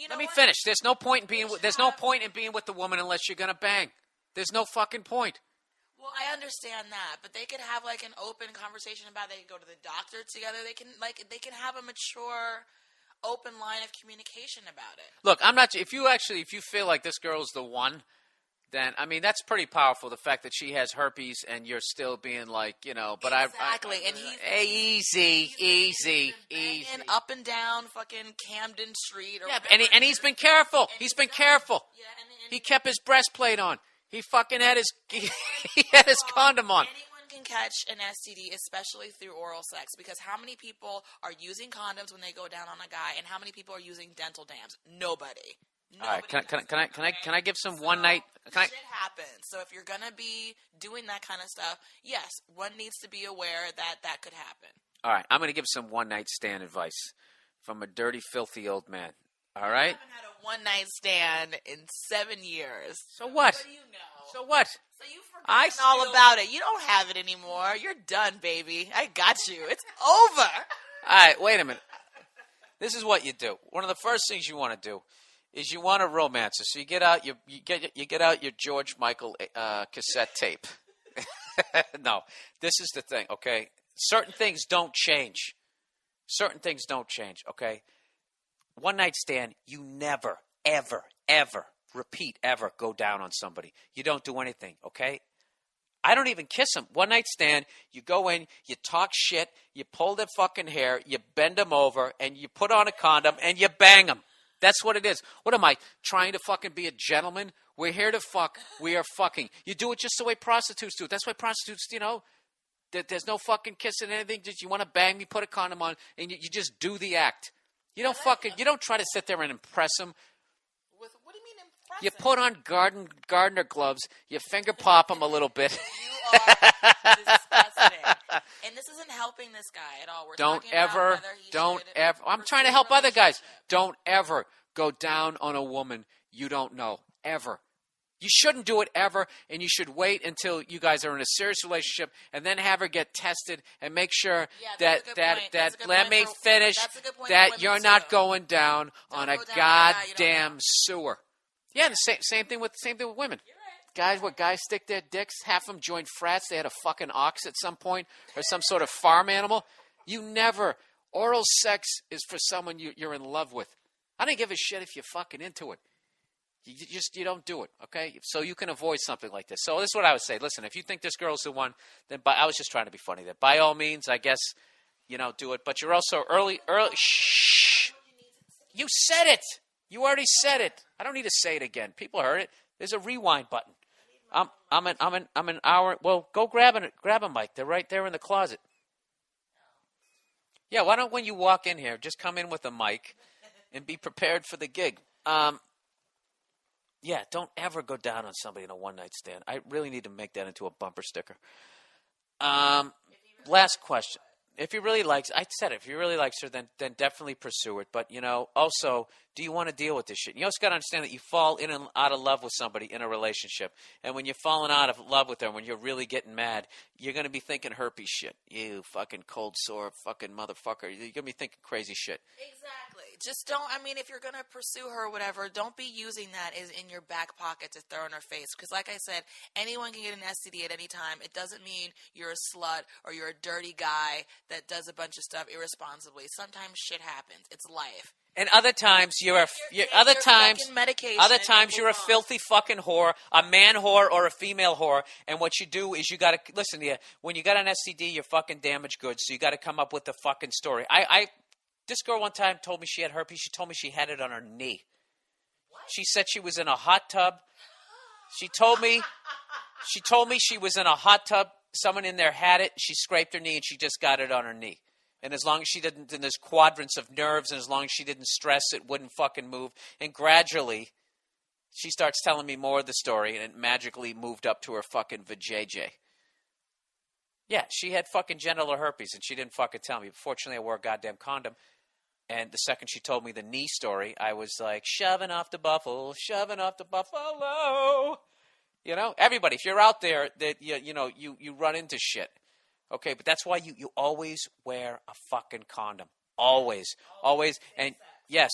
let me finish. There's no point in being. There's no point in being with the woman unless you're gonna bang. There's no fucking point. Well, I understand that, but they could have like an open conversation about it. They could go to the doctor together. They can have a mature, open line of communication about it. Look, I'm not. If you feel like this girl's the one, then that's pretty powerful. The fact that she has herpes and you're still being like, but exactly. And he's easy, up and down fucking Camden Street. Or yeah, and he's been careful. He's been careful. Yeah, and he kept his breastplate on. He fucking had his condom on. Anyone can catch an STD, especially through oral sex, because how many people are using condoms when they go down on a guy, and how many people are using dental dams? Nobody. All right, can I give some one night? Shit happens. So if you're gonna be doing that kind of stuff, yes, one needs to be aware that could happen. All right, I'm gonna give some one night stand advice from a dirty, filthy old man. All right. I haven't had a one night stand in 7 years. So what? What do you know? So what? So you've forgotten all about it. You don't have it anymore. You're done, baby. I got you. It's over. All right, wait a minute. This is what you do. One of the first things you want to do is you want to romance it. So you get out your George Michael cassette tape. No, this is the thing, okay? Certain things don't change. Okay? One night stand, you never, ever, ever, repeat, ever go down on somebody. You don't do anything, okay? I don't even kiss them. One night stand, you go in, you talk shit, you pull their fucking hair, you bend them over, and you put on a condom, and you bang them. That's what it is. What am I, trying to fucking be a gentleman? We're here to fuck. We are fucking. You do it just the way prostitutes do it. That's why prostitutes, there's no fucking kissing anything. Just you want to bang me, put a condom on, and you just do the act. You don't try to sit there and impress them. What do you mean impress You put on gardener gloves, you finger pop them a little bit. You are disgusting. And this isn't helping this guy at all. I'm trying to help other guys. Don't ever go down on a woman you don't know. Ever. You shouldn't do it ever, and you should wait until you guys are in a serious relationship and then have her get tested and make sure that you're not going down on a goddamn sewer. Yeah, the same thing with women. Guys stick their dicks. Half of them joined frats. They had a fucking ox at some point or some sort of farm animal. You never Oral sex is for someone you're in love with. I don't give a shit if you're fucking into it. You don't do it, okay? So you can avoid something like this. So this is what I would say. Listen, if you think this girl's the one, then I was just trying to be funny there. By all means, I guess, do it. But you're also early. Shh. You said it. You already said it. I don't need to say it again. People heard it. There's a rewind button. I'm an hour. Well, go grab a mic. They're right there in the closet. Yeah, why don't when you walk in here, just come in with a mic and be prepared for the gig. Yeah, don't ever go down on somebody in a one-night stand. I really need to make that into a bumper sticker. Last question. If he really likes, I said it, if he really likes her, then definitely pursue it. But, also, do you want to deal with this shit? You also got to understand that you fall in and out of love with somebody in a relationship. And when you're falling out of love with them, when you're really getting mad, you're going to be thinking herpes shit. You fucking cold sore fucking motherfucker. You're going to be thinking crazy shit. Exactly. Just don't, if you're going to pursue her or whatever, don't be using that as in your back pocket to throw in her face. Because like I said, anyone can get an STD at any time. It doesn't mean you're a slut or you're a dirty guy that does a bunch of stuff irresponsibly. Sometimes shit happens. It's life. And other times other times you're a filthy fucking whore, a man whore or a female whore. And what you do is you got to listen to you. When you got an STD, you're fucking damaged goods. So you got to come up with the fucking story. This girl one time told me she had herpes. She told me she had it on her knee. What? She said she was in a hot tub. She told me she was in a hot tub. Someone in there had it. She scraped her knee and she just got it on her knee. And as long as she didn't, and there's quadrants of nerves, and as long as she didn't stress, it wouldn't fucking move. And gradually, she starts telling me more of the story, and it magically moved up to her fucking vajayjay. Yeah, she had fucking genital herpes, and she didn't fucking tell me. Fortunately, I wore a goddamn condom. And the second she told me the knee story, I was like, shoving off the buffalo. Everybody, if you're out there, that you run into shit. Okay, but that's why you always wear a fucking condom. Always. And yes.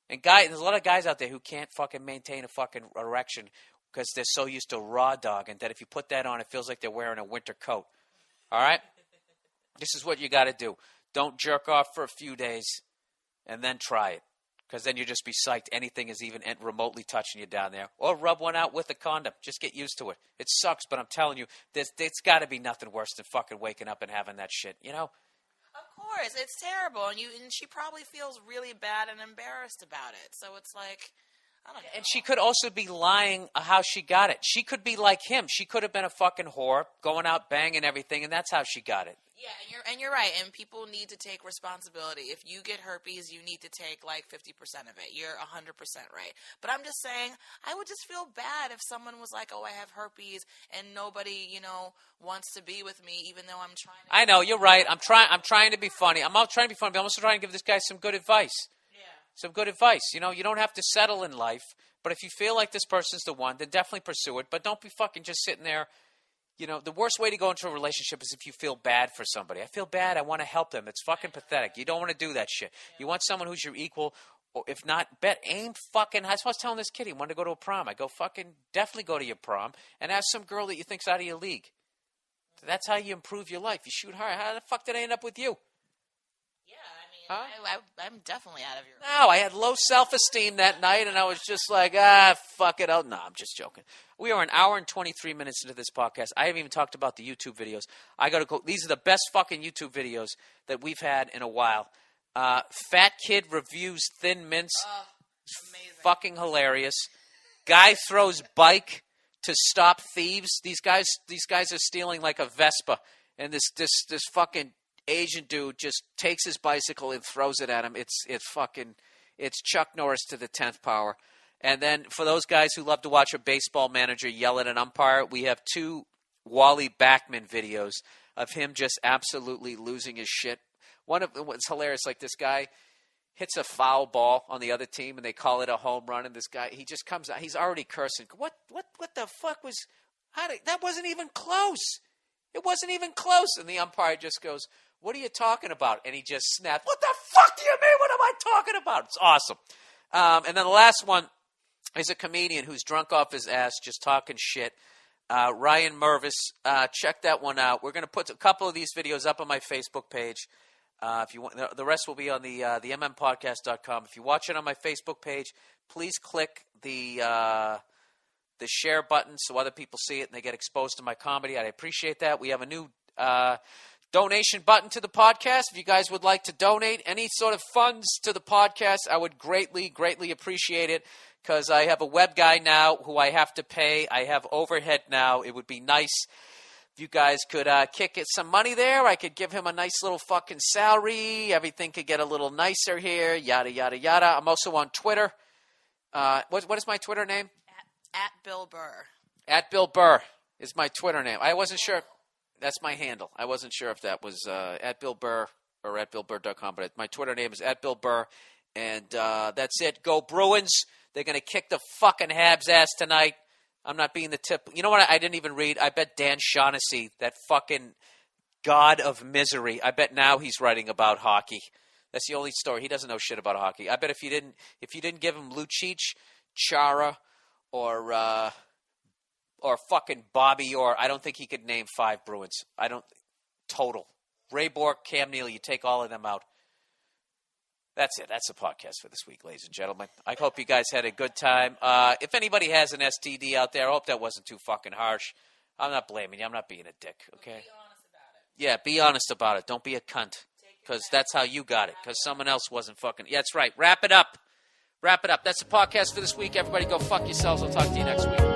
And there's a lot of guys out there who can't fucking maintain a fucking erection because they're so used to raw dogging that if you put that on, it feels like they're wearing a winter coat. All right? This is what you got to do. Don't jerk off for a few days and then try it. Because then you'll just be psyched anything is even remotely touching you down there. Or rub one out with a condom. Just get used to it. It sucks, but I'm telling you, it's got to be nothing worse than fucking waking up and having that shit, Of course, it's terrible. And she probably feels really bad and embarrassed about it. So it's like, I don't know. And she could also be lying how she got it. She could be like him. She could have been a fucking whore, going out banging everything, and that's how she got it. Yeah, and you're right. And people need to take responsibility. If you get herpes, you need to take like 50% of it. You're 100% right. But I'm just saying, I would just feel bad if someone was like, "Oh, I have herpes," and nobody, wants to be with me, even though I'm trying. I know you're right. I'm trying to be funny. I'm not trying to be funny, but I'm also trying to give this guy some good advice. Yeah. Some good advice. You don't have to settle in life. But if you feel like this person's the one, then definitely pursue it. But don't be fucking just sitting there. The worst way to go into a relationship is if you feel bad for somebody. I feel bad. I want to help them. It's fucking pathetic. You don't want to do that shit. You want someone who's your equal, or if not, aim fucking. That's what I was telling this kid. He wanted to go to a prom. I go, fucking definitely go to your prom and ask some girl that you think's out of your league. That's how you improve your life. You shoot hard. How the fuck did I end up with you? Huh? I'm definitely out of your. No, I had low self-esteem that night, and I was just like, fuck it. No, I'm just joking. We are an hour and 23 minutes into this podcast. I haven't even talked about the YouTube videos. I got to go. These are the best fucking YouTube videos that we've had in a while. Fat kid reviews Thin Mints. Amazing. Fucking hilarious. Guy throws bike to stop thieves. These guys are stealing like a Vespa, and this fucking Asian dude just takes his bicycle and throws it at him. It's Chuck Norris to the 10th power. And then for those guys who love to watch a baseball manager yell at an umpire, we have 2 Wally Backman videos of him just absolutely losing his shit. One of them was hilarious. Like this guy hits a foul ball on the other team and they call it a home run. And this guy, he just comes out. He's already cursing. What the fuck was, that wasn't even close. It wasn't even close. And the umpire just goes, "What are you talking about?" And he just snapped, "What the fuck do you mean? What am I talking about?" It's awesome. And then the last one is a comedian who's drunk off his ass just talking shit. Ryan Mervis. Check that one out. We're going to put a couple of these videos up on my Facebook page. If you want, the rest will be on the mmpodcast.com. If you watch it on my Facebook page, please click the share button so other people see it and they get exposed to my comedy. I'd appreciate that. We have a new donation button to the podcast. If you guys would like to donate any sort of funds to the podcast, I would greatly, greatly appreciate it because I have a web guy now who I have to pay. I have overhead now. It would be nice if you guys could kick it some money there. I could give him a nice little fucking salary. Everything could get a little nicer here, yada, yada, yada. I'm also on Twitter. What is my Twitter name? At Bill Burr. At Bill Burr is my Twitter name. I wasn't sure. That's my handle. I wasn't sure if that was at Bill Burr or at BillBurr.com, but my Twitter name is at Bill Burr. And that's it. Go Bruins. They're going to kick the fucking Habs ass tonight. I'm not being the tip. You know what? I didn't even read. I bet Dan Shaughnessy, that fucking god of misery, I bet now he's writing about hockey. That's the only story. He doesn't know shit about hockey. I bet if you didn't give him Lucic, Chara, or fucking Bobby Orr, I don't think he could name 5 Bruins. Total. Ray Bourque, Cam Neely, you take all of them out. That's it. That's the podcast for this week, ladies and gentlemen. I hope you guys had a good time. If anybody has an STD out there, I hope that wasn't too fucking harsh. I'm not blaming you. I'm not being a dick, okay? Be honest about it. Yeah, be honest about it. Don't be a cunt. Because that's how you got it. Because someone else wasn't fucking... Yeah, that's right. Wrap it up. Wrap it up. That's the podcast for this week. Everybody go fuck yourselves. I'll talk to you next week.